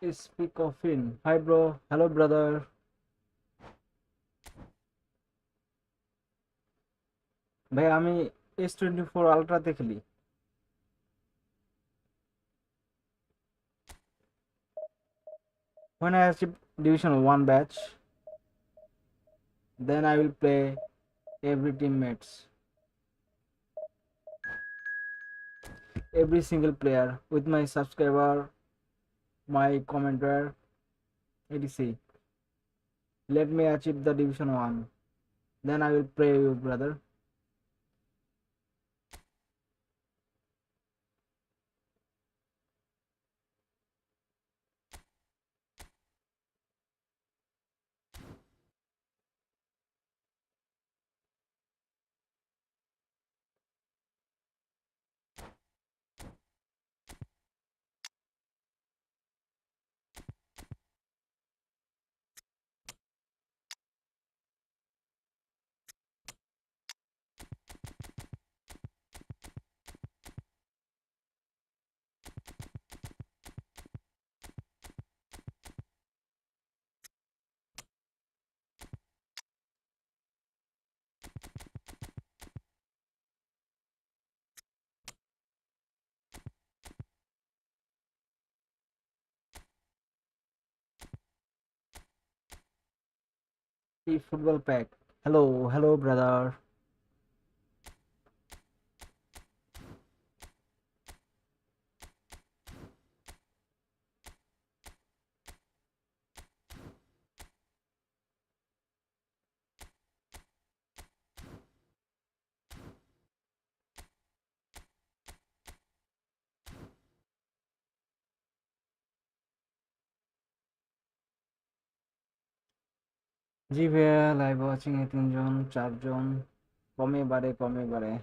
Speak of in. Hi bro. Hello brother. ভাই আমি S24 আলট্রাতে খেলি। When I achieve Division 1 batch, then I will play every teammates, every single player with my subscriber, my commenter, etc. Let me achieve the Division 1, then I will pray you brother. eFootball pack. Hello, hello brother. জি ভাইয়া, live watching a 3 জন 4 জন, কমে বাড়ে কমে বাড়ে।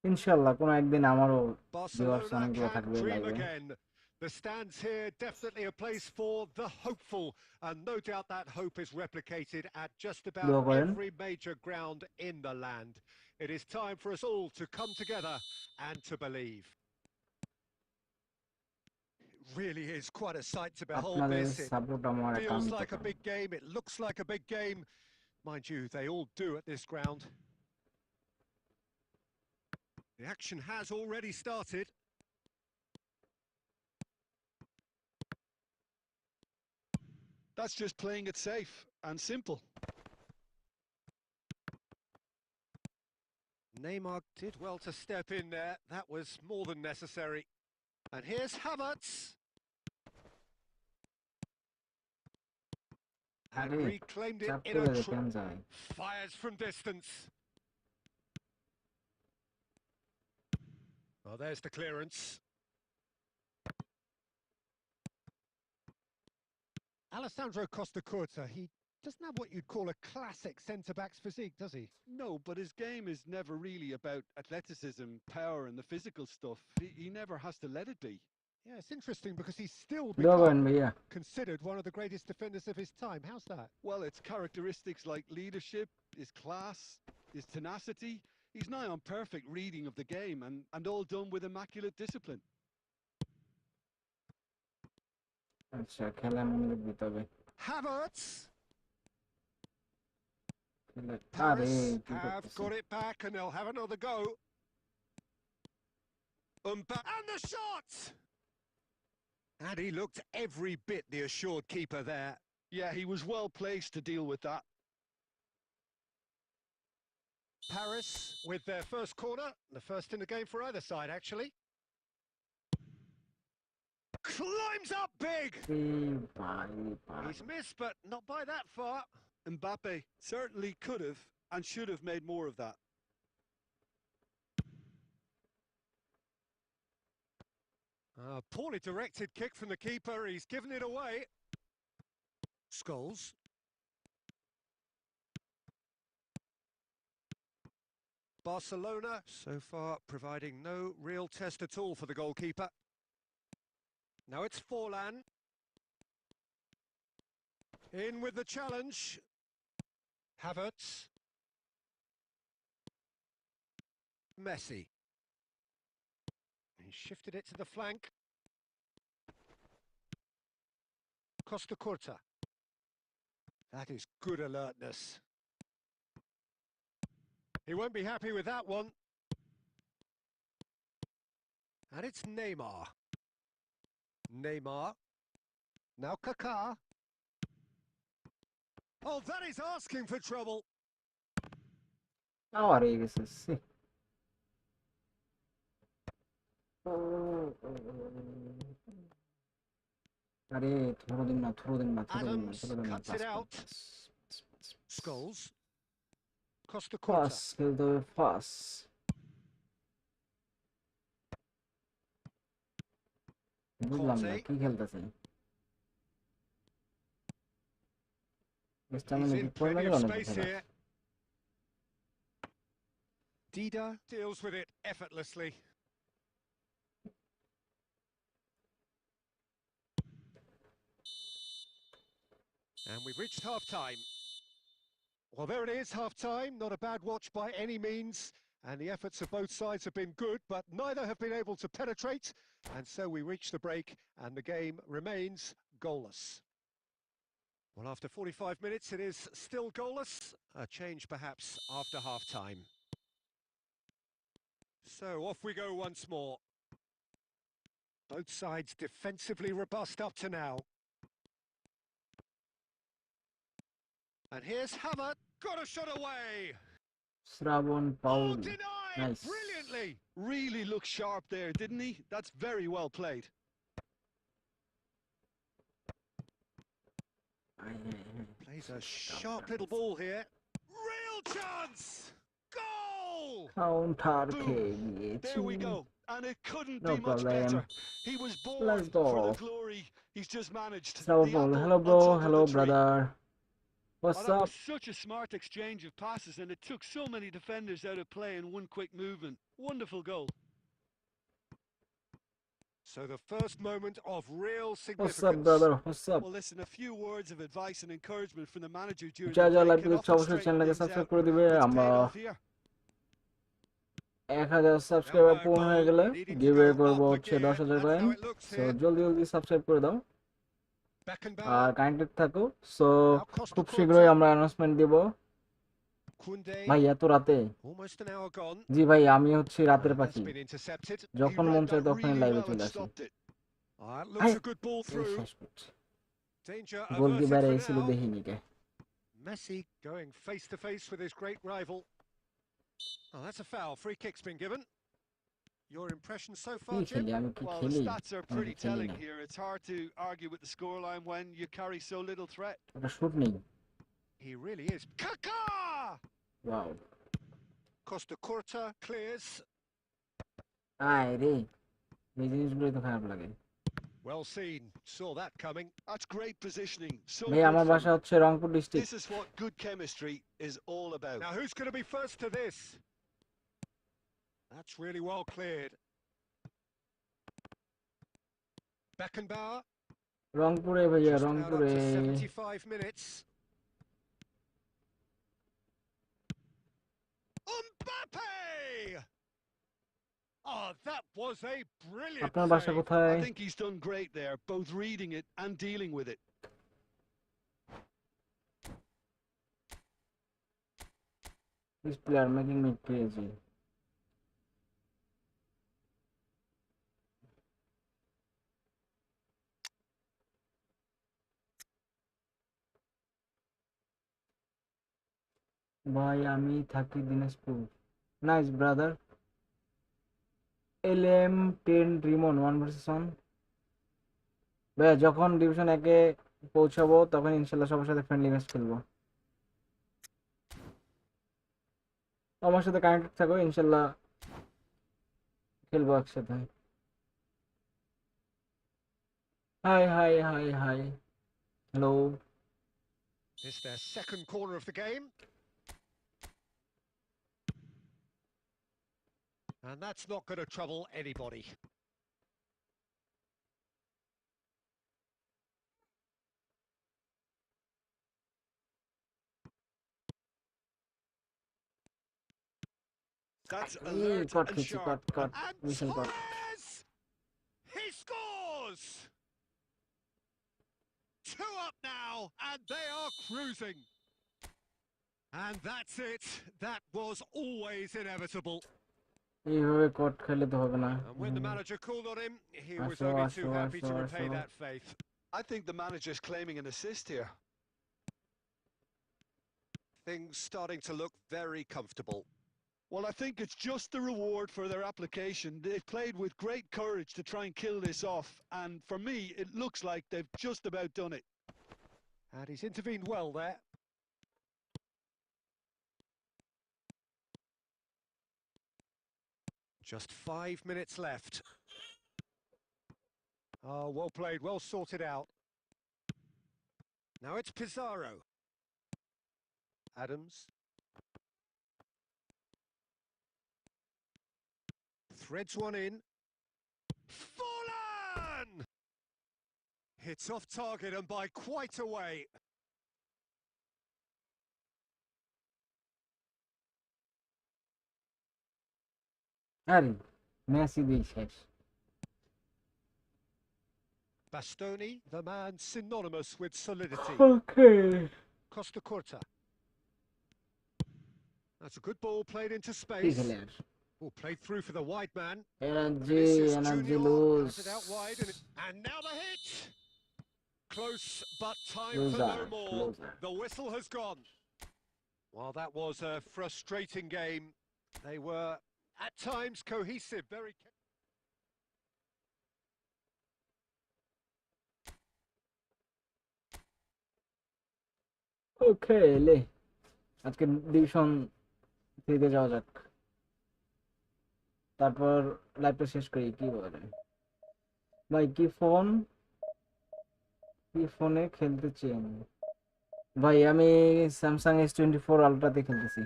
ইনশাআল্লাহ কোনো একদিন আমারও viewers Barcelona অনেকগুলো can থাকবে dream লাইভে। again. The stands here definitely a place for the hopeful, and no doubt that hope is replicated at just about দোয়া করেন। every major ground in the land. It is time for us all to come together and to believe. It really is quite a sight to behold আপনাদের this. It support আমার feels একান্ত like a big game, it looks like a big game. Mind you, they all do at this ground. The action has already started. That's just playing it safe and simple. Neymar did well to step in there. That was more than necessary. And here's Havertz. And আরে reclaimed it চাপ in a করে কেন যায়? fires from distance. Oh, there's the clearance. Alessandro Costa-Curta, he doesn't have what you'd call a classic centre-back's physique, does he? No, but his game is never really about athleticism, power and the physical stuff. He never has to let it be. Yeah, it's interesting because he's still দোয়া করেন become ভাইয়া। considered one of the greatest defenders of his time. How's that? Well, it's characteristics like leadership, his class, his tenacity. He's nigh on perfect reading of the game and all done with immaculate discipline. আচ্ছা, খেলায় মনোযোগ দিতে হবে। Havertz. আরে Paris কি have করতেছে? got it back and they'll have another go. And the shot! And he looked every bit the assured keeper there. Yeah, he was well placed to deal with that. Paris with their first corner, the first in the game for either side, actually. Climbs up big! He's missed, but not by that far. Mbappe certainly could have and should have made more of that. Poorly directed kick from the keeper. He's given it away. Scholes. Barcelona so far providing no real test at all for the goalkeeper. Now it's Forlan. In with the challenge. Havertz. Messi. He shifted it to the flank. Costa Curta. That is good alertness. He won't be happy with that one. And it's Neymar. Neymar. Now Kaká. Oh, that is asking for trouble. আরে গেছে C. আরে thorough দিন না, thorough দিন না, thorough দিন না, Adams thorough দিন না। cuts it out. Scholes. Costa pass Curta. খেলতে হবে, পাস। বুঝলাম না Conte. কি খেলতেছে। He's স্টামিনা কি in কমে plenty গেল of নাকি space খেলার? here. Dida deals with it effortlessly. And we've reached half-time. Well, there it is, half-time. Not a bad watch by any means. And the efforts of both sides have been good, but neither have been able to penetrate. And so we reach the break, and the game remains goalless. Well, after 45 minutes, it is still goalless. A change, perhaps, after half-time. So, off we go once more. Both sides defensively robust up to now. And here's Havertz, got a shot away! Shrabon Oh, Paul, denied nice. brilliantly! Really looked sharp there, didn't he? That's very well played. Plays a sharp little ball here. Real chance! Goal! Counter Boom. খেয়ে গিয়েছি। There we go. And it couldn't No be much problem. better. He was born Let's go. for the glory. He's just managed. Shrabon The Paul, apple hello on bro, top of hello the tree. brother. Oh, What's that up? was such a smart exchange of passes, and it took so many defenders out of play in one quick movement. Wonderful goal. So the first moment of real What's up significance. brother? What's up? Well, listen, a few words of advice and encouragement from the manager during যা the যা break live can দেখছো often অবশ্যই straighten চ্যানেলটাকে things subscribe out. করে দিবে। It's আমরা paying off here. 1000 subscriber Now পূর্ণ হয়ে goal, গেলে needing to গিভওয়ে go করবো up হচ্ছে again. 10,000 That's coin. how it looks so here. জলদি জলদি সাবস্ক্রাইব করে দাও আর Beckenbauer. কানেক্টেড থাকো। সো Now Costa খুব শীঘ্রই Curta. আমরা অ্যানাউন্সমেন্ট দিব। Kunde. ভাই এত রাতে? Almost an hour gone. জি ভাই, আমি হচ্ছি রাতের That's পাখি, been intercepted. He যখন মন read চায় that তখনই really লাইভে well and চলে আসি। stopped it. It looks a good ball এই through. শেষ করছি। Danger গোলকিপার averted for এসেছিল now. দেখিনি কে। Messi going face to face with his great rival. Oh, that's a foul. Free kick's been given. Your impression so কি far, Jim? খেলি আমি, কি Well, the খেলি? stats are আমি pretty কি খেলি telling না, here. It's hard to argue with the scoreline when you carry so little threat. ওটা শুট নেই। He really is. Kaká! Wow, Costa Curta clears. আয় রে, এই জিনিসগুলোই তো খারাপ লাগে। Well seen. Saw that coming. That's great positioning. So ভাই good আমার from বাসা him. হচ্ছে Rangpur district. This is what good chemistry is all about. Now who's going to be first to this? That's really well cleared. Beckenbauer. রংপুরে ভাইয়া, Just allowed up রংপুরে। to 75 minutes. Mbappe! Oh, that was a brilliant আপনার বাসা save. কোথায়? I think he's done great there, both reading it and dealing with it. This player making me crazy. ভাই আমি থাকি Dinajpur. Nice brother. LM10 Rimon 1 vs 1। ভাইয়া যখন division 1-এ পৌঁছাবো তখন ইনশাল্লাহ সবার সাথে ফ্রেন্ডলি ম্যাচ খেলবো। আমার সাথে কানেক্টেড থাকো, ইনশাল্লাহ খেলবো একসাথে। High high high high, hello. It's their second corner of the game. And that's not going to trouble anybody. That's alert caught and খেয়েছি, sharp. Caught caught, And mission caught. Torres! He scores! 2 up now, and they are cruising. And that's it. That was always inevitable. এইভাবে কট খেলে তো হবে না। And when the manager called on him, he was Asho, only Asho, too happy to Asho, repay Asho. that faith. I think the manager's claiming an assist here. Things starting to look very comfortable. Well, I think it's just the reward for their application. They've played with great courage to try and kill this off, and for me, it looks like they've just about done it. And he's intervened well there. Just 5 minutes left. Oh, well played, well sorted out. Now it's Pizarro. Adams. Threads one in. Fallen! It's off target and by quite a way. আরে Messi দিয়ে শেষ। Bastoni, the man synonymous with solidity. Okay, Costa Curta. That's a good ball played into কি space. খেলে আর Oh, played through for the wide man. Energy Vinicius energy Junior lose. has it out wide, and now the hit. Close, but time for Loser, no more. loser. The whistle has gone. Well, that was a frustrating game. They were at times cohesive, very. ওকে লে, আজকে division 3-তে যাওয়া যাক, তারপর লাইভটা শেষ করি। কি বলে ভাই, কি ফোনে খেলতে চান? ভাই আমি স্যামসাং S24 আলট্রাতে খেলতেছি।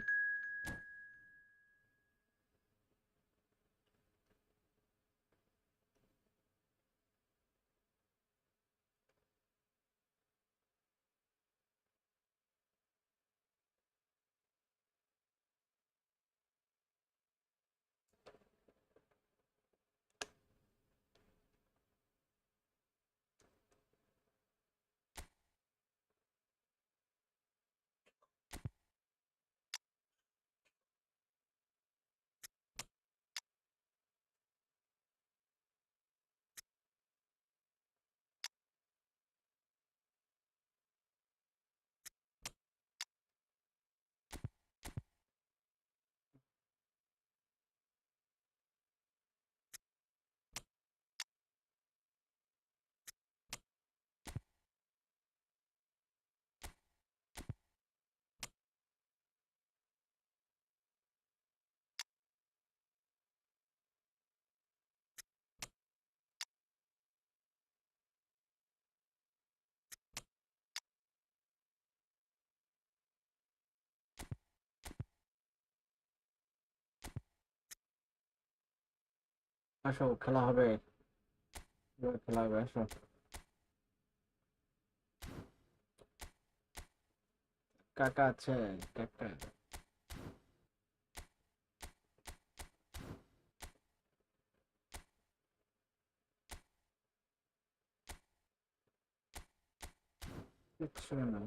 আসো খেলা হবে, খেলা হবে, আসো। কাকা আছে, কাকা। কিচ্ছু না।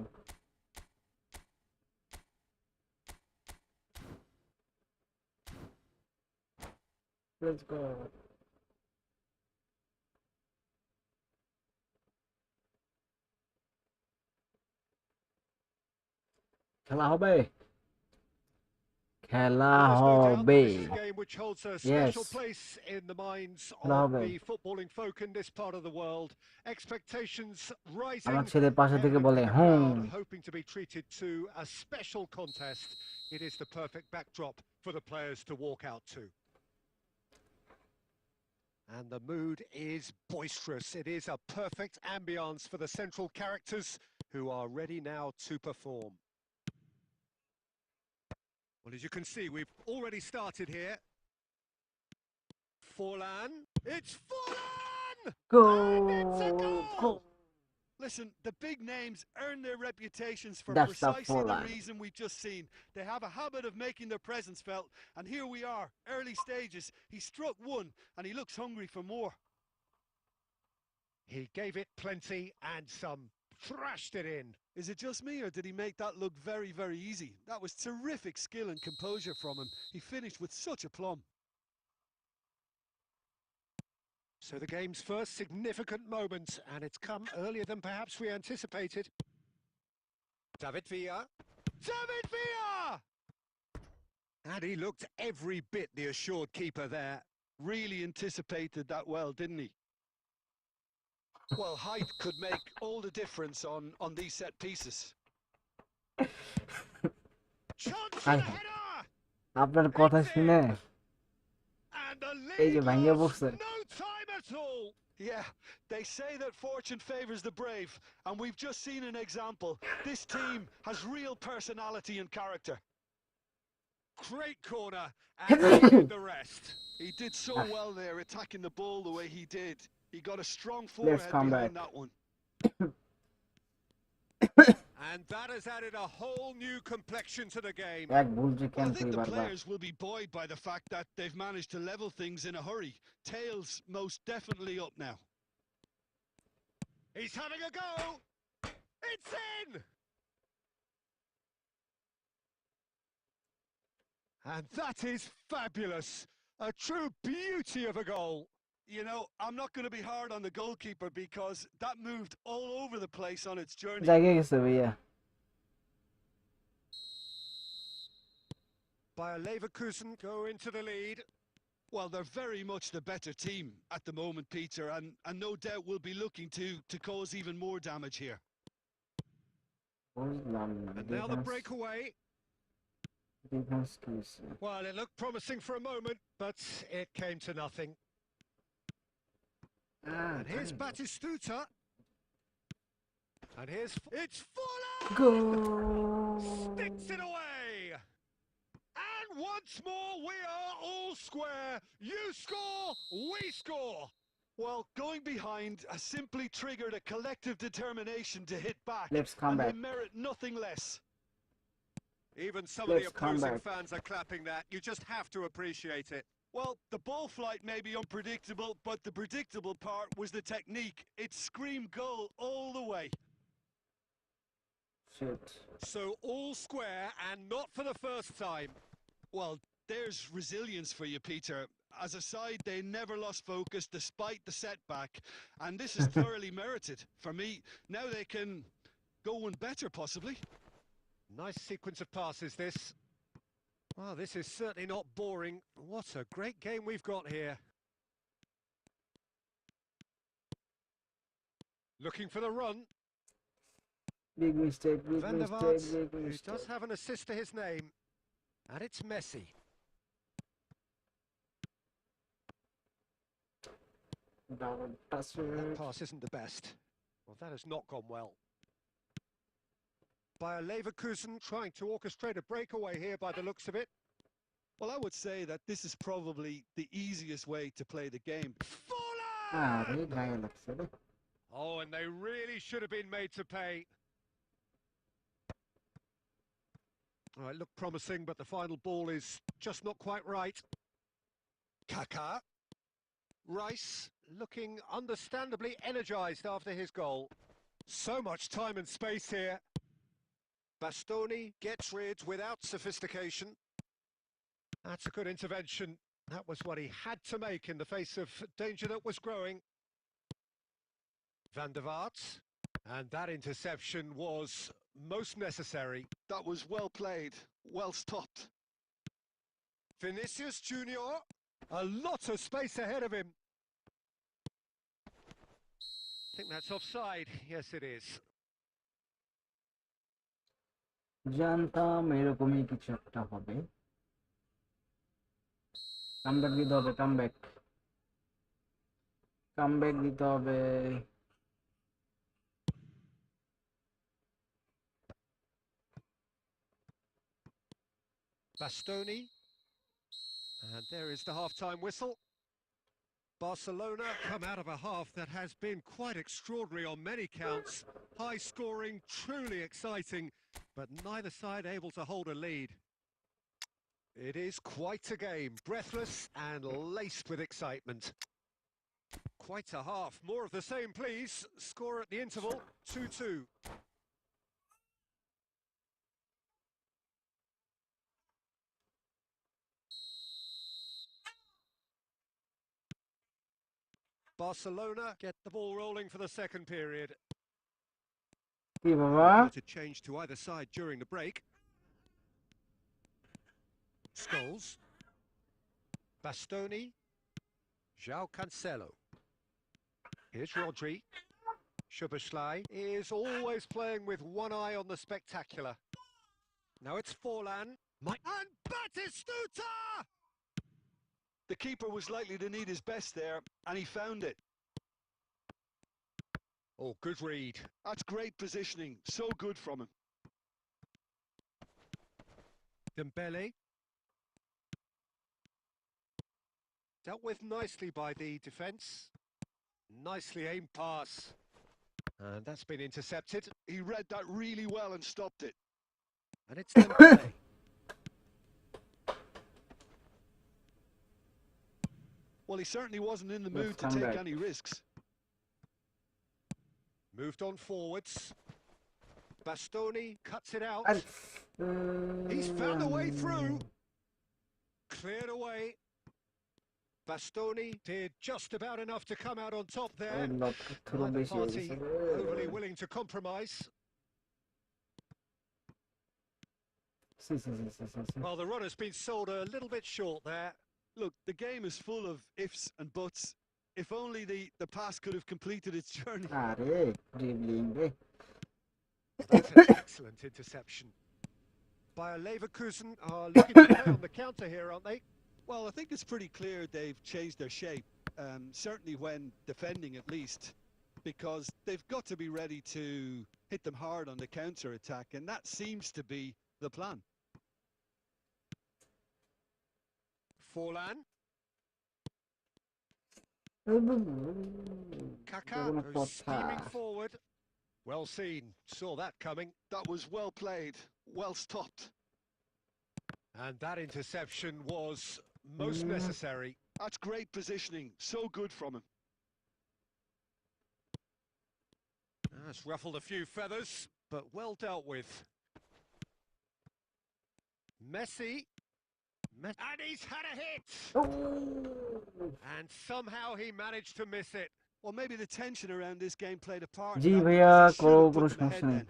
Let's go. খেলা হবে, খেলা Well, there's no doubt হবে। that this is a game which holds a special Yes, place in the minds খেলা of হবে। the footballing folk in this part of the world. Expectations আমার rising, ছেলে পাশে থেকে everybody বলে in the hmm. crowd hoping to be treated to a special contest. It is the perfect backdrop for the players to walk out to. And the mood is boisterous. It is a perfect ambience for the central characters who are ready now to perform. Well, as you can see, we've already started here. Forlan. It's Forlan! And it's a Go, goal! go. Listen, the big names earn their reputations for That's the precisely the Forlan. reason we've just seen. They have a habit of making their presence felt, and here we are, early stages. He struck one, and he looks hungry for more. He gave it plenty and some, thrashed it in. Is it just me, or did he make that look very, very easy? That was terrific skill and composure from him. He finished with such aplomb. So the game's first significant moment, and it's come earlier than perhaps we anticipated. David Villa. David Villa! And he looked every bit the assured keeper there. Really anticipated that well, didn't he? Well, height could make all the difference on these set pieces. Chance Hi. for the header! আপনার কথা শুনে And the এই যে lead ভাঙ্গে lost পড়ছে। no time at all. Yeah, they say that fortune favours the brave, and we've just seen an example. This team has real personality and character. Great corner, and he did the rest. He did so well there, attacking the ball the way he did. He got a strong Let's forehead come behind back. that one. And that has added a whole new complexion to the game. এক ভুল যে Well, কেন I think করি the বারবার। players will be buoyed by the fact that they've managed to level things in a hurry. Tails most definitely up now. He's having a go. It's in. And that is fabulous. A true beauty of a goal. You know, I'm not going to be hard on the goalkeeper because that moved all over the place on its journey. জায়গায় গেছে ভাইয়া। Bayer Leverkusen go into the lead. Well, they're very much the better team at the moment, Peter, and no doubt will be looking to cause even more damage here. বুঝলাম না, And now the breakaway. Defence কি হইছে? Well, it looked promising for a moment, but it came to nothing. And here's Batistuta. And here's... It's Fuller! Go! Sticks it away! And once more, we are all square. You score, we score. Well, going behind has simply triggered a collective determination to hit back, Let's come and back. they merit nothing less. Even some of the Let's come opposing back. fans are clapping that. You just have to appreciate it. Well, the ball flight may be unpredictable, but the predictable part was the technique. It screamed goal all the way. Shit. So all square, and not for the first time. Well, there's resilience for you, Peter. As a side, they never lost focus despite the setback, and this is thoroughly merited. For me, now they can go one better, possibly. Nice sequence of passes, this. Well, this is certainly not boring. What a great game we've got here. Looking for the run. Big mistake, big Van der mistake, Vaart, big who mistake. does have an assist to his name. And it's Messi. Down pass. That pass isn't the best. Well, that has not gone well. Bayer Leverkusen trying to orchestrate a breakaway here by the looks of it. Well, I would say that this is probably the easiest way to play the game. আরে Fuller! গায়ে লাগছে রে। Oh, and they really should have been made to pay. Oh, it looked promising, but the final ball is just not quite right. Kaká. Rice looking understandably energised after his goal. So much time and space here. Bastoni gets rid without sophistication. That's a good intervention. That was what he had to make in the face of danger that was growing. Van der Vaart. And that interception was most necessary. That was well played, well stopped. Vinicius Junior. A lot of space ahead of him. I think that's offside. Yes, it is. জানতাম এরকমই কিছু একটা হবে। Comeback দিতে হবে, comeback দিতে হবে। Bastoni. And there is the half-time whistle. Barcelona come out of a half that has been quite extraordinary on many counts. High scoring, truly exciting, but neither side able to hold a lead. It is quite a game, breathless and laced with excitement. Quite a half. More of the same, please. Score at the interval, 2-2. Barcelona get the ball rolling for the second period. কি বাবা? To change to either side during the break. Scholes. Bastoni. João Cancelo. Here's Rodri. Szoboszlai is always playing with one eye on the spectacular. Now it's Forlan. And Batistuta! The keeper was likely to need his best there, and he found it. Oh, good read. That's great positioning, so good from him. Dembele. Dealt with nicely by the defence. Nicely aimed pass. And that's been intercepted. He read that really well and stopped it. And it's Dembele. Well, he certainly wasn't in the Let's mood to come take back. any risks. Moved on forwards. Bastoni cuts it out. আরে, He's found a way through. Cleared away. Bastoni did just about enough to come out on top there. লটটা throw Neither বেশি হয়ে party গেছে। overly willing to compromise. C C C C C C. Well, the run has been sold a little bit short there. Look, the game is full of ifs and buts. If only the pass could have completed its journey. আরে dribbling রে। That's an excellent interception. Bayer Leverkusen are looking to play on the counter here, aren't they? Well, I think it's pretty clear they've changed their shape, certainly when defending at least, because they've got to be ready to hit them hard on the counter-attack, and that seems to be the plan. Forlan. Kaká goes steaming forward. Well seen. Saw that coming. That was well played, well stopped. And that interception was most necessary. That's great positioning, so good from him. That's ruffled a few feathers, but well dealt with. Messi. And he's had a hit! And somehow he managed to miss it. Well, maybe the tension around this game played a part. G in that, ভাইয়া, because he should কোনো have কোনো put them ahead সমস্যা নেই। then.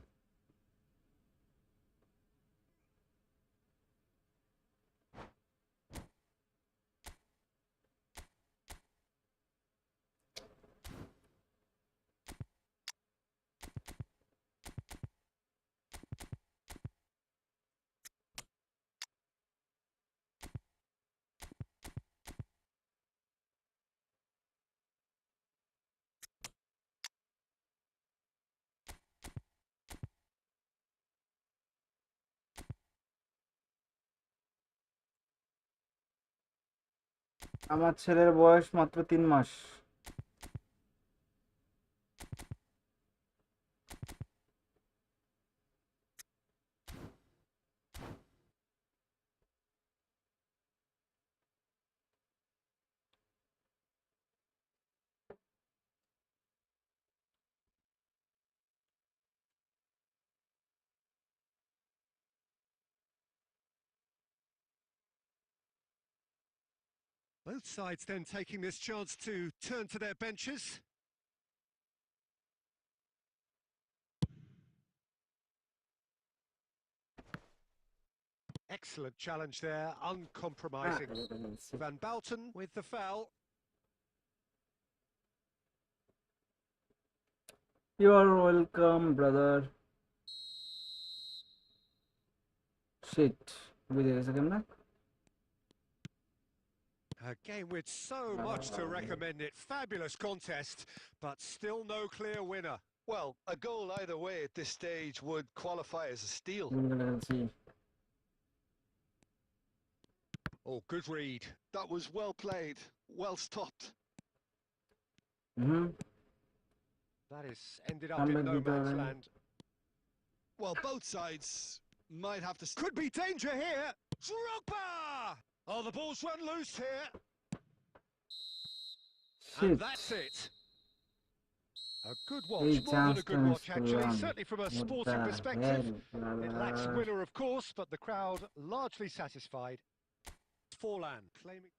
আমার ছেলের বয়স মাত্র 3 মাস। Both sides then taking this chance to turn to their benches. Excellent challenge there, uncompromising. Van Bouten with the foul. You are welcome, brother. Shit. বুঝে গেছে কেমনে? A game with so much to recommend it. Fabulous contest, but still no clear winner. Well, a goal either way at this stage would qualify as a steal. Oh, good read. That was well played, well stopped. That is ended up in no man's land. Well, both sides might have to... Could be danger here. Drogba! Oh, the ball's run loose here. And that's it. A good watch, more than a good watch actually, certainly from a sporting perspective. It lacks winner, of course, but the crowd largely satisfied. Forlan claiming...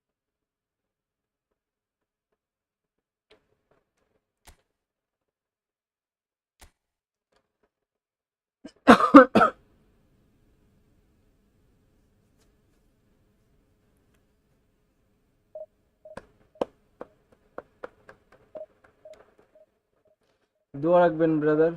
দোয়া রাখবেন brother.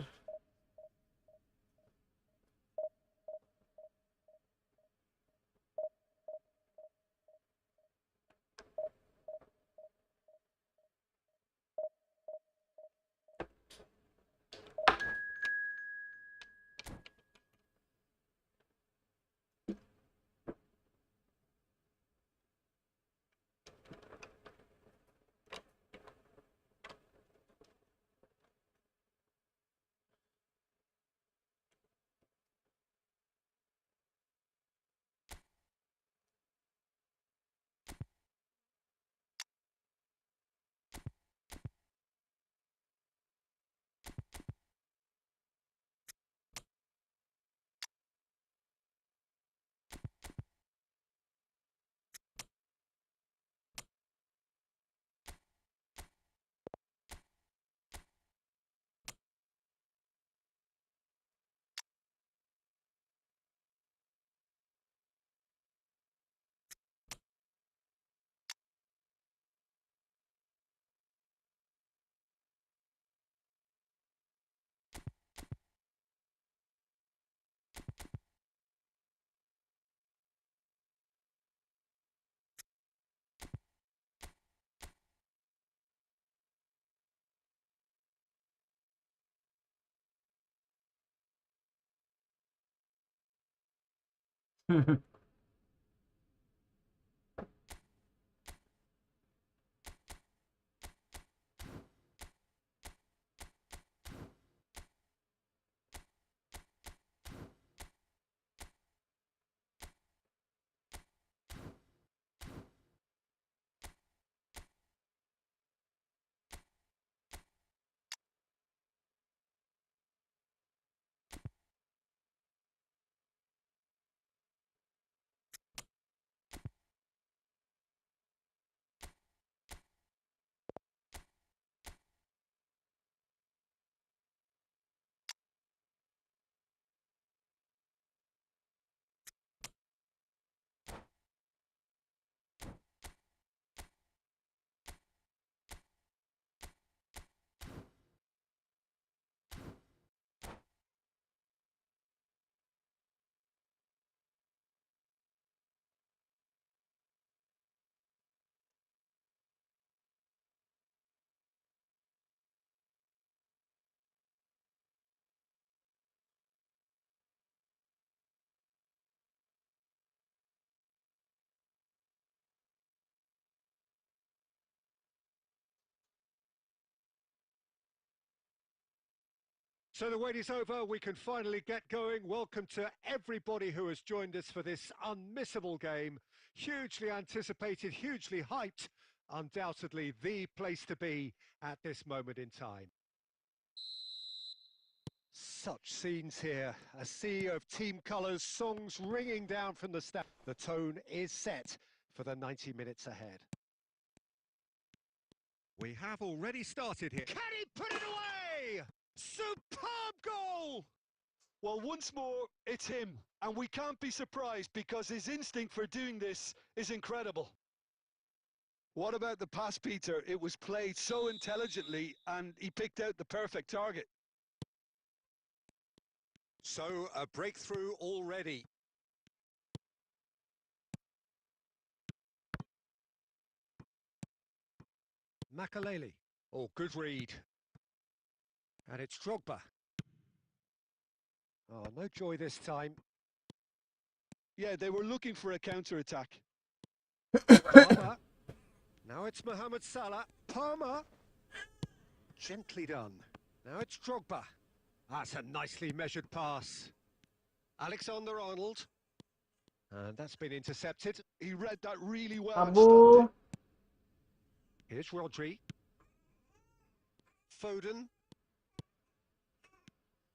So the wait is over, we can finally get going. Welcome to everybody who has joined us for this unmissable game. Hugely anticipated, hugely hyped, undoubtedly the place to be at this moment in time. Such scenes here, a sea of team colours, songs ringing down from the stand. The tone is set for the 90 minutes ahead. We have already started here. Can he put it away? Superb goal! Well, once more, it's him. And we can't be surprised because his instinct for doing this is incredible. What about the pass, Peter? It was played so intelligently and he picked out the perfect target. So, a breakthrough already. Makaleli. Oh, good read. And it's Drogba. Oh, no joy this time. Yeah, they were looking for a counter-attack. Palmer. Now it's Mohamed Salah. Palmer. Gently done. Now it's Drogba. That's a nicely measured pass. Alexander-Arnold. And that's been intercepted. He read that really well and Abu. stopped it. Here's Rodri. Foden.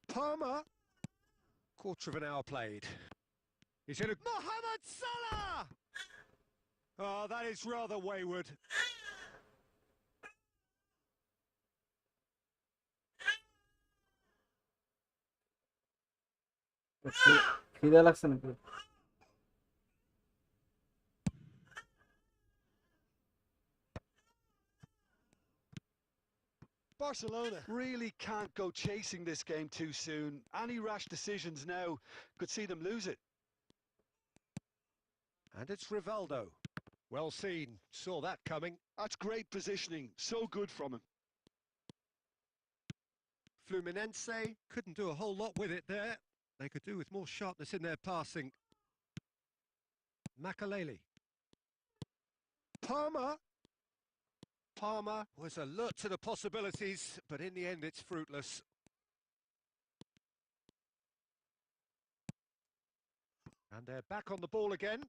Palmer. Quarter of an hour played. He's in a... Mohamed Salah! Oh, that is rather wayward. খিদে লাগছে নাকি? Barcelona really can't go chasing this game too soon. Any rash decisions now could see them lose it. And it's Rivaldo. Well seen. Saw that coming. That's great positioning. So good from him. Fluminense couldn't do a whole lot with it there. They could do with more sharpness in their passing. Makaleli. Palmer. Palmer was alert to the possibilities, but in the end it's fruitless. And they're back on the ball again.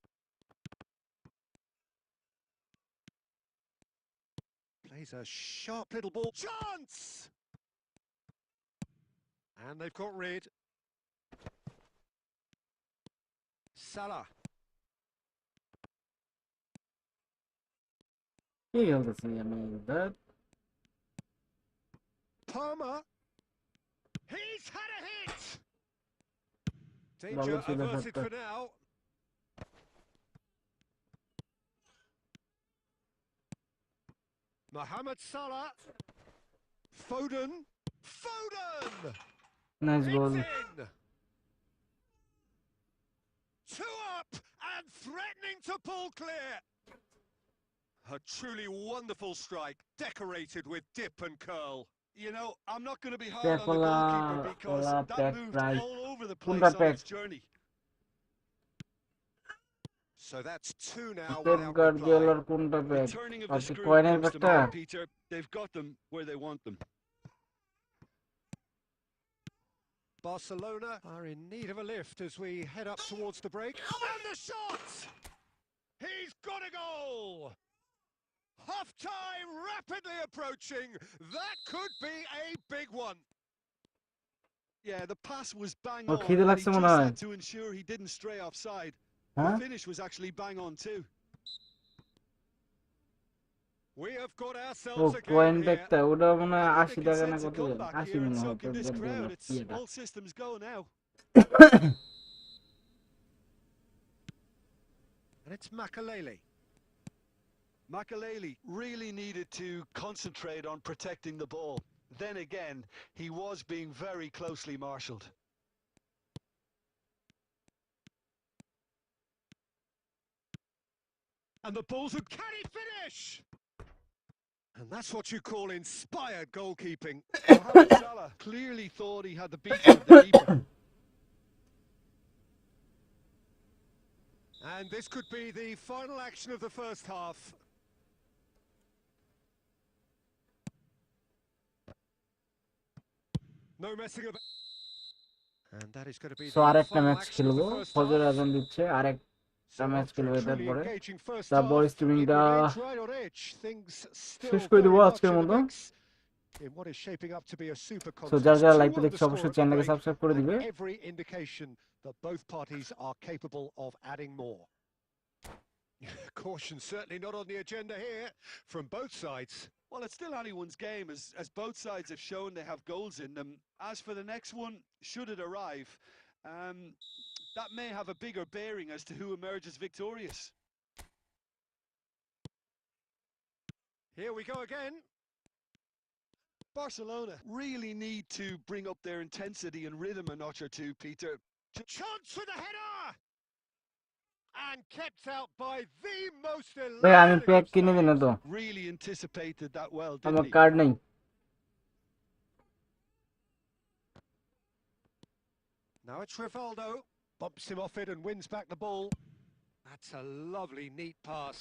Plays a sharp little ball. Chance! And they've got rid. Salah. কি খেলতেছি আমি that Palmer. He's had a hit! Danger Vallahi şöyle averted hatta. for now. Mohamed Salah. Foden. Foden! nice goal. It's in! Two up and threatening to pull clear. A truly wonderful strike, decorated with dip and curl. You know, I'm not going to be hard Pep on the goalkeeper wala because wala that Pep moved right. all over the Punta place on Pep. its journey. So that's two now Pep without Guardiola reply. কোনটা The Pep? turning of the আপনি screw কয়নের comes to Pepটা? mind, Peter. They've got them where they want them. Barcelona are in need of a lift as we head up towards the break. And the shot! He's got a goal! Half-time rapidly approaching. That could be a big one. Yeah, the pass was bang O on. খিদে And he লাগছে just মনে হয়। had to ensure he didn't stray offside. হ্যাঁ? The finish was actually bang on too. We have got ও ourselves a coin game here. প্যাকটা ওটা মনে হয় I 80 think they টাকা can না sense a কত জানি comeback 80 here, and মনে so হয় can this Pep crowd. Guardiola It's ইয়েটা। all systems go now. And it's Makaleli. Makaleli really needed to concentrate on protecting the ball. Then again, he was being very closely marshalled. And the ball's a... Can he finish? And that's what you call inspired goalkeeping. Mohamed Salah clearly thought he had the beating of the keeper. And this could be the final action of the first half. No messing about. And that is going to be so the আরেকটা final match action of খেলবো the first ফজর half. আজান দিচ্ছে আরেকটা match After খেলবো a এটার truly পরে engaging first তারপর half, স্ট্রিমিংটা it remains right on edge. Things still শেষ করে very দেবো much আজকের in the মতো। mix in what is shaping up to be a super so যারা contest. যারা 2-1 লাইভটা the দেখছে score অবশ্যই at the চ্যানেলকে break, সাবস্ক্রাইব করে and দিবে। every indication that both parties are capable of adding more. Caution certainly not on the agenda here from both sides. Well, it's still anyone's game, as both sides have shown they have goals in them. As for the next one, should it arrive, that may have a bigger bearing as to who emerges victorious. Here we go again. Barcelona really need to bring up their intensity and rhythm a notch or two, Peter. Chance with a header! And kept out by the most ভাই আমি elaborate pack of কিনে দিন saves. তো, Really anticipated that well, আমার didn't he? Card নেই। Now it's Rivaldo, bumps him off it and wins back the ball. That's a lovely, neat pass.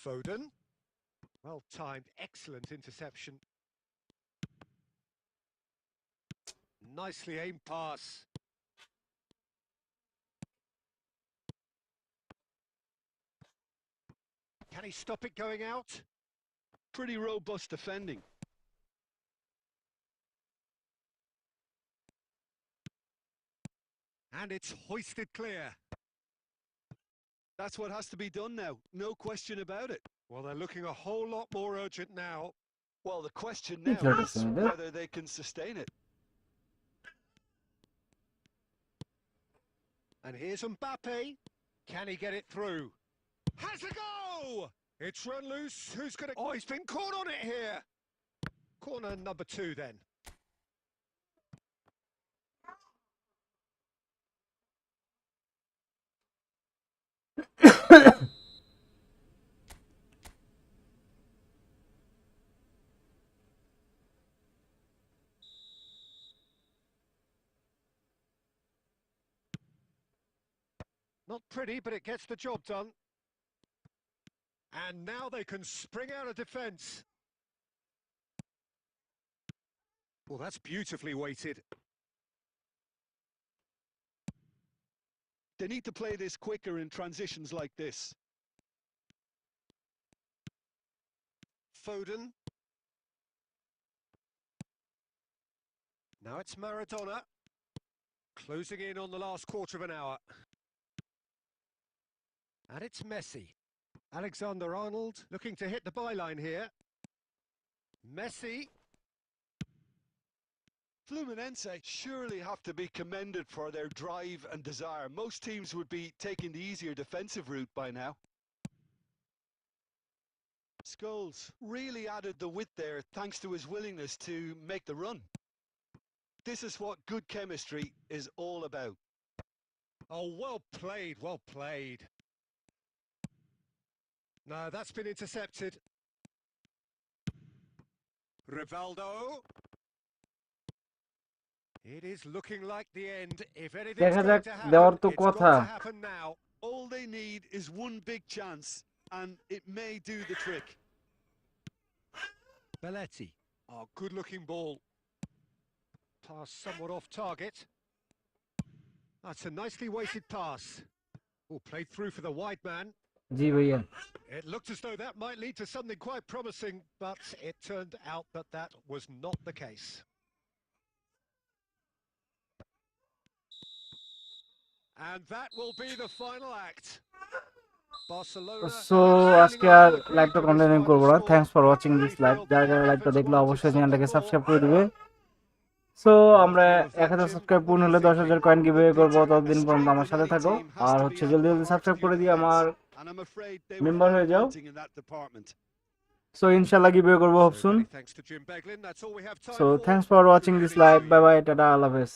Foden, well timed, excellent interception. Nicely aimed pass. Can he stop it going out? Pretty robust defending. And it's hoisted clear. That's what has to be done now, no question about it. Well, they're looking a whole lot more urgent now. Well, the question It's now not is the same, whether they can sustain it. And here's Mbappe. Can he get it through? Has a go! It's run loose. Who's going to... Oh, he's been caught on it here. Corner number 2 then. Not pretty, but it gets the job done. And now they can spring out of defence. Well, that's beautifully weighted. They need to play this quicker in transitions like this. Foden. Now it's Maradona. Closing in on the last quarter of an hour. And it's Messi. Alexander-Arnold looking to hit the byline here. Messi. Fluminense surely have to be commended for their drive and desire. Most teams would be taking the easier defensive route by now. Scholes really added the width there thanks to his willingness to make the run. This is what good chemistry is all about. Oh, well played, well played. No, that's been intercepted. Rivaldo. It is looking like the end. If anything's দেখা going যাক, to দেওয়ার happen, তো it's কথা। got to happen now. All they need is one big chance, and it may do the trick. Belletti. Oh, good-looking ball. Pass somewhat off target. That's a nicely weighted pass. Oh, played through for the wide man. জি ভাইয়া। It looked as though that might lead to something quite promising, but it turned out that that was not the case. And that will be the final act. Barcelona. So আজকে আর লাইভটা continue করবো না। Thanks for watching this live. যারা যারা লাইভটা দেখলো অবশ্যই চ্যানেলটাকে সাবস্ক্রাইব করে দিবে। সো আমরা 1000 সাবস্ক্রাইব পূর্ণ হলে 10,000 কয়েন গিভওয়ে করবো। ততদিন পর্যন্ত আমার সাথে থাকো আর হচ্ছে জলদি জলদি সাবস্ক্রাইব করে দিয়ে আমার মেম্বার হয়ে যাও। সো ইনশাআল্লাহ গিভওয়ে করবো খুব soon. So thanks for watching this live. Bye bye, টাটা, আল্লাহ হাফেজ।